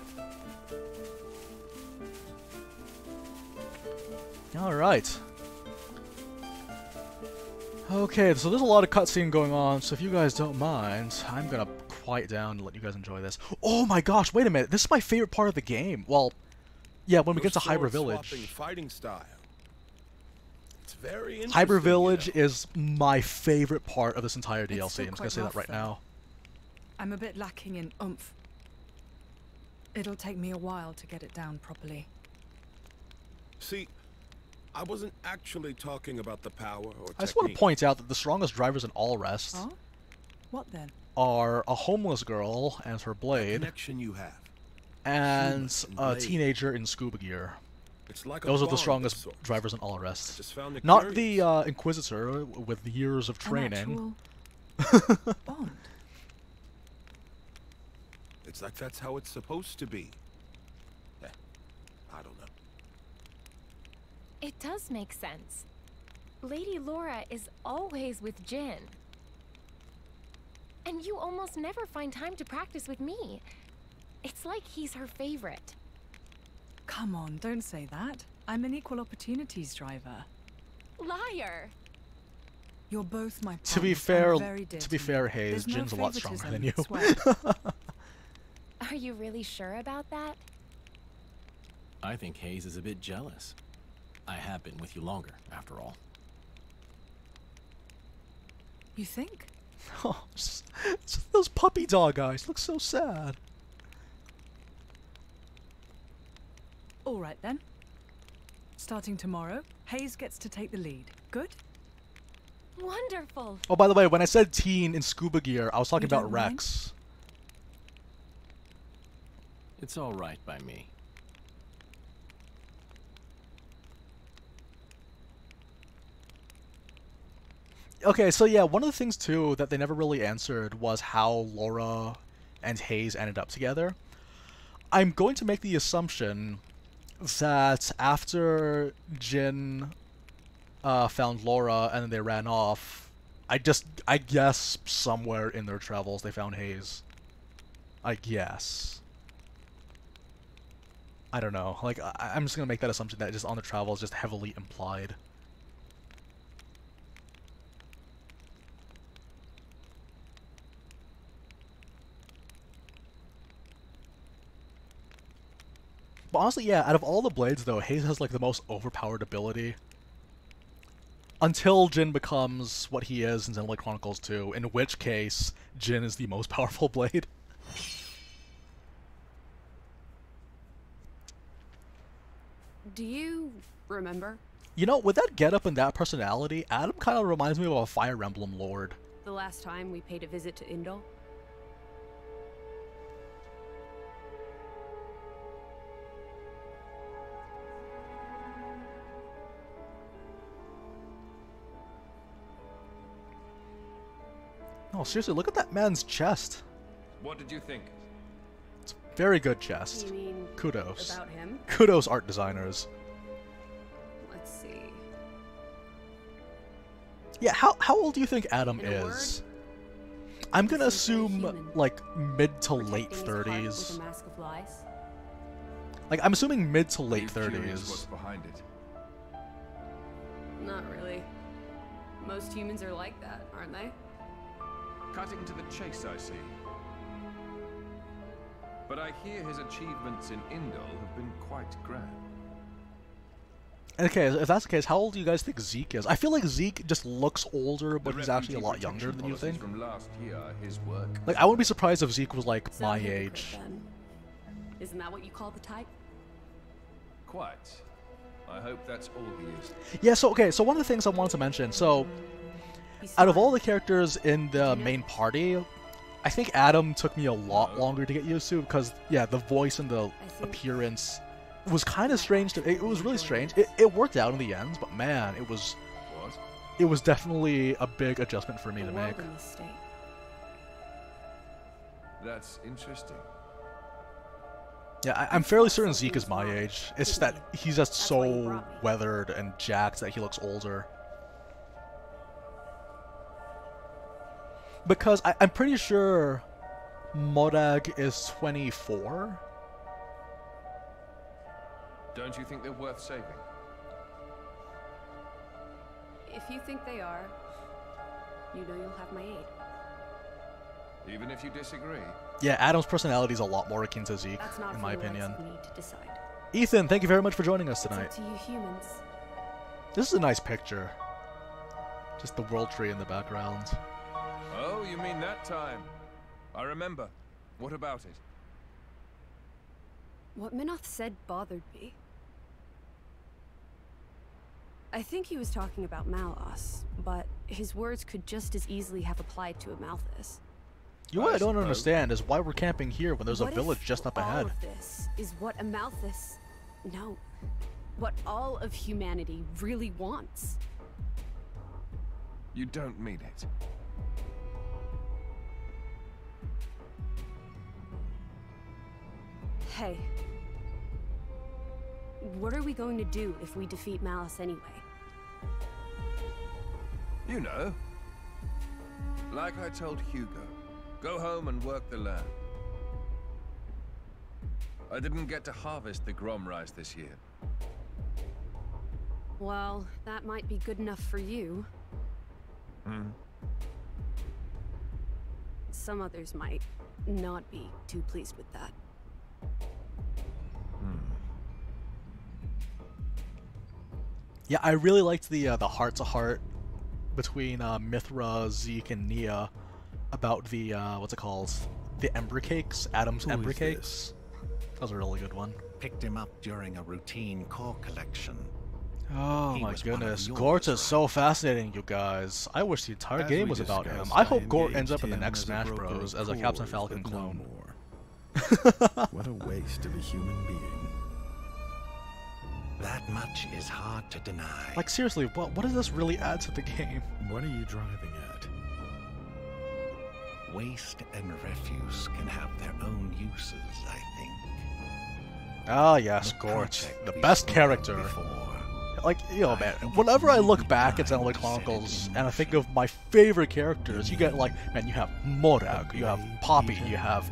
Speaker 1: Alright. Okay, so there's a lot of cutscene going on, so if you guys don't mind, I'm gonna quiet down and let you guys enjoy this. Oh my gosh, wait a minute, this is my favorite part of the game. Well, yeah, when we get to Hyper Village.
Speaker 16: Fighting style. It's very interesting,
Speaker 1: Hyper Village is my favorite part of this entire DLC. I'm just gonna say that right now.
Speaker 3: I'm a bit lacking in oomph. It'll take me a while to get it down properly.
Speaker 16: See, I wasn't actually talking about the power or technique.
Speaker 1: I just want to point out that the strongest drivers in all rest
Speaker 3: What then?
Speaker 1: are a homeless girl and her blade,
Speaker 16: connection you have,
Speaker 1: and a teenager in scuba gear.
Speaker 16: It's like
Speaker 1: Those are the strongest drivers in all rest.
Speaker 16: Found
Speaker 1: Not the Inquisitor with years of training.
Speaker 3: Bond.
Speaker 16: It's like that's how it's supposed to be. I don't know.
Speaker 12: It does make sense. Lady Lora is always with Jin. And you almost never find time to practice with me. It's like he's her favorite.
Speaker 3: Come on, don't say that. I'm an equal opportunities driver.
Speaker 12: Liar!
Speaker 3: You're both my partners.
Speaker 1: To be fair, Hayes, Jin's a lot stronger than you.
Speaker 12: Are you really sure about that?
Speaker 11: I think Hayes is a bit jealous. I have been with you longer, after all.
Speaker 3: You think?
Speaker 1: Oh, those puppy dog eyes look so sad.
Speaker 3: All right then. Starting tomorrow, Hayes gets to take the lead. Good?
Speaker 12: Wonderful.
Speaker 1: Oh, by the way, when I said teen in scuba gear, I was talking about
Speaker 3: mind?
Speaker 1: Rex.
Speaker 11: It's all right by me.
Speaker 1: Okay, so yeah, one of the things too that they never really answered was how Lora and Hayes ended up together. I'm going to make the assumption that after Jin found Lora and then they ran off, I guess somewhere in their travels they found Hayes. I guess. I don't know. Like, I'm just gonna make that assumption that just on the travel is just heavily implied. But honestly, yeah, out of all the blades, though, Hayes has, like, the most overpowered ability. Until Jin becomes what he is in Xenoblade Chronicles 2, in which case, Jin is the most powerful blade.
Speaker 8: Do you remember?
Speaker 1: You know, with that getup and that personality, Adam kind of reminds me of a Fire Emblem lord.
Speaker 8: The last time we paid a visit to Indal?
Speaker 1: Oh, seriously, look at that man's chest.
Speaker 5: What did you think?
Speaker 1: It's a very good chest.
Speaker 8: You mean
Speaker 1: Kudos.
Speaker 8: about him?
Speaker 1: Kudos, art designers.
Speaker 8: Let's see.
Speaker 1: Yeah, how old do you think Adam is? I'm gonna assume, like, mid to late 30s.
Speaker 8: With a mask of lies?
Speaker 1: Like, I'm assuming mid to late
Speaker 5: Are you curious
Speaker 1: 30s.
Speaker 5: what's behind it?
Speaker 8: Not really. Most humans are like that, aren't they?
Speaker 5: Cutting to the chase, I see. But I hear his achievements in Indal have been quite grand.
Speaker 1: Okay, if that's the case, how old do you guys think Zeke is? I feel like Zeke just looks older, but he's actually a lot younger than you think.
Speaker 5: From last year, his work.
Speaker 1: Like, I wouldn't be surprised if Zeke was, like,
Speaker 8: So
Speaker 1: my
Speaker 8: hypocrite,
Speaker 1: age.
Speaker 8: then. Isn't that what you call the type?
Speaker 5: Quite. I hope that's all he is.
Speaker 1: Yeah, so, okay, so one of the things I wanted to mention, so, out of all the characters in the main party, I think Adam took me a lot longer to get used to, because, yeah, the voice and the appearance was kind of strange. It was really strange. It worked out in the end, but man, it was definitely a big adjustment for me to make.
Speaker 5: That's interesting.
Speaker 1: Yeah, I'm fairly certain Zeke is my age. It's just that he's just so weathered and jacked that he looks older. Because I'm pretty sure Morag is 24.
Speaker 5: Don't you think they're worth saving?
Speaker 8: If you think they are, you know you'll have my aid.
Speaker 5: Even if you disagree?
Speaker 1: Yeah, Adam's personality is a lot more akin to Zeke,
Speaker 8: That's not
Speaker 1: in my opinion.
Speaker 8: for me to decide.
Speaker 1: Ethan, thank you very much for joining us tonight.
Speaker 8: It's up to you humans.
Speaker 1: This is a nice picture. Just the world tree in the background.
Speaker 5: Oh, you mean that time? I remember. What about it?
Speaker 8: What Minoth said bothered me. I think he was talking about Malos, but his words could just as easily have applied to a Malthus.
Speaker 1: What I don't understand is why we're camping here when there's a
Speaker 8: What
Speaker 1: village
Speaker 8: if
Speaker 1: just up ahead.
Speaker 8: all of this is what a Malthus... No. What all of humanity really wants?
Speaker 5: You don't mean it.
Speaker 8: Hey. What are we going to do if we defeat Malice anyway?
Speaker 5: You know. Like I told Hugo. Go home and work the land. I didn't get to harvest the Grom rice this year.
Speaker 8: Well, that might be good enough for you.
Speaker 5: Hmm.
Speaker 8: Some others might not be too pleased with that.
Speaker 1: Yeah, I really liked the heart-to-heart between Mythra, Zeke, and Nia about the, what's it called? The Ember Cakes? Adam's Ember Cakes? That was a really good one.
Speaker 17: Picked him up during a routine core collection.
Speaker 1: Oh my goodness, Gort is so fascinating, you guys. I wish the entire game was about him. I hope Gort ends up in the next Smash Bros. As a Captain Falcon clone.
Speaker 15: What a waste of a human being.
Speaker 17: That much is hard to deny.
Speaker 1: Like seriously, what does this really add to the game?
Speaker 15: What are you driving at?
Speaker 17: Waste and refuse can have their own uses, I think.
Speaker 1: Ah yes, Gort, the best character. Like, you know, man, whenever I look back at Xenoblade Chronicles and I think of my favorite characters, you get like, man, you have Morag, you have Poppy, you have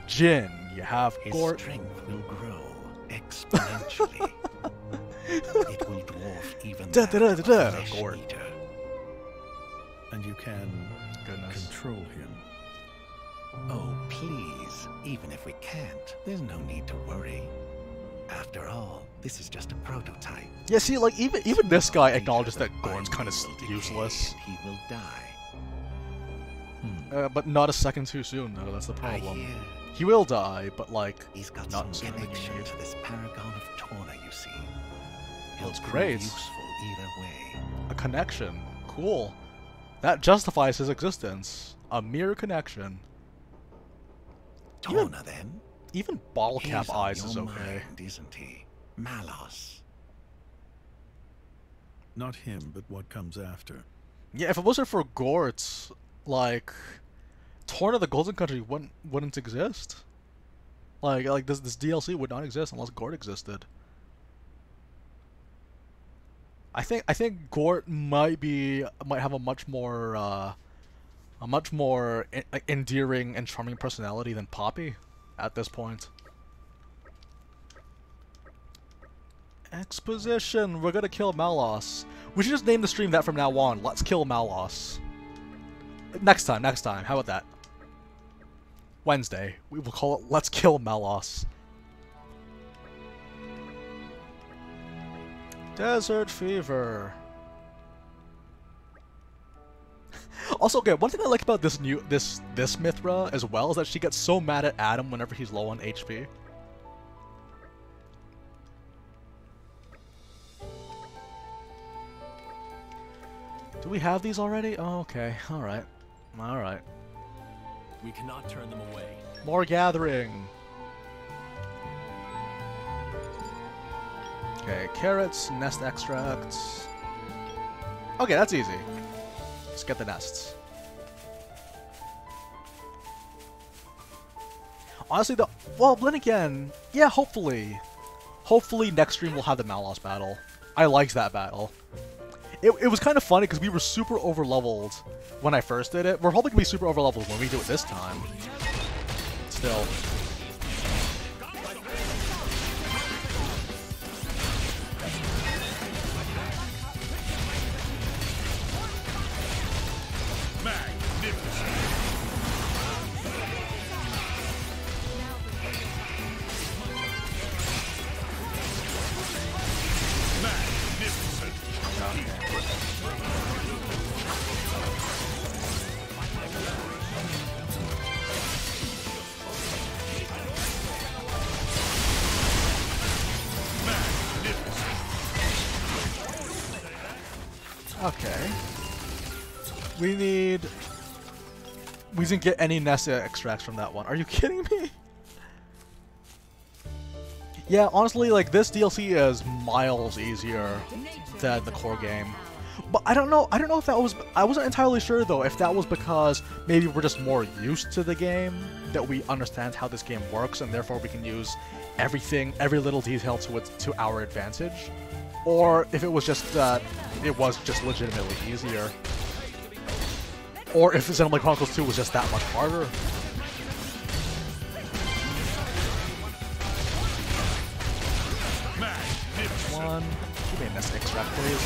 Speaker 1: Jin, you have Gort.
Speaker 17: His strength will grow exponentially. It will dwarf even that
Speaker 1: Gort.
Speaker 15: And you can control him.
Speaker 17: Oh, please. Even if we can't, there's no need to worry. After all, this is just a prototype.
Speaker 1: Yeah, see, like, even this guy acknowledges that Gorn's kind of useless.
Speaker 17: He will die.
Speaker 1: But not a second too soon, though. That's the problem. He will die, but like,
Speaker 17: he's got
Speaker 1: not
Speaker 17: some
Speaker 1: sooner than you
Speaker 17: connection
Speaker 1: need.
Speaker 17: to this paragon of Torna, you see.
Speaker 1: That's
Speaker 17: He'll
Speaker 1: great.
Speaker 17: prove useful either way.
Speaker 1: A connection. Cool. That justifies his existence. A mere connection.
Speaker 17: Torna, then?
Speaker 1: Even bottle cap
Speaker 17: He's on
Speaker 1: eyes
Speaker 17: your
Speaker 1: is okay.
Speaker 17: mind, isn't he? Malos.
Speaker 15: Not him, but what comes after.
Speaker 1: Yeah, if it wasn't for Gort, like, Torna the Golden Country wouldn't exist. Like this DLC would not exist unless Gort existed. I think Gort might have a much more endearing and charming personality than Poppy at this point. Exposition. We're gonna kill Malos. We should just name the stream that from now on. Let's kill Malos. Next time. How about that? Wednesday. We will call it Let's Kill Malos. Desert Fever. Also, okay, one thing I like about this Mythra as well is that she gets so mad at Adam whenever he's low on HP. Do we have these already? Oh, okay. Alright. Alright.
Speaker 11: We cannot turn them away.
Speaker 1: More gathering. Okay, carrots, nest extracts. Okay, that's easy. Let's get the nests. Honestly, well, then again, yeah, hopefully. Hopefully next stream we'll have the Malos battle. I liked that battle. It was kind of funny because we were super over-leveled when I first did it. We're probably going to be super over-leveled when we do it this time. Still. Okay. We didn't get any Nessa extracts from that one. Are you kidding me? Yeah, honestly, like, this DLC is miles easier than the core game. But I don't know if that was... I wasn't entirely sure, though, if that was because maybe we're just more used to the game, that we understand how this game works, and therefore we can use everything, every little detail to our advantage. Or if it was just that it was just legitimately easier. Or if Xenoblade Chronicles 2 was just that much harder. One. Give me a Nest extract, please.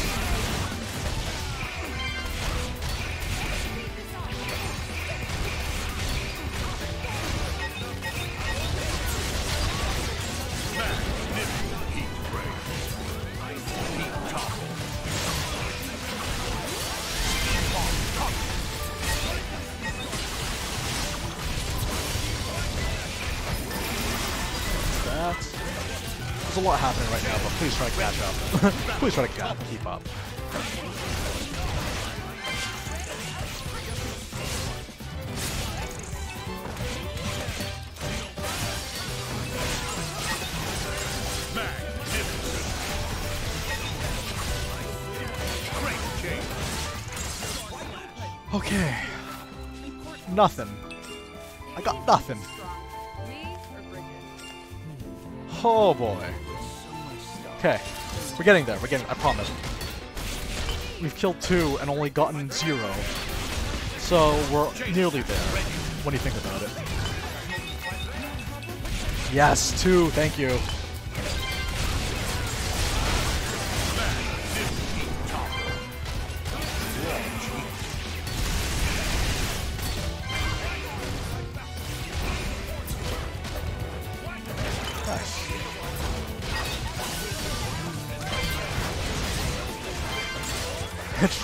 Speaker 1: There's a lot happening right now, but please try to catch up. Please try to keep up. Okay. Nothing. I got nothing. Oh boy. Okay. We're getting there. We're getting, I promise. We've killed 2 and only gotten 0. So we're nearly there when you think about it. Yes, 2. Thank you.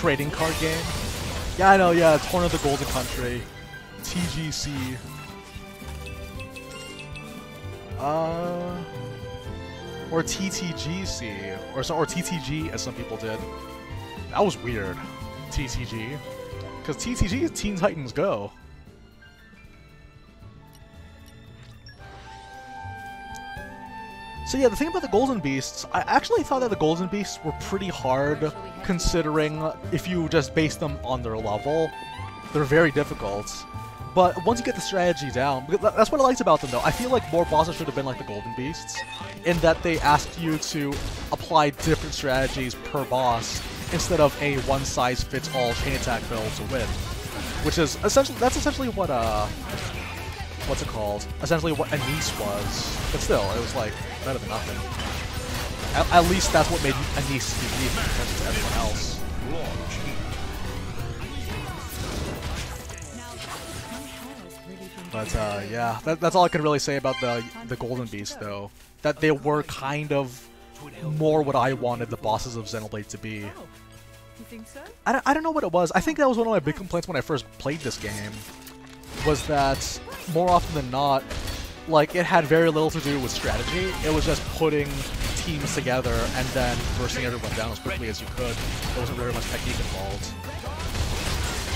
Speaker 1: Trading card game? Yeah, I know, yeah, Torna the Golden Country. TGC. Or TTGC. Or TTG, as some people did. That was weird. TTG. Because TTG is Teen Titans Go. So yeah, the thing about the Golden Beasts, I actually thought that the Golden Beasts were pretty hard, considering if you just base them on their level. They're very difficult. But once you get the strategy down, that's what I liked about them though. I feel like more bosses should have been like the Golden Beasts, in that they asked you to apply different strategies per boss, instead of a one-size-fits-all chain attack build to win. Which is essentially, that's essentially what, what's it called? Essentially what Anise was. But still, it was like, better than nothing. At least that's what made Anise unique compared to everyone else. But yeah, that's all I can really say about the Golden Beast though. That they were kind of more what I wanted the bosses of Xenoblade to be.
Speaker 3: You think so?
Speaker 1: I don't know what it was. I think that was one of my big complaints when I first played this game. Was that more often than not, like, it had very little to do with strategy. It was just putting teams together and then bursting everyone down as quickly as you could. There wasn't very much technique involved.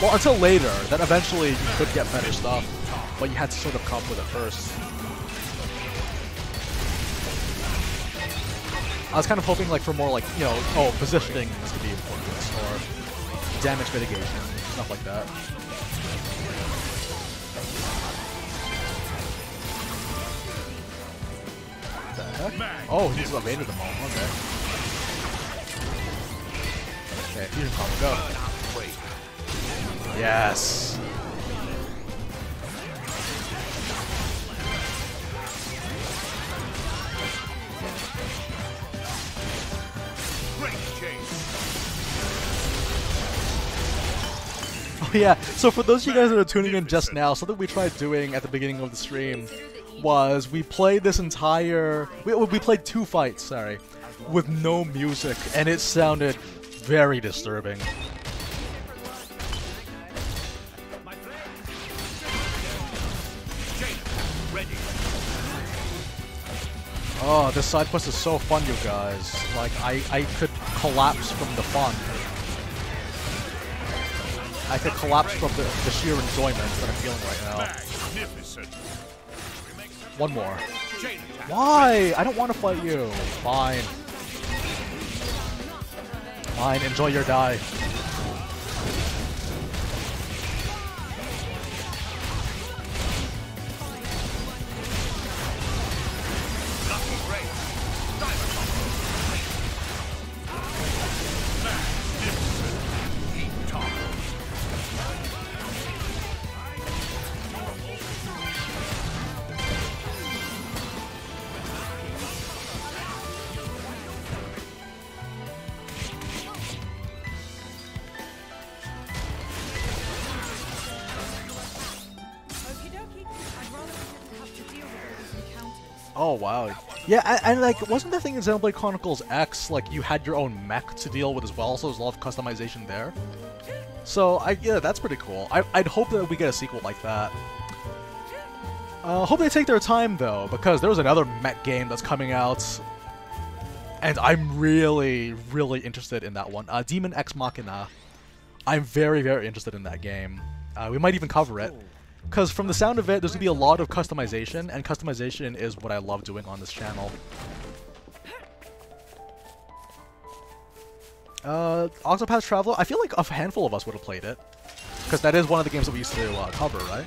Speaker 1: Well, until later, then eventually you could get better stuff, but you had to sort of come up with it first. I was kind of hoping, like, for more, like, you know, oh, positioning is going to be important, or damage mitigation, stuff like that. heck? Oh, he just evaded them all. Okay. Okay, fusion combo, go. Yes. Oh yeah, so for those of you guys that are tuning in just now, something we tried doing at the beginning of the stream was we played this entire... We played 2 fights, sorry, with no music, and it sounded very disturbing. Oh, this side quest is so fun, you guys. Like, I could collapse from the fun. I could collapse from the sheer enjoyment that I'm feeling right now. One more. Why? I don't want to fight you. Fine. Fine, enjoy your die. Oh wow. Yeah, and like, wasn't the thing in Xenoblade Chronicles X, like, you had your own mech to deal with as well, so there's a lot of customization there? So, yeah, that's pretty cool. I'd hope that we get a sequel like that. Hope they take their time, though, because there's another mech game that's coming out, and I'm really, really interested in that one. Demon Ex Machina. I'm very, very interested in that game. We might even cover it. Because from the sound of it, there's going to be a lot of customization, and customization is what I love doing on this channel. Octopath Traveler, I feel like a handful of us would have played it. Because that is one of the games that we used to cover, right?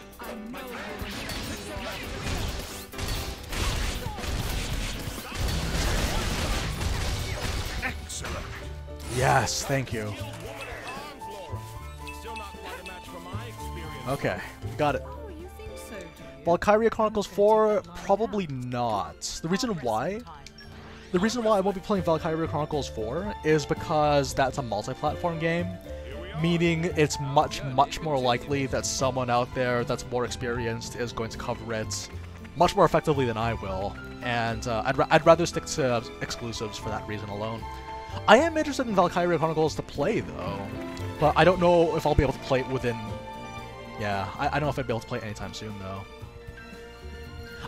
Speaker 16: Excellent.
Speaker 1: Yes, thank you. Okay, got it. Valkyria Chronicles 4, probably not. The reason why I won't be playing Valkyria Chronicles 4 is because that's a multi-platform game, meaning it's much, much more likely that someone out there that's more experienced is going to cover it much more effectively than I will, and I'd rather stick to exclusives for that reason alone. I am interested in Valkyria Chronicles to play, though, but I don't know if I'll be able to play it within... Yeah, I don't know if I'd be able to play it anytime soon, though.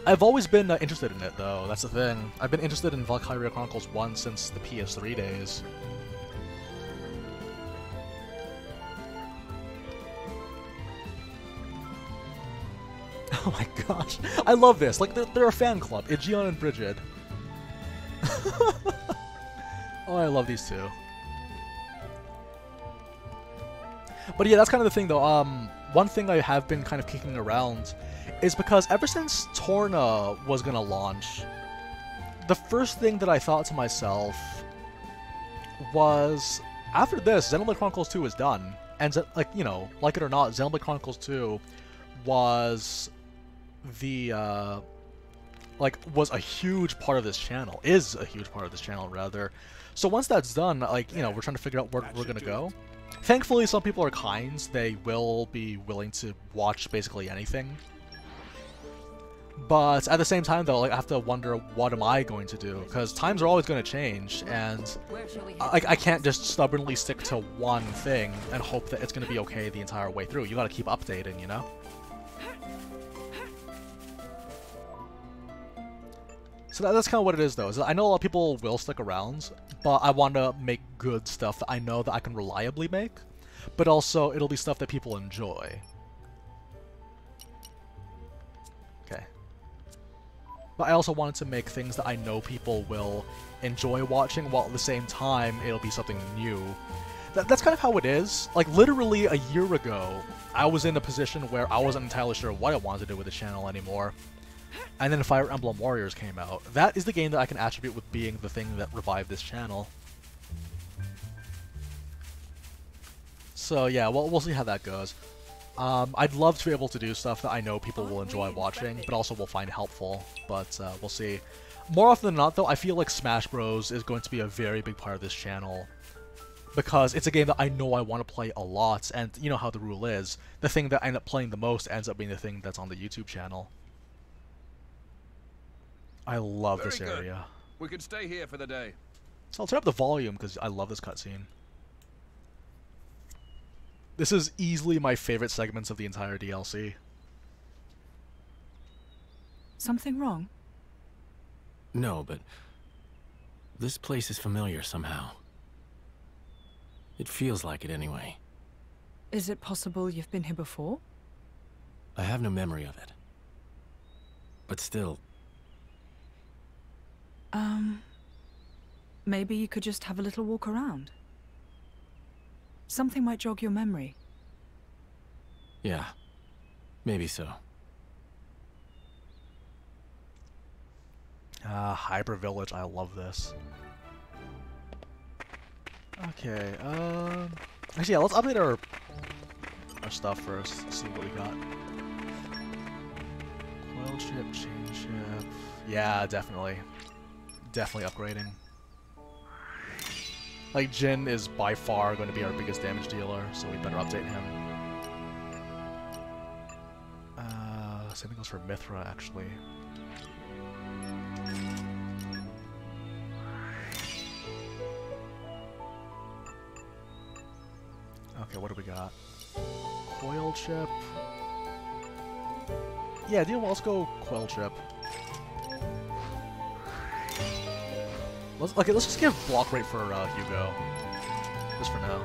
Speaker 1: I've always been interested in it, though. That's the thing. I've been interested in Valkyria Chronicles 1 since the PS3 days. Oh my gosh. I love this. Like, they're a fan club. Aegeon and Brigid. Oh, I love these two. But yeah, that's kind of the thing, though. One thing I have been kind of kicking around is because ever since Torna was gonna launch, the first thing that I thought to myself was, after this, Xenoblade Chronicles 2 is done. And, like, you know, like it or not, Xenoblade Chronicles 2 was the, was a huge part of this channel. Is a huge part of this channel, rather. So once that's done, like, you know, we're trying to figure out where we're gonna go. Thankfully, some people are kind. They will be willing to watch basically anything. But at the same time, though, like, I have to wonder, what am I going to do? Because times are always going to change, and I can't just stubbornly stick to one thing and hope that it's going to be okay the entire way through. You got to keep updating, you know? So that's kind of what it is, though. Is I know a lot of people will stick around, but I want to make good stuff that I know that I can reliably make, but also it'll be stuff that people enjoy. Okay. But I also wanted to make things that I know people will enjoy watching, while at the same time it'll be something new. That's kind of how it is. Like, literally a year ago, I was in a position where I wasn't entirely sure what I wanted to do with the channel anymore. and then Fire Emblem Warriors came out. That is the game that I can attribute with being the thing that revived this channel. So yeah, we'll see how that goes. I'd love to be able to do stuff that I know people will enjoy watching, but also will find helpful, but we'll see. More often than not, though, I feel like Smash Bros. Is going to be a very big part of this channel, because it's a game that I know I want to play a lot, and you know how the rule is. The thing that I end up playing the most ends up being the thing that's on the YouTube channel. I love this area.
Speaker 5: We could stay here for the day.
Speaker 1: So I'll turn up the volume, because I love this cutscene. This is easily my favorite segments of the entire DLC.
Speaker 3: Something wrong?
Speaker 11: No, but this place is familiar somehow. It feels like it anyway.
Speaker 3: Is it possible you've been here before?
Speaker 11: I have no memory of it. But still...
Speaker 3: Maybe you could just have a little walk around. Something might jog your memory.
Speaker 11: Yeah, maybe so.
Speaker 1: Hyper Village, I love this. Okay, actually, yeah, let's update our stuff first. Let's see what we got. Coil chip, chain chip. Yeah, definitely. Definitely upgrading. Like, Jin is by far going to be our biggest damage dealer, so we better update him. Same thing goes for Mythra, actually. Okay, what do we got? Coil chip. Yeah, let's go coil chip. Let's just give block rate for Hugo, just for now.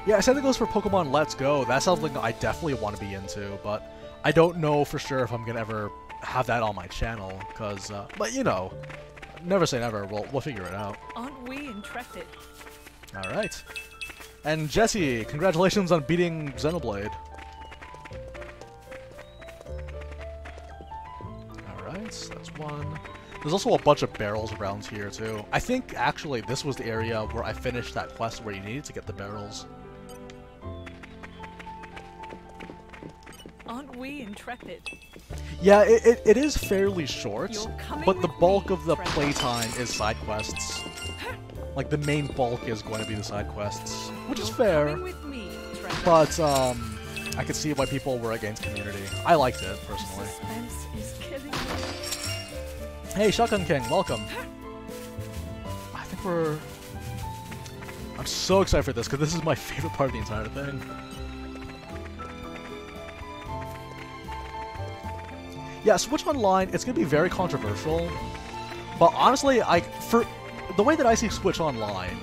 Speaker 1: Yeah, I said that goes for Pokemon Let's Go. That sounds like I definitely want to be into, but I don't know for sure if I'm gonna ever have that on my channel. Cause, but you know, never say never. We'll figure it out.
Speaker 2: Aren't we intrepid?
Speaker 1: All right. And Jesse, congratulations on beating Xenoblade. That's one. There's also a bunch of barrels around here, too. I think, actually, this was the area where I finished that quest where you needed to get the barrels.
Speaker 2: Aren't we intrepid?
Speaker 1: Yeah, it is fairly short, but the bulk of the playtime is side quests. Like, the main bulk is going to be the side quests, which is fair. But, I could see why people were against Community. I liked it, personally. Hey, Shotgun King, welcome. I think I'm so excited for this, because this is my favorite part of the entire thing. Yeah, Switch Online, it's going to be very controversial. But honestly, for the way that I see Switch Online...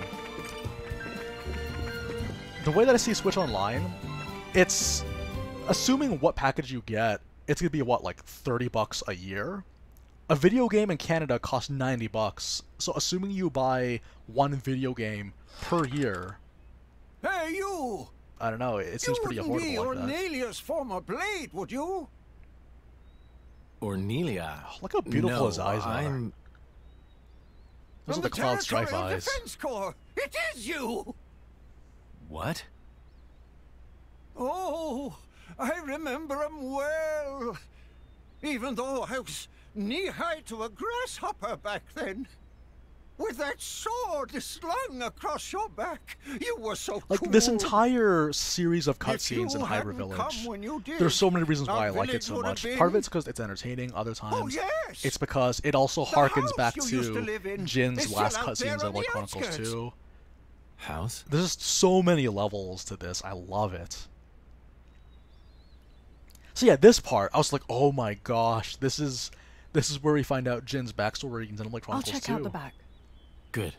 Speaker 1: it's... Assuming what package you get, it's going to be, what, like $30 a year? A video game in Canada costs $90, so assuming you buy one video game per year...
Speaker 18: Hey, you!
Speaker 1: I don't know, it seems pretty affordable like that.
Speaker 18: You wouldn't be Ornelia's former blade, would you?
Speaker 11: Ornelia?
Speaker 1: Oh, look how beautiful his eyes are. Those are the Cloud Strife eyes.
Speaker 18: Defense Corps. It is you!
Speaker 11: What?
Speaker 18: Oh, I remember him well. Even though I was knee-high to a grasshopper back then. With that sword slung across your back, you were so
Speaker 1: like
Speaker 18: cool.
Speaker 1: This entire series of cutscenes in Hyper Village. There's so many reasons why I like it so much. Part of it's because it's entertaining. Other times, it's because it also harkens back to Jin's last cutscenes in Xenoblade Chronicles 2.
Speaker 11: House?
Speaker 1: There's just so many levels to this. I love it. So yeah, this part, I was like, oh my gosh, this is where we find out Jin's backstory in Xenoblade Chronicles 2.
Speaker 3: I'll check out the back.
Speaker 11: Good.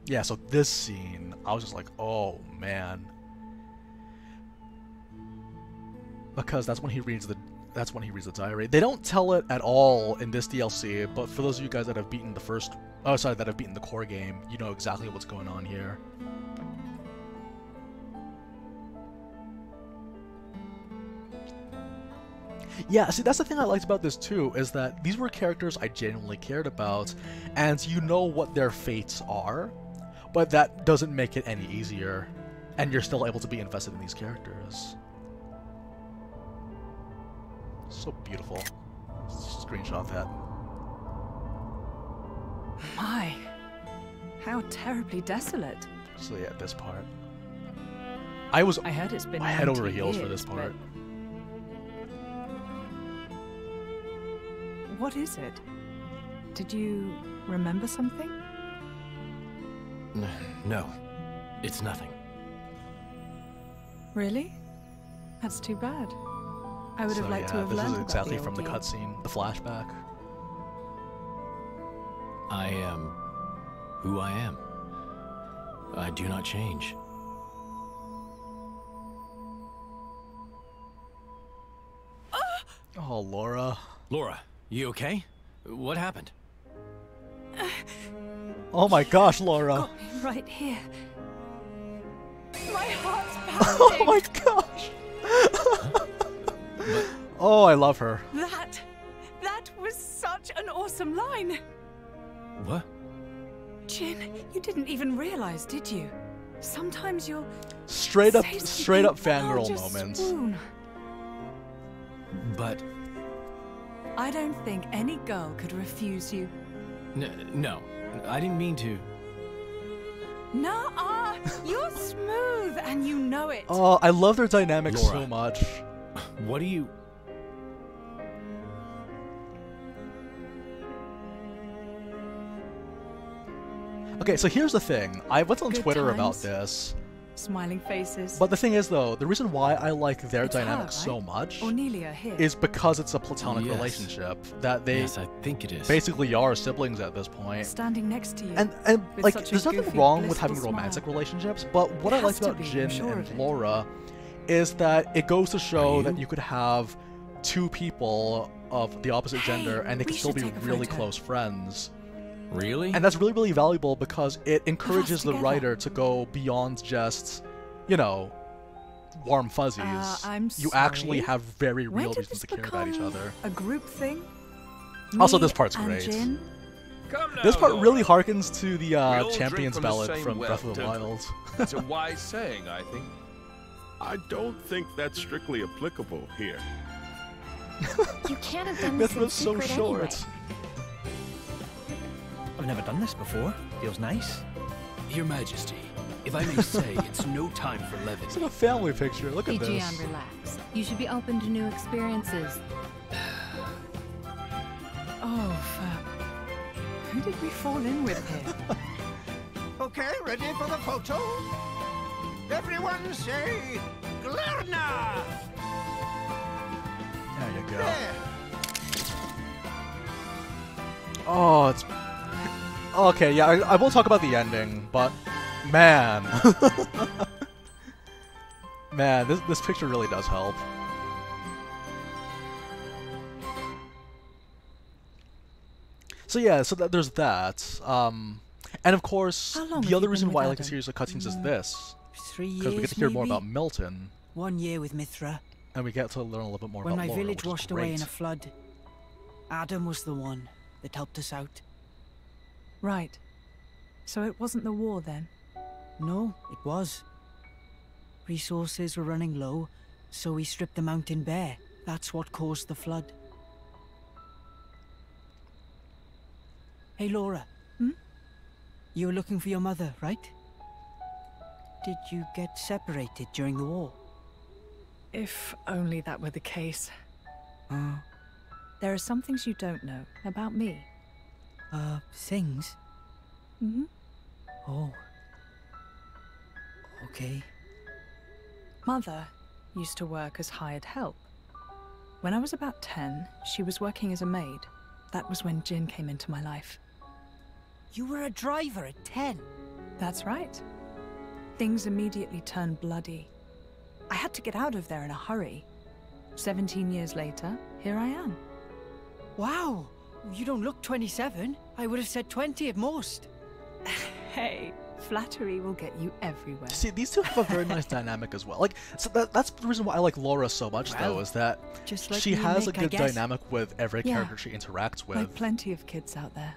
Speaker 1: Yeah, so this scene, I was just like, oh man. Because that's when he reads the diary. They don't tell it at all in this DLC, but for those of you guys that have beaten the first oh, sorry, that have beaten the core game, you know exactly what's going on here. Yeah, see, that's the thing I liked about this too, is that these were characters I genuinely cared about, and you know what their fates are, but that doesn't make it any easier, and you're still able to be invested in these characters. So beautiful. Screenshot that.
Speaker 3: My, how terribly desolate.
Speaker 1: So yeah, this part.
Speaker 3: I heard it's been
Speaker 1: head over
Speaker 3: 90
Speaker 1: heels
Speaker 3: years,
Speaker 1: for this part.
Speaker 3: What is it? Did you remember something?
Speaker 11: No, it's nothing.
Speaker 3: Really? That's too bad. I would have liked to have learned
Speaker 1: this is exactly
Speaker 3: about the
Speaker 1: from the
Speaker 3: ordeal.
Speaker 1: cutscene, the flashback.
Speaker 11: I am who I am. I do not change.
Speaker 1: Oh, Lora.
Speaker 11: Lora, you okay? What happened?
Speaker 1: Oh my gosh, Lora.
Speaker 3: Got me right here. My heart's
Speaker 1: Oh
Speaker 3: pounding.
Speaker 1: my gosh. Oh, I love her.
Speaker 3: That was such an awesome line.
Speaker 11: What?
Speaker 3: Jin, you didn't even realize, did you? Sometimes you'll
Speaker 1: Straight up
Speaker 3: say
Speaker 1: fangirl
Speaker 3: something, I'll just
Speaker 1: moments.
Speaker 3: swoon.
Speaker 11: But
Speaker 3: I don't think any girl could refuse you.
Speaker 11: no, I didn't mean to.
Speaker 3: Nuh-uh! You're smooth and you know it.
Speaker 1: Oh, I love their dynamic
Speaker 11: Lora.
Speaker 1: so much.
Speaker 11: What do you...
Speaker 1: Okay, so here's the thing. I went on
Speaker 3: Good
Speaker 1: Twitter about
Speaker 3: times.
Speaker 1: this.
Speaker 3: Smiling faces.
Speaker 1: But the thing is, though, the reason why I like their
Speaker 3: It's her,
Speaker 1: dynamic
Speaker 3: right?
Speaker 1: so much
Speaker 3: Ornelia here.
Speaker 1: is because it's a platonic
Speaker 11: Yes.
Speaker 1: relationship. That they
Speaker 11: Yes, I think it is.
Speaker 1: basically are siblings at this point.
Speaker 3: Standing next to you.
Speaker 1: And
Speaker 3: with
Speaker 1: like,
Speaker 3: such a
Speaker 1: there's nothing
Speaker 3: goofy,
Speaker 1: wrong with having
Speaker 3: blissful
Speaker 1: romantic
Speaker 3: smile.
Speaker 1: relationships, but what
Speaker 3: It
Speaker 1: I liked
Speaker 3: has to
Speaker 1: about
Speaker 3: be, I'm
Speaker 1: Jin
Speaker 3: sure
Speaker 1: and
Speaker 3: of it.
Speaker 1: Lora is that it goes to show
Speaker 11: Are
Speaker 1: that
Speaker 11: you?
Speaker 1: you could have two people of the opposite gender and they
Speaker 3: we
Speaker 1: can still
Speaker 3: should
Speaker 1: be
Speaker 3: take a
Speaker 1: really
Speaker 3: photo.
Speaker 1: close friends.
Speaker 11: Really?
Speaker 1: And that's really, really valuable because it encourages the
Speaker 3: together.
Speaker 1: writer to go beyond just, you know, warm fuzzies.
Speaker 3: I'm
Speaker 1: You actually
Speaker 3: sorry.
Speaker 1: have very
Speaker 3: When
Speaker 1: real
Speaker 3: did
Speaker 1: reasons
Speaker 3: this
Speaker 1: to care about each
Speaker 3: become
Speaker 1: other.
Speaker 3: A group thing?
Speaker 1: Also,
Speaker 3: Me
Speaker 1: this part's
Speaker 3: and
Speaker 1: great.
Speaker 3: Jin?
Speaker 5: Come now,
Speaker 1: This part
Speaker 5: Lord.
Speaker 1: really harkens to the
Speaker 5: We all
Speaker 1: Champions
Speaker 5: drink from the
Speaker 1: ballad
Speaker 5: same
Speaker 1: from
Speaker 5: well,
Speaker 1: Breath of the
Speaker 5: don't we?
Speaker 1: Wild.
Speaker 5: It's a wise saying, I think.
Speaker 16: I don't think that's strictly applicable here.
Speaker 12: You can't have done this
Speaker 1: Mythra's
Speaker 12: in
Speaker 1: so
Speaker 12: secret
Speaker 1: short.
Speaker 12: anyway.
Speaker 4: I've never done this before. Feels nice.
Speaker 6: Your Majesty, if I may say, it's no time for
Speaker 1: It's
Speaker 6: levity.
Speaker 1: like a family picture. Look at this.
Speaker 10: Jian, relax. You should be open to new experiences.
Speaker 3: Oh, who did we fall in with here?
Speaker 18: Okay, ready for the photo? Everyone say, Glarna!
Speaker 1: There you go.
Speaker 18: There.
Speaker 1: Oh, it's... Okay, yeah, I won't talk about the ending, but... Man. Man, this picture really does help. So yeah, so there's that. And of course,
Speaker 2: How long have
Speaker 1: the
Speaker 2: you
Speaker 1: other
Speaker 2: been
Speaker 1: reason
Speaker 2: with
Speaker 1: why I like the
Speaker 2: Addam?
Speaker 1: series of cutscenes is this.
Speaker 2: 3 years,
Speaker 1: Because we get to hear more
Speaker 2: maybe?
Speaker 1: about Milton,
Speaker 2: 1 year with Mythra.
Speaker 1: and we get to learn a little bit more
Speaker 2: When
Speaker 1: about
Speaker 2: my
Speaker 1: Lora,
Speaker 2: village
Speaker 1: which is
Speaker 2: washed away in
Speaker 1: great.
Speaker 2: a flood, Addam was the one that helped us out.
Speaker 3: Right. So it wasn't the war then?
Speaker 2: No, it was. Resources were running low, so we stripped the mountain bare. That's what caused the flood. Hey, Lora. You were looking for your mother, right? Did you get separated during the war?
Speaker 3: If only that were the case. There are some things you don't know about me.
Speaker 2: Things?
Speaker 3: Mm-hmm.
Speaker 2: Oh. Okay.
Speaker 3: Mother used to work as hired help. When I was about 10, she was working as a maid. That was when Jin came into my life.
Speaker 2: You were a driver at 10?
Speaker 3: That's right. Things immediately turned bloody. I had to get out of there in a hurry. 17 years later, here I am.
Speaker 2: Wow! You don't look 27. I would have said 20 at most.
Speaker 3: Hey, flattery will get you everywhere.
Speaker 1: See, these two have a very nice dynamic as well. Like, so that's the reason why I like Lora so much, though, is that
Speaker 2: just like
Speaker 1: she has
Speaker 2: Nick,
Speaker 1: a good dynamic with every character she interacts with.
Speaker 3: Like plenty of kids out there.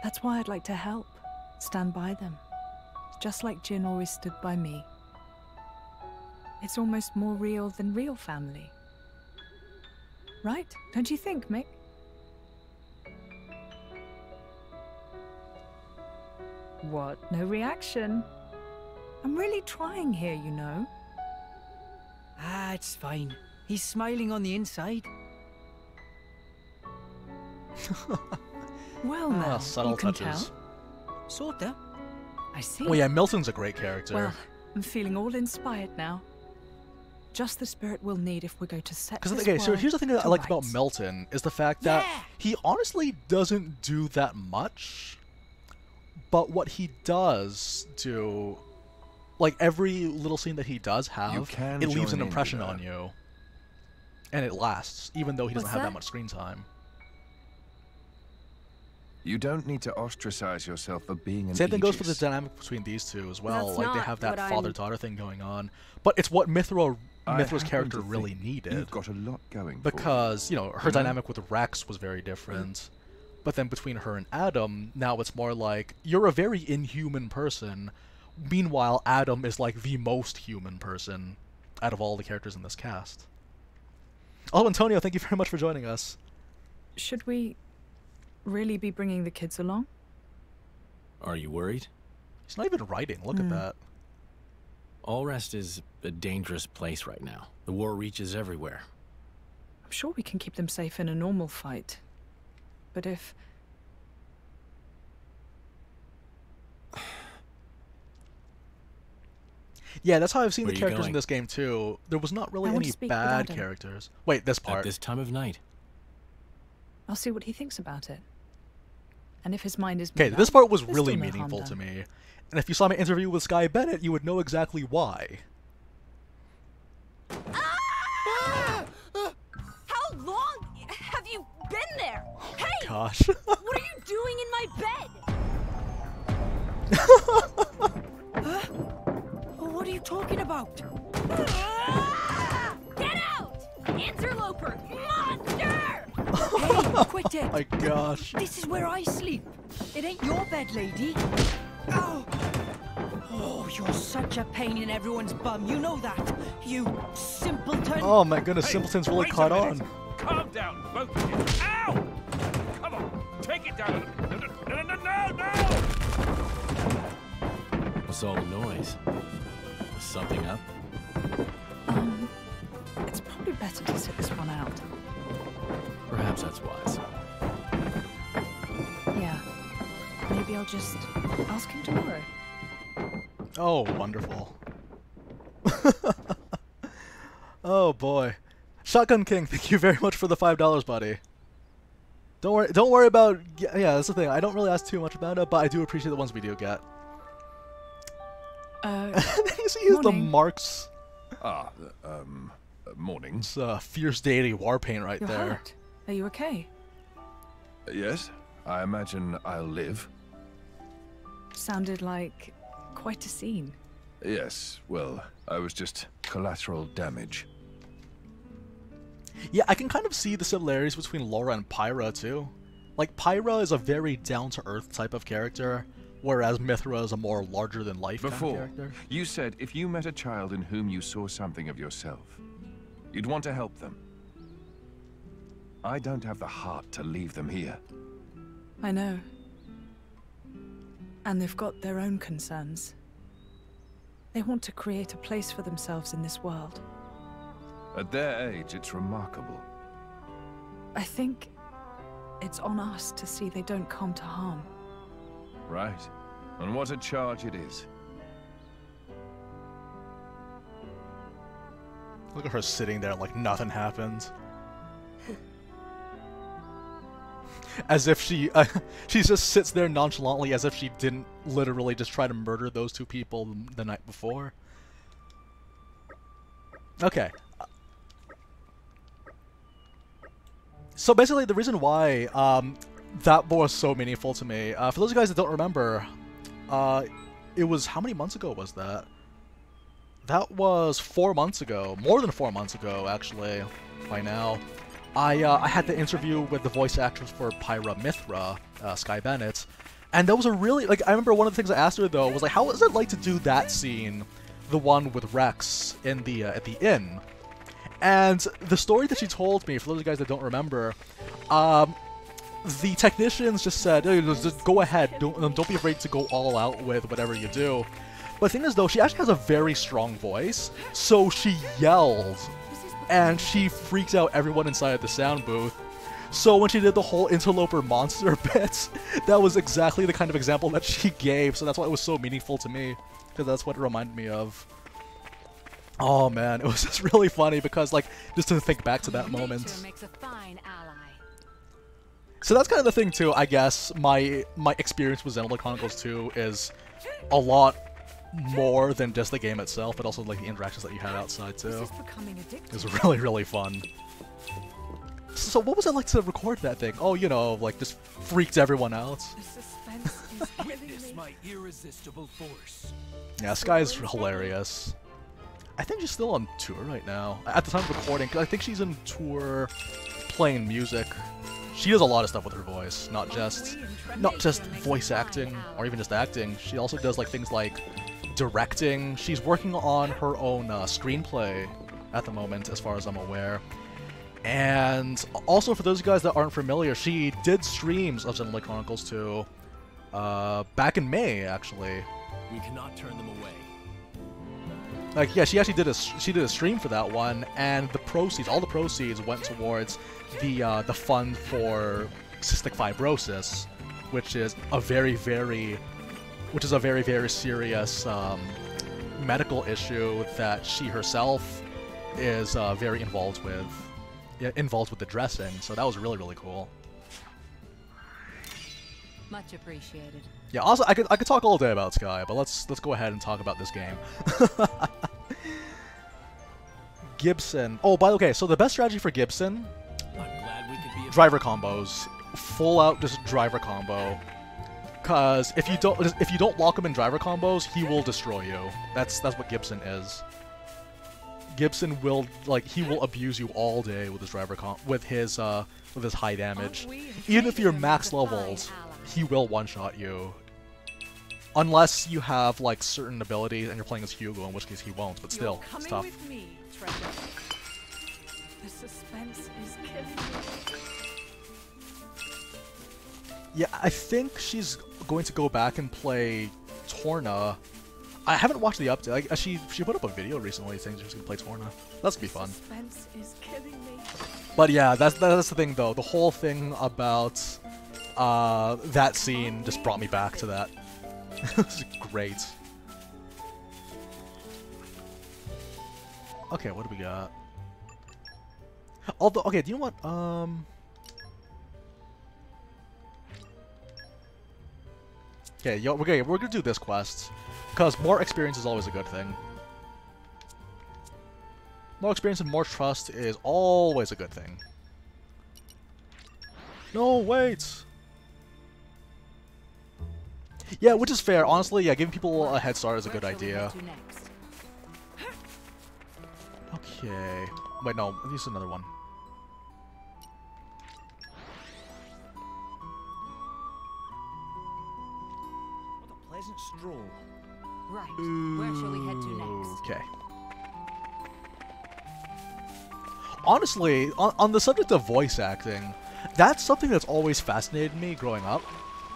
Speaker 3: That's why I'd like to help, stand by them, just like Jin always stood by me. It's almost more real than real family. Right? Don't you think, Mick? What? No reaction? I'm really trying here, you know.
Speaker 2: Ah, it's fine. He's smiling on the inside.
Speaker 3: Well, now,
Speaker 1: subtle
Speaker 3: you can
Speaker 1: touches.
Speaker 3: tell.
Speaker 2: Sorta.
Speaker 3: I see.
Speaker 1: Oh yeah, Milton's a great character.
Speaker 3: Well, I'm feeling all inspired now. Just the spirit we'll need if we're going to set this
Speaker 1: Okay, so
Speaker 3: world
Speaker 1: here's the thing that I
Speaker 3: to
Speaker 1: like about
Speaker 3: rights.
Speaker 1: Milton, is the fact that he honestly doesn't do that much, but what he does do, like every little scene that he does have, it leaves an impression on you. And it lasts, even though he doesn't have that much screen time.
Speaker 5: You don't need to ostracize yourself for being an
Speaker 1: Same thing goes for
Speaker 5: Aegis.
Speaker 1: the dynamic between these two as well.
Speaker 8: That's
Speaker 1: Like they
Speaker 8: not
Speaker 1: have that
Speaker 8: what
Speaker 1: father-daughter thing going on, but it's what Mythra's
Speaker 5: I happen
Speaker 1: character
Speaker 5: to
Speaker 1: really
Speaker 5: think
Speaker 1: needed.
Speaker 5: You've got a lot going for
Speaker 1: Because you know her
Speaker 5: you.
Speaker 1: dynamic with Rex was very different, but then between her and Adam, now it's more like you're a very inhuman person. Meanwhile, Adam is like the most human person out of all the characters in this cast. Oh, Antonio, thank you very much for joining us.
Speaker 3: Should we really be bringing the kids along?
Speaker 11: Are you worried?
Speaker 1: He's not even writing. Look at that.
Speaker 11: Allrest is a dangerous place right now. The war reaches everywhere.
Speaker 3: I'm sure we can keep them safe in a normal fight. But if...
Speaker 1: Yeah, that's how I've seen
Speaker 11: Where
Speaker 1: the
Speaker 11: are you
Speaker 1: characters in
Speaker 11: going?
Speaker 1: this game too. There was not really
Speaker 3: I want
Speaker 1: any
Speaker 3: to speak with
Speaker 1: bad
Speaker 3: Adam.
Speaker 1: characters. Wait, this part.
Speaker 11: At this time of night.
Speaker 3: I'll see what he thinks about it. And if his mind is
Speaker 1: Okay,
Speaker 3: made
Speaker 1: this
Speaker 3: up,
Speaker 1: part was
Speaker 3: there's
Speaker 1: really
Speaker 3: still no harm
Speaker 1: meaningful
Speaker 3: done.
Speaker 1: to me. And if you saw my interview with Sky Bennett, you would know exactly why.
Speaker 8: How long have you been there? Hey!
Speaker 1: Gosh.
Speaker 8: What are you doing in my bed?
Speaker 2: What are you talking about?
Speaker 8: Get out! Interloper! Monster!
Speaker 2: Hey, quit it!
Speaker 1: Oh my gosh.
Speaker 2: This is where I sleep. It ain't your bed, lady. Oh! Oh, you're such a pain in everyone's bum. You know that. You simpleton.
Speaker 1: Oh my goodness, Simpleton's really
Speaker 5: wait a
Speaker 1: caught
Speaker 5: minute.
Speaker 1: on.
Speaker 5: Calm down, both of you. Ow! Come on, take it down. No!
Speaker 11: What's all the noise? Is something up?
Speaker 3: It's probably better to sit this one out.
Speaker 11: Perhaps that's wise.
Speaker 3: Yeah. Maybe I'll just ask him tomorrow.
Speaker 1: Oh, wonderful. Oh boy. Shotgun King, thank you very much for the $5, buddy. Don't worry about, yeah, that's the thing. I don't really ask too much about it, but I do appreciate the ones we do get. You see the
Speaker 3: morning.
Speaker 1: marks.
Speaker 5: Morning.
Speaker 1: It's fierce deity war paint right
Speaker 3: Your
Speaker 1: there.
Speaker 3: heart. Are you okay?
Speaker 5: Yes, I imagine I'll live.
Speaker 3: Sounded like quite a scene.
Speaker 5: Yes, well, I was just collateral damage.
Speaker 1: Yeah, I can kind of see the similarities between Lora and Pyra too. Like Pyra is a very down-to-earth type of character, whereas Mythra is a more larger-than-life kind of
Speaker 5: Before,
Speaker 1: character.
Speaker 5: you said if you met a child in whom you saw something of yourself, you'd want to help them. I don't have the heart to leave them here.
Speaker 3: I know. And they've got their own concerns. They want to create a place for themselves in this world.
Speaker 5: At their age, it's remarkable.
Speaker 3: I think it's on us to see they don't come to harm.
Speaker 5: Right. And what a charge it is.
Speaker 1: Look at her sitting there like nothing happened. As if she just sits there nonchalantly as if she didn't literally just try to murder those two people the night before. Okay. So basically, the reason why that was so meaningful to me, for those of you guys that don't remember, it was, how many months ago was that? That was 4 months ago, more than 4 months ago, actually, by now. I had the interview with the voice actress for Pyra Mythra, Sky Bennett, and that was a really, like, I remember one of the things I asked her, though, was like, how was it like to do that scene, the one with Rex in the, at the inn? And the story that she told me, for those of you guys that don't remember, the technicians just said, hey, just go ahead, don't be afraid to go all out with whatever you do. But the thing is, though, she actually has a very strong voice, so she yelled, and she freaked out everyone inside the sound booth. So when she did the whole interloper monster bit, that was exactly the kind of example that she gave, so that's why it was so meaningful to me, because that's what it reminded me of. Oh man, it was just really funny, because, like, just to think back to that moment. So that's kind of the thing, too, I guess. My experience with Xenoblade Chronicles 2 is a lot more than just the game itself, but also, like, the interactions that you had outside, too. It was really, really fun. So what was it like to record that thing? Oh, you know, like, just freaked everyone out.
Speaker 6: Witness my irresistible force.
Speaker 1: Yeah, Sky's hilarious. I think she's still on tour right now. At the time of recording, because I think she's in tour playing music. She does a lot of stuff with her voice, not just voice acting, or even just acting. She also does, like, things like directing. She's working on her own screenplay at the moment, as far as I'm aware. And also, for those of you guys that aren't familiar, she did streams of Xenoblade Chronicles 2 back in May, actually.
Speaker 6: We cannot turn them away.
Speaker 1: Like, yeah, she actually did a stream for that one, and the proceeds, all the proceeds, went towards the fund for cystic fibrosis, which is a very, very serious medical issue that she herself is very involved with addressing. So that was really, really cool.
Speaker 10: Much appreciated.
Speaker 1: Yeah, also, I could talk all day about Sky, but let's go ahead and talk about this game. Gibson. Oh, by the way, so the best strategy for Gibson, driver combos, full out just driver combo. Cause if you don't lock him in driver combos, he will destroy you. That's what Gibson is. Gibson will, like, he will abuse you all day with his with his high damage. Even if you're max leveled, he will one-shot you. Unless you have, like, certain abilities and you're playing as Hugo, in which case he won't, but still, it's tough.
Speaker 3: The suspense is killing me.
Speaker 1: Yeah, I think she's going to go back and play Torna. I haven't watched the update. Like, she put up a video recently saying she was going to play Torna. That's going to be fun.
Speaker 3: Suspense is killing me.
Speaker 1: But yeah, that's the thing, though. The whole thing about that scene just brought me back to that. This is great. Okay, what do we got? Although, okay, do you know what? Okay, we're gonna do this quest, because more experience is always a good thing. More experience and more trust is always a good thing. No, wait! Yeah, which is fair. Honestly, yeah, giving people a head start is a good idea. Okay. Wait, no, this is another one.
Speaker 4: What a pleasant stroll.
Speaker 10: Right. Where shall we head to next?
Speaker 1: Okay. Honestly, on the subject of voice acting, that's something that's always fascinated me growing up.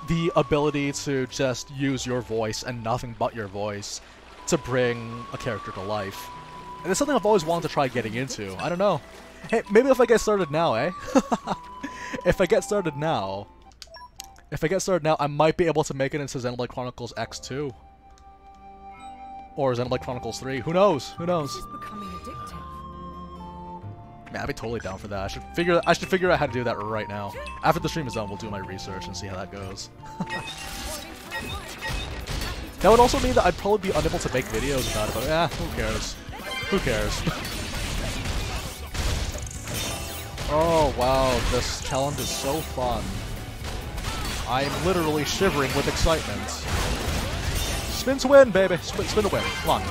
Speaker 1: The ability to just use your voice and nothing but your voice to bring a character to life. And it's something I've always wanted to try getting into. I don't know. Hey, maybe if I get started now, eh? If I get started now, I might be able to make it into Xenoblade Chronicles X2. Or Xenoblade Chronicles 3. Who knows? Who knows?
Speaker 3: This is becoming addictive.
Speaker 1: Man, I'd be totally down for that. I should figure out how to do that right now. After the stream is done, we'll do my research and see how that goes. That would also mean that I'd probably be unable to make videos about it, but who cares? Who cares? Oh wow, this challenge is so fun. I'm literally shivering with excitement. Spin to win, baby! Spin to win. Come on.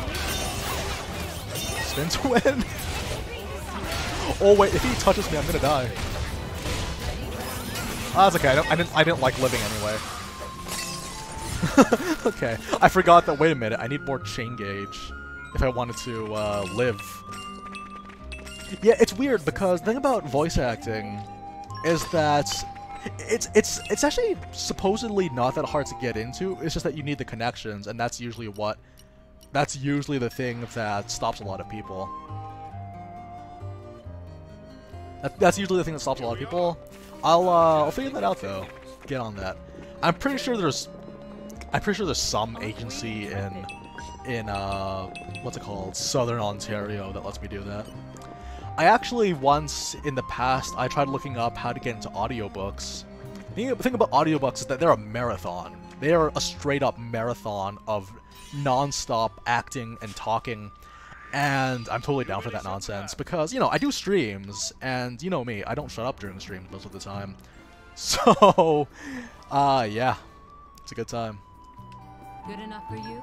Speaker 1: Spin to win! Oh wait, if he touches me, I'm gonna die. Ah, that's okay. I didn't like living anyway. Okay, I forgot that. Wait a minute, I need more chain gauge if I wanted to live. Yeah, it's weird because the thing about voice acting is that it's actually supposedly not that hard to get into. It's just that you need the connections, and that's usually the thing that stops a lot of people. That's usually the thing that stops a lot of people. I'll figure that out though. Get on that. I'm pretty sure there's some agency in what's it called, Southern Ontario that lets me do that. I actually once in the past I tried looking up how to get into audiobooks. The thing about audiobooks is that they're a marathon. They are a straight up marathon of non-stop acting and talking. And I'm totally down for that nonsense because, you know, I do streams, and you know me, I don't shut up during streams most of the time. So, yeah, it's a good time.
Speaker 10: Good enough for you?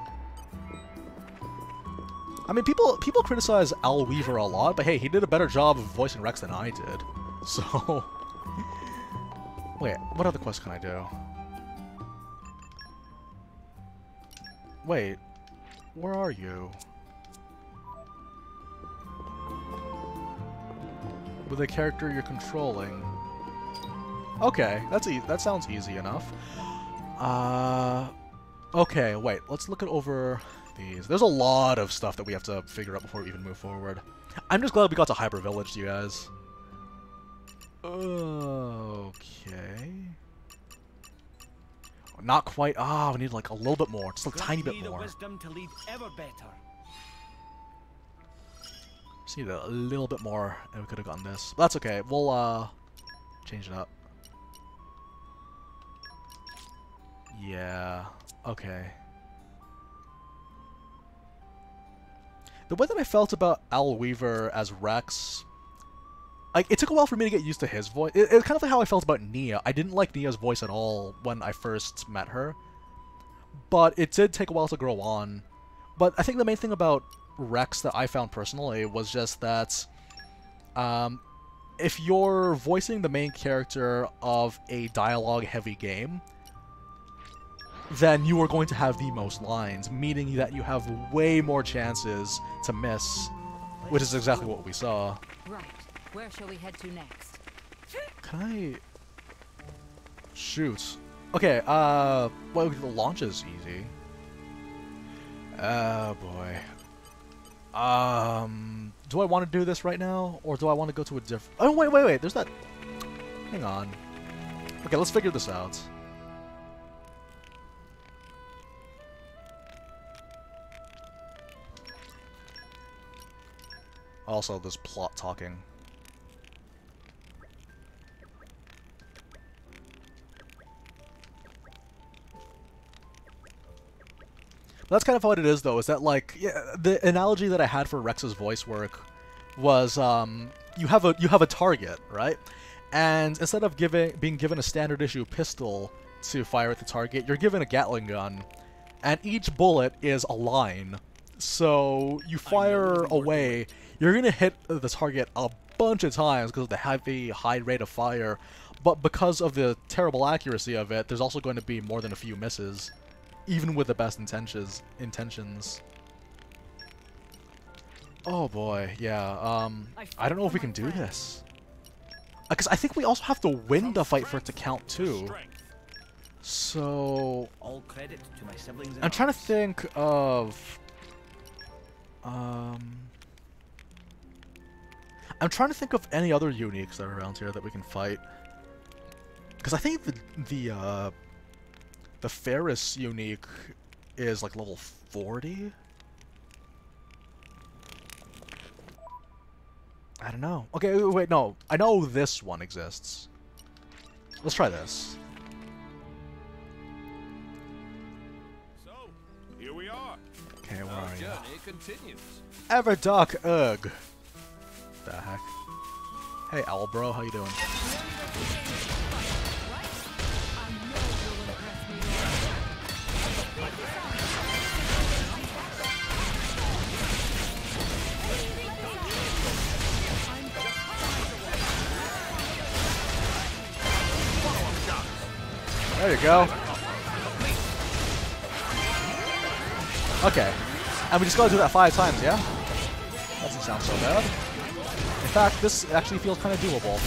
Speaker 1: I mean, people criticize Al Weaver a lot, but hey, he did a better job of voicing Rex than I did. So, wait, what other quest can I do? Wait, where are you? With a character you're controlling. Okay, that sounds easy enough. Okay, wait, let's look over these. There's a lot of stuff that we have to figure out before we even move forward. I'm just glad we got to Hyper Village, you guys. Okay. Not quite. Ah, we need like a little bit more, just a tiny bit more.
Speaker 4: Wisdom to lead ever better.
Speaker 1: Just need a little bit more, and we could have gotten this. But that's okay. We'll change it up. Yeah. Okay. The way that I felt about Al Weaver as Rex, like, it took a while for me to get used to his voice. It's kind of like how I felt about Nia. I didn't like Nia's voice at all when I first met her, but it did take a while to grow on. But I think the main thing about Rex that I found personally was just that if you're voicing the main character of a dialogue-heavy game, then you are going to have the most lines, meaning that you have way more chances to miss, which is exactly what we saw.
Speaker 10: Right. Where shall we head to next?
Speaker 1: Can I... Shoot. Okay, well, the launch is easy. Oh, boy. Do I want to do this right now, or do I want to go to a different... Oh, wait, there's that... Hang on. Okay, let's figure this out. Also, there's plot talking. That's kind of what it is, though, is that, like, yeah, the analogy that I had for Rex's voice work was, you have a target, right? And instead of being given a standard issue pistol to fire at the target, you're given a Gatling gun, and each bullet is a line. So you fire away, you're gonna hit the target a bunch of times because of the heavy, high rate of fire, but because of the terrible accuracy of it, there's also going to be more than a few misses, even with the best intentions. Oh boy, yeah, I don't know if we can do this. Because I think we also have to win the fight for it to count too. So...
Speaker 4: all credit to my siblings.
Speaker 1: I'm trying to think of... I'm trying to think of any other uniques that are around here that we can fight. Because I think the Ferris unique is like level 40? I don't know. Okay, wait, no. I know this one exists. Let's try this.
Speaker 16: So, here we are.
Speaker 1: Okay, where are you?
Speaker 5: Journey continues.
Speaker 1: Everdark Ugh. The heck? Hey, Owl Bro, how you doing? There you go. Okay. And we just gotta do that 5 times, yeah? Doesn't sound so bad. In fact, this actually feels kind of doable.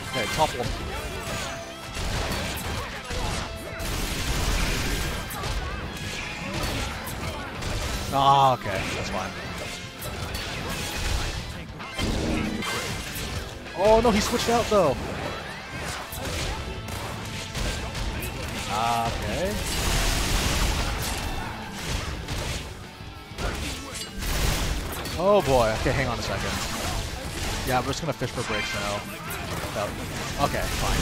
Speaker 1: Okay, topple him. Ah, okay, that's fine. Oh no, he switched out though. Ah, okay. Oh boy. Okay, hang on a second. Yeah, we're just gonna fish for breaks now. Okay, fine.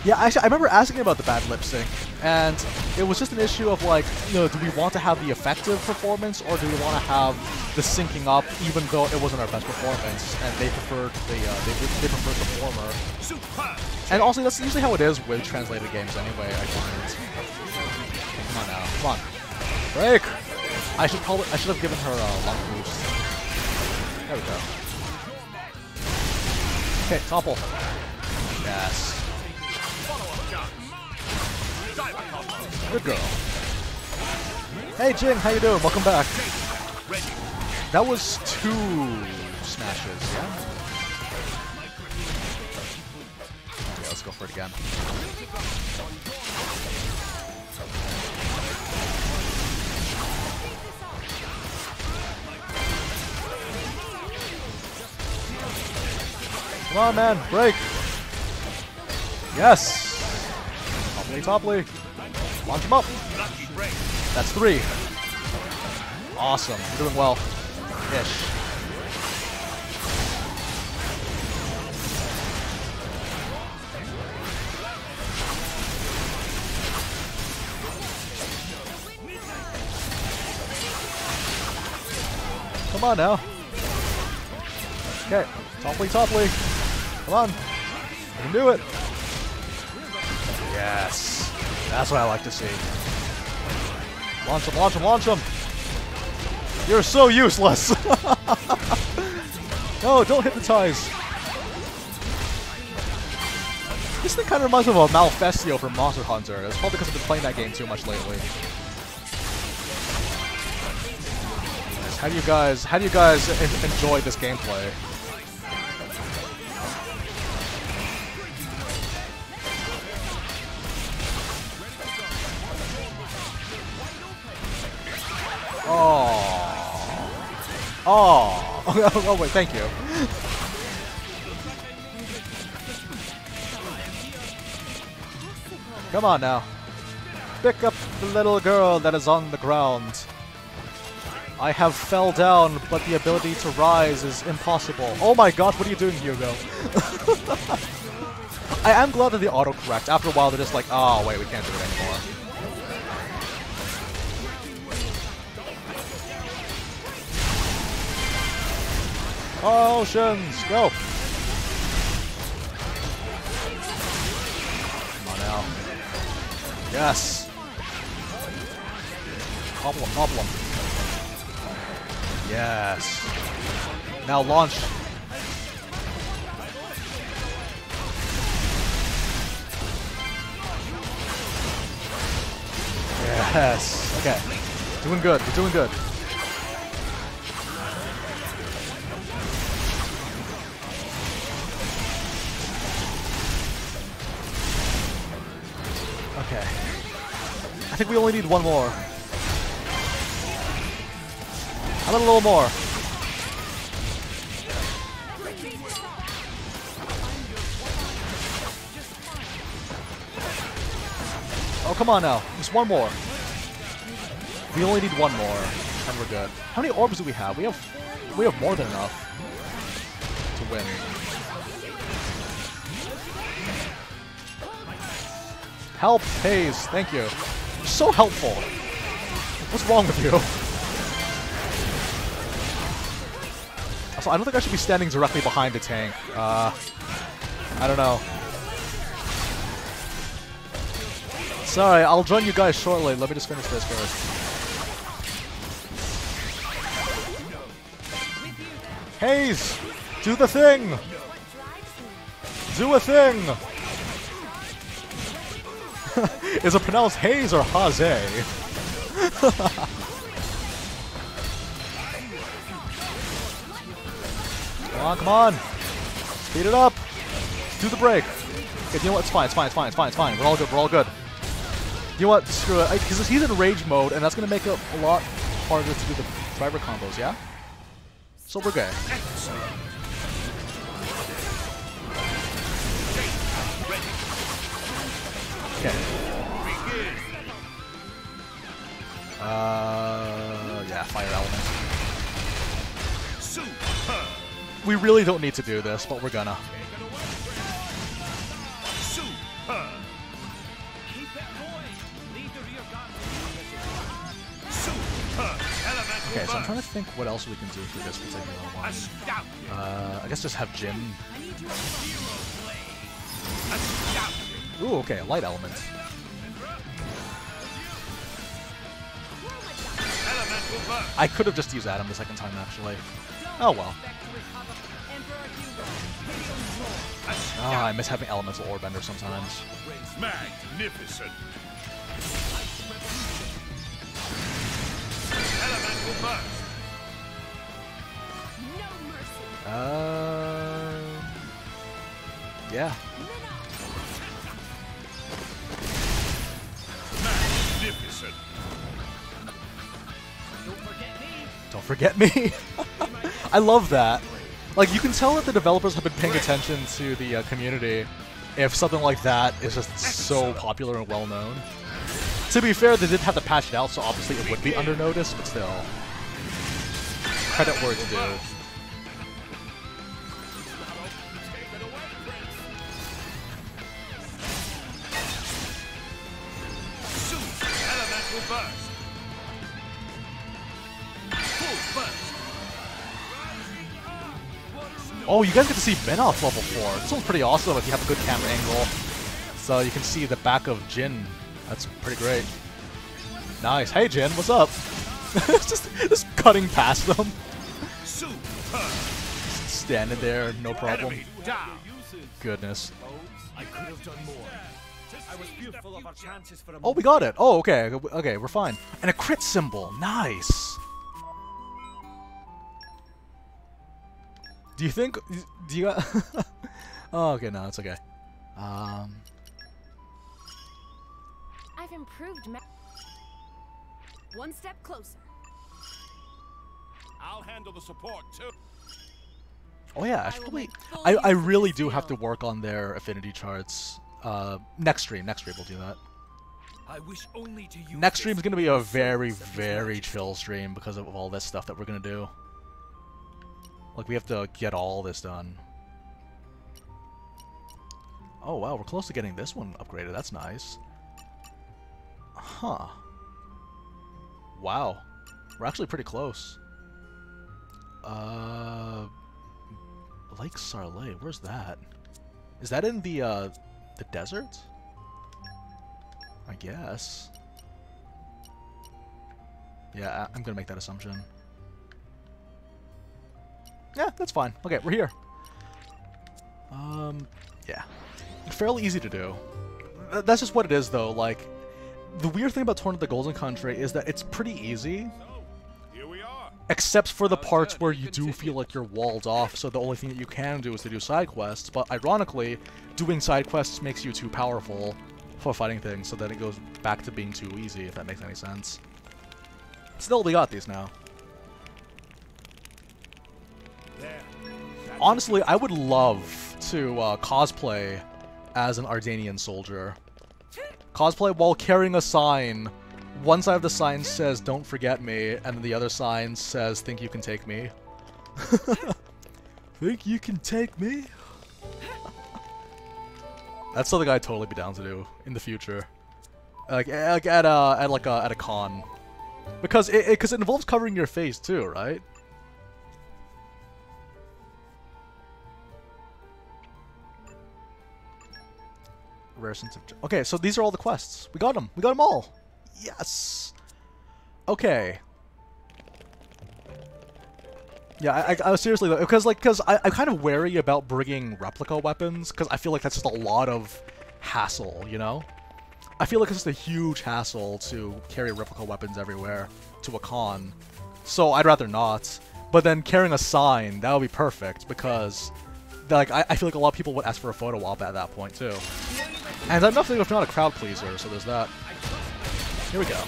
Speaker 1: Yeah, actually, I remember asking about the bad lip sync, and it was just an issue of like, you know, do we want to have the effective performance, or do we want to have the syncing up, even though it wasn't our best performance, and they preferred they preferred the former. And also, that's usually how it is with translated games anyway. I find. Come on now, come on, break! I should have given her a long boost. There we go. Okay, topple. Yes. Good girl. Hey Jing, how you doing? Welcome back. That was 2 smashes, yeah? Okay, let's go for it again. Come on, man, break. Yes. Topply. Launch him up. That's 3. Awesome. You're doing well. Ish. Come on now. Okay. Topply. Come on. You can do it. Yes. That's what I like to see. Launch him. You're so useless. No, don't hypnotize. This thing kind of reminds me of a Malfestio from Monster Hunter. It's probably because I've been playing that game too much lately. How do you guys enjoy this gameplay? Oh, wait, thank you. Come on now. Pick up the little girl that is on the ground. I have fell down, but the ability to rise is impossible. Oh my god, what are you doing, Hugo? I am glad that the autocorrect, after a while, they're just like, oh wait, we can't do it anymore. Potions, go! Come on now. Yes! Hobble him. Yes. Now launch. Yes. Okay. Doing good. We're doing good. Okay. I think we only need one more. How about a little more? Oh, come on now. Just one more. We only need one more. and we're good. How many orbs do we have? We have more than enough to win. Help, Hayes. Thank you. You're so helpful. What's wrong with you? Also, I don't think I should be standing directly behind the tank. I don't know. Sorry, I'll join you guys shortly. Let me just finish this first. Hayes! Do the thing! Do a thing! Is it pronounced Hayes or Haze? Come on, come on! Speed it up! Do the break! Okay, you know what? It's fine, it's fine, it's fine, it's fine, it's fine. We're all good, we're all good. You know what? Screw it. Because he's in rage mode, and that's going to make it a lot harder to do the driver combos, yeah? So we're good. Okay. Yeah, fire element. We really don't need to do this, but we're gonna. Okay, so I'm trying to think what else we can do for this particular one. I guess just have Jin. Ooh, okay, light element. I could have just used Addam the second time, actually. Oh well. Ah, I miss having elemental orbender sometimes.
Speaker 5: Magnificent.
Speaker 1: Yeah.
Speaker 5: Magnificent.
Speaker 1: Don't forget me. I love that. Like, you can tell that the developers have been paying attention to the community if something like that is just so popular and well known. To be fair, they did have to patch it out, so obviously it would be under notice, but still. Credit where it's due. Oh, you guys get to see Menoth level 4. This one's pretty awesome if you have a good camera angle. So you can see the back of Jin. That's pretty great. Nice. Hey, Jin, what's up? just cutting past them. Standing there, no problem. Goodness.
Speaker 4: I could have done more. I was fearful of our chances for a
Speaker 1: Oh, we got it. Oh, okay. Okay, we're fine. And a crit symbol. Nice. Do you think... Do you... Oh, okay, no, it's okay.
Speaker 12: I've improved. One step closer.
Speaker 16: I'll handle the support too.
Speaker 1: Oh yeah, I should probably... I really do have to work on their affinity charts. Next stream we'll do that.
Speaker 6: I wish only to use
Speaker 1: next stream is going to be a very, very chill stream because of all this stuff that we're going to do. Like, we have to get all this done. Oh wow, we're close to getting this one upgraded. That's nice. Huh. Wow. We're actually pretty close. Lake Sarlay, where's that? Is that in the desert? I guess. Yeah, I'm gonna make that assumption. Yeah, that's fine. Okay, we're here. Yeah. Fairly easy to do. That's just what it is, though. Like, the weird thing about Torna the Golden Country is that it's pretty easy. Except for the parts where you do feel like you're walled off, so the only thing that you can do is to do side quests. But ironically, doing side quests makes you too powerful for fighting things, so then it goes back to being too easy, if that makes any sense. Still, we got these now. Honestly, I would love to cosplay as an Ardanian soldier. Cosplay while carrying a sign one side of the sign says "Don't forget me," and then the other sign says "Think you can take me." Think you can take me? That's something I'd totally be down to do in the future, like at a con, because it involves covering your face too, right? Rare sense of... Okay, so these are all the quests. We got them. We got them all. Yes. Okay. Yeah, I was seriously, because I'm kind of wary about bringing replica weapons, because I feel like that's just a lot of hassle, you know? I feel like it's just a huge hassle to carry replica weapons everywhere to a con, so I'd rather not. But then carrying a sign, that would be perfect, because like I feel like a lot of people would ask for a photo op at that point too. And I'm definitely not a crowd pleaser, so there's that. Here we go.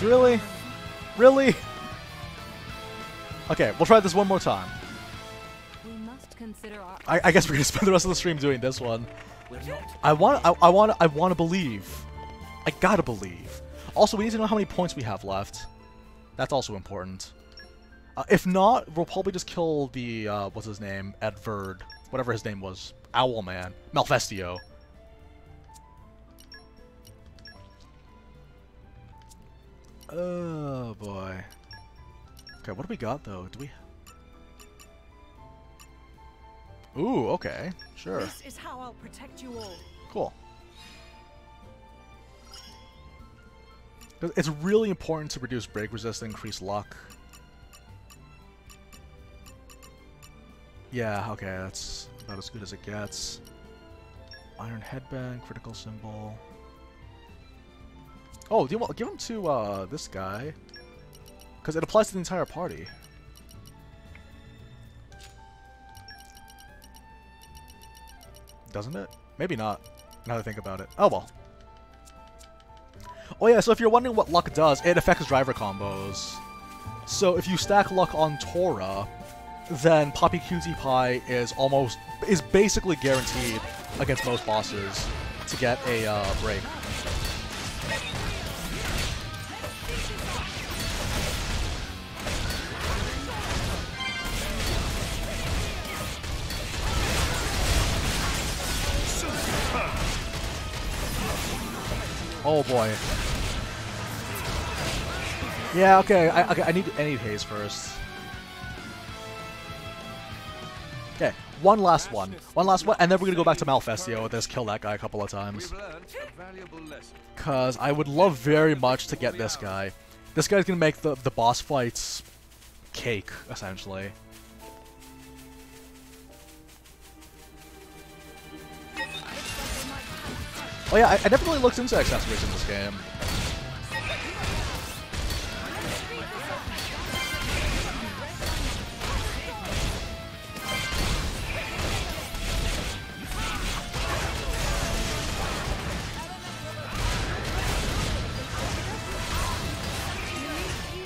Speaker 1: Really? Really? Okay, we'll try this one more time. I guess we're gonna spend the rest of the stream doing this one. I want to believe. I gotta believe. Also, we need to know how many points we have left. That's also important. If not, we'll probably just kill the what's his name, Edvard, whatever his name was, Owlman, Malfestio. Oh boy. Okay, what do we got though? Do we? Ooh, okay, sure.
Speaker 2: This is how I'll protect you all.
Speaker 1: Cool. It's really important to reduce break resist and increase luck. Yeah, okay, that's about as good as it gets. Iron headband, critical symbol. Oh, do you want give him to this guy? Because it applies to the entire party. Doesn't it? Maybe not. Now that I think about it. Oh well. Oh yeah, so if you're wondering what luck does, it affects driver combos. So if you stack luck on Torna, then Poppy Cutie Pie is basically guaranteed against most bosses to get a break. Oh boy. Yeah, okay. I need haze first. Okay, one last one, and then we're gonna go back to Malfestio and just kill that guy a couple of times. Cause I would love very much to get this guy. This guy's gonna make the boss fights cake, essentially. Oh yeah, I never really looked into accessories in this game.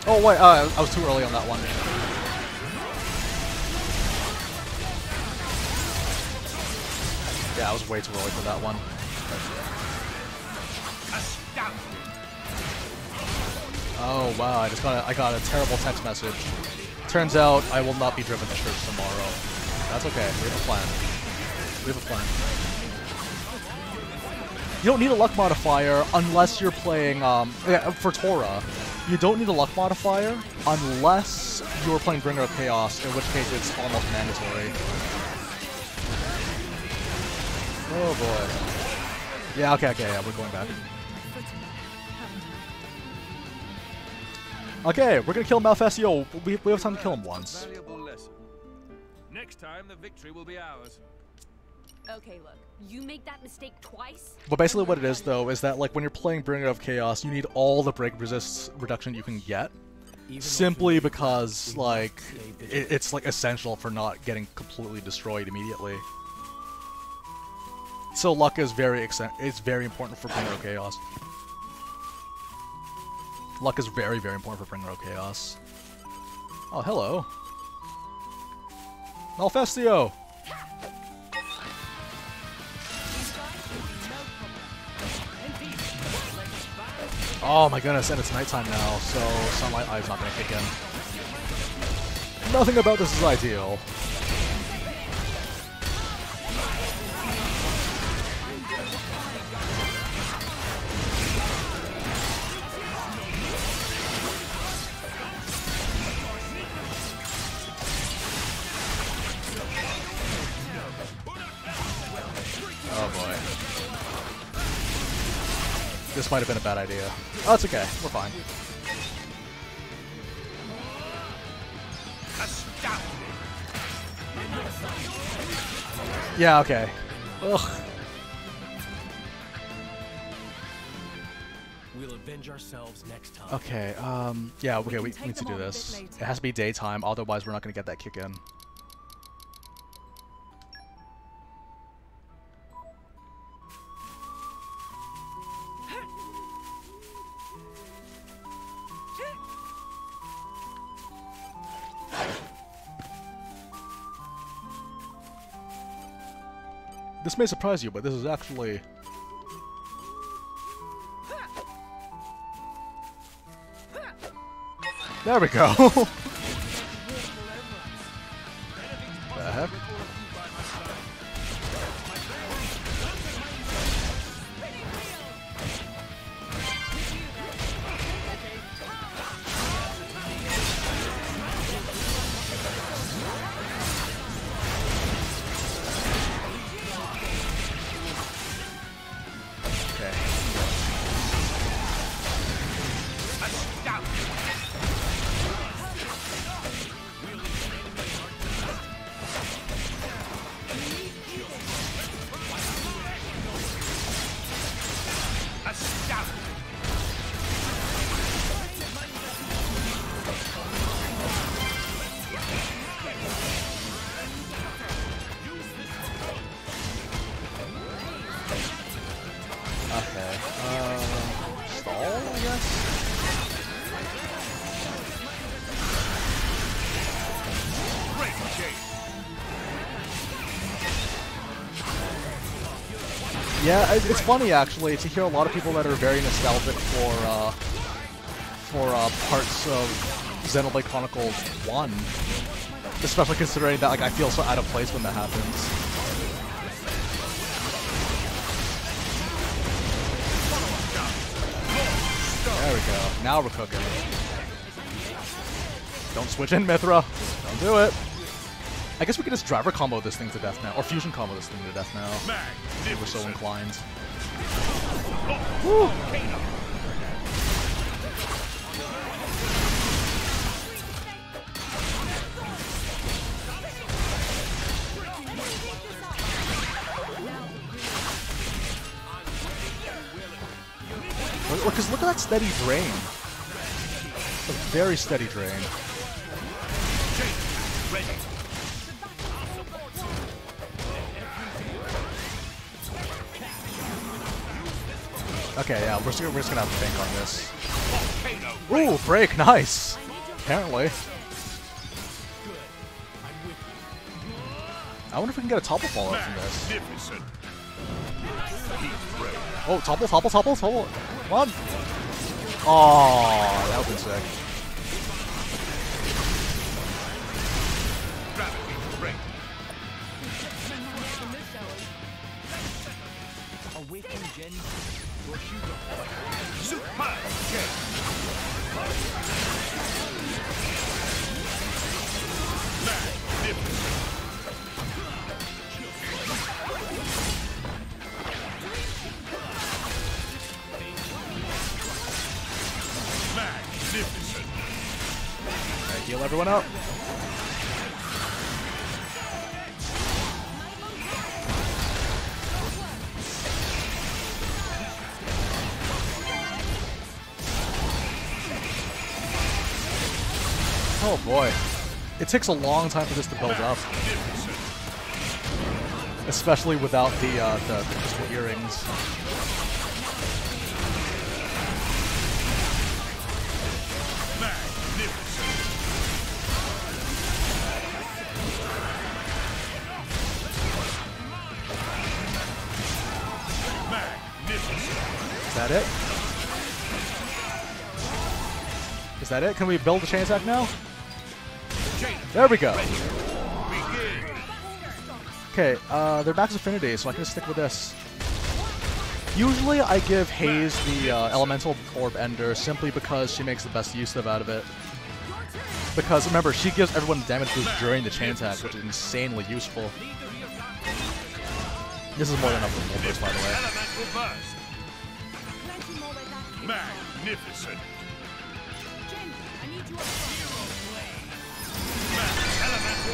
Speaker 1: Oh wait, I was too early on that one. Yeah, I was way too early for that one. Oh wow, I got a terrible text message. Turns out I will not be driven to church tomorrow. That's okay, we have a plan. We have a plan. You don't need a luck modifier unless you're playing, for Torna. You don't need a luck modifier unless you're playing Bringer of Chaos, in which case it's almost mandatory. Oh boy. Yeah, okay, yeah, we're going back. Okay, we're gonna kill Malfestio. We have time to kill him once.
Speaker 5: Next time, the victory will be ours.
Speaker 8: Okay, look. You make that mistake twice?
Speaker 1: But basically what it is, though, is that, like, when you're playing Bringer of Chaos, you need all the break resist reduction you can get. Simply because, like, it's, like, essential for not getting completely destroyed immediately. So luck is very important for Bringer of Chaos. Luck is very, very important for Bringer of Chaos. Oh, hello. Malfestio! Oh my goodness, and it's nighttime now, so Sunlight Eye's not gonna kick in. Nothing about this is ideal. Oh boy. This might have been a bad idea. Oh, it's okay. We're fine. Yeah, okay. Ugh.
Speaker 11: We'll avenge ourselves next time.
Speaker 1: Okay, yeah, okay, we need to do this. It has to be daytime, otherwise we're not gonna get that kick in. This may surprise you, but this is actually... There we go! The heck? Yeah, it's funny actually to hear a lot of people that are very nostalgic for parts of Xenoblade Chronicles 1, especially considering that like I feel so out of place when that happens. There we go. Now we're cooking. Don't switch in, Mythra. Don't do it. I guess we could just driver combo this thing to death now, or fusion combo this thing to death now. If we're so inclined. Woo. Because look at that steady drain. A very steady drain. Okay, yeah, we're just gonna have to bank on this. Ooh, break, nice! Apparently. I wonder if we can get a topple fall out from this. Oh, topple. Come on! Oh, that would've been sick.
Speaker 4: Awaken Jin.
Speaker 5: Magnificent.
Speaker 1: Alright, heal everyone up. Oh boy. It takes a long time for this to build up. Especially without the crystal earrings. that it? Is that it? Can we build the chain attack now? There we go. Okay, they're max affinity, so I can just stick with this. Usually I give Haze the Elemental Orb Ender simply because she makes the best use out of it. Because remember, she gives everyone damage boost during the chain attack, which is insanely useful. This is more than enough for full burst, by the way.
Speaker 5: Magnificent.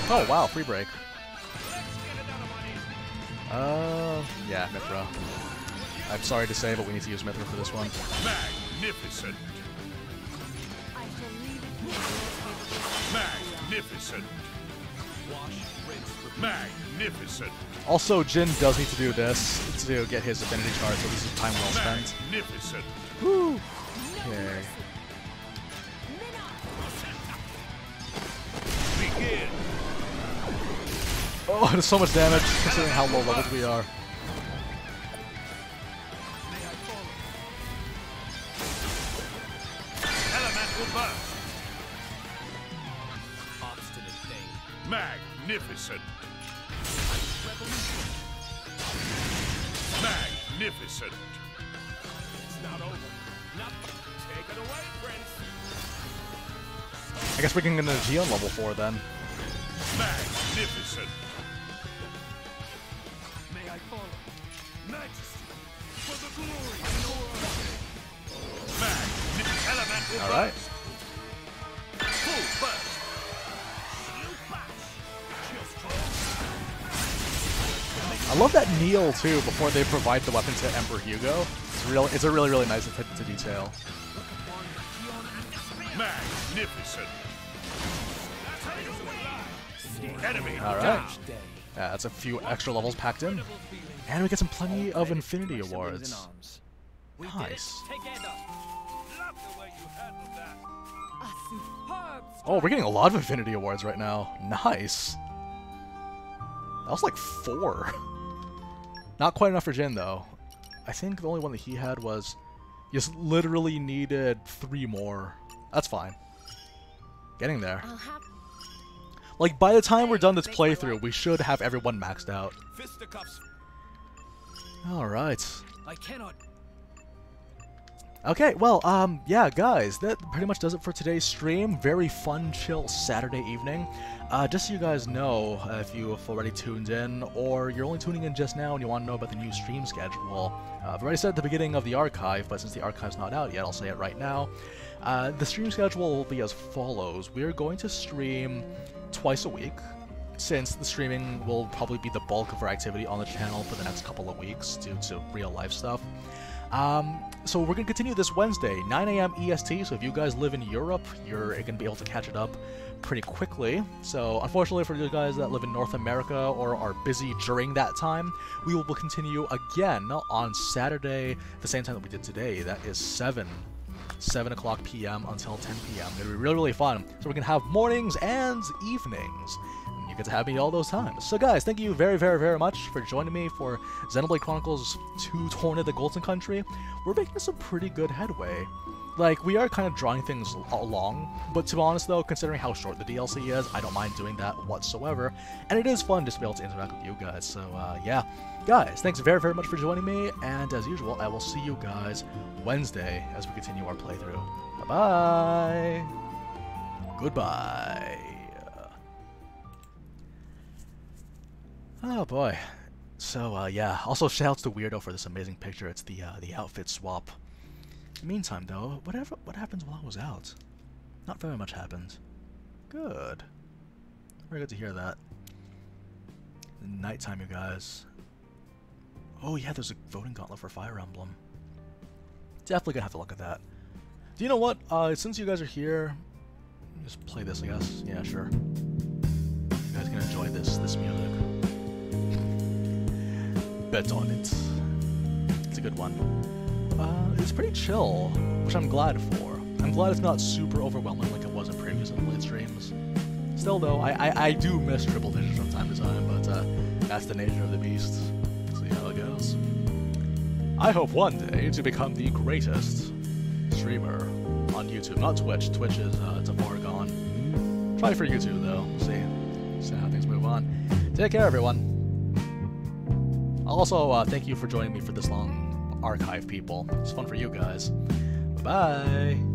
Speaker 1: Oh wow, free break. Yeah, Mythra. I'm sorry to say, but we need to use Mythra for this one.
Speaker 5: Magnificent. Magnificent. Magnificent.
Speaker 1: Also, Jin does need to do this to get his affinity charge, so this is time well spent.
Speaker 5: Magnificent.
Speaker 1: Woo! Okay.
Speaker 5: Begin.
Speaker 1: Oh, there's so much damage considering how low levels we are.
Speaker 5: Elemental burst. Obstinate thing. Magnificent. Magnificent. It's not over. Nothing. Take it away, Prince.
Speaker 1: I guess we can get into G on level 4 then.
Speaker 5: Magnificent. May I follow? Majesty, for the glory of Magnificent. Elemental
Speaker 1: All right.
Speaker 5: Full burst.
Speaker 1: I love that kneel too before they provide the weapon to Emperor Hugo. It's a really nice attention to detail.
Speaker 5: Magnificent. Enemy.
Speaker 1: All right. Yeah, that's a few extra levels packed in, and we get some plenty of Infinity Awards. Nice. Oh, we're getting a lot of Infinity Awards right now. Nice. That was like 4. Not quite enough for Jin, though. I think the only one that he had was... He just literally needed 3 more. That's fine. Getting there. Like, by the time we're done this playthrough, we should have everyone maxed out. Alright.
Speaker 6: I cannot...
Speaker 1: Okay, well, yeah, guys, that pretty much does it for today's stream. Very fun, chill Saturday evening. Just so you guys know, if you have already tuned in, or you're only tuning in just now and you want to know about the new stream schedule, I've already said at the beginning of the archive, but since the archive's not out yet, I'll say it right now. The stream schedule will be as follows. We're going to stream twice a week, since the streaming will probably be the bulk of our activity on the channel for the next couple of weeks due to real-life stuff. So we're going to continue this Wednesday, 9 AM EST, so if you guys live in Europe, you're going to be able to catch it up pretty quickly. So unfortunately for you guys that live in North America or are busy during that time, we will continue again on Saturday, the same time that we did today. That is 7 o'clock p.m. until 10 p.m. It'll be really fun. So we're going to have mornings and evenings. You get to have me all those times. So guys, thank you very much for joining me for Xenoblade Chronicles 2 Torna the Golden Country. We're making some pretty good headway. Like, we are kind of drawing things along, but to be honest though, considering how short the DLC is, I don't mind doing that whatsoever. And it is fun just to be able to interact with you guys, so yeah. Guys, thanks very much for joining me, and as usual, I will see you guys Wednesday as we continue our playthrough. Bye-bye! Goodbye! Oh boy. So yeah, also shoutouts to Weirdo for this amazing picture. It's the outfit swap. In the meantime though, what happens while I was out? Not very much happened. Good. Very good to hear that. Nighttime, you guys. Oh yeah, there's a voting gauntlet for Fire Emblem. Definitely gonna have to look at that. Do you know what? Since you guys are here, just play this, I guess. Yeah, sure. You guys can enjoy this music. Bet on it. It's a good one. It's pretty chill, which I'm glad for. I'm glad it's not super overwhelming like it was in previous Xenoblade streams. Still though, I do miss triple vision from time to time, but that's the nature of the beast. See how it goes. I hope one day to become the greatest streamer on YouTube. Not Twitch. Twitch is too far gone. Try for YouTube though. See how things move on. Take care, everyone. Also, thank you for joining me for this long archive, people. It's fun for you guys. Bye-bye.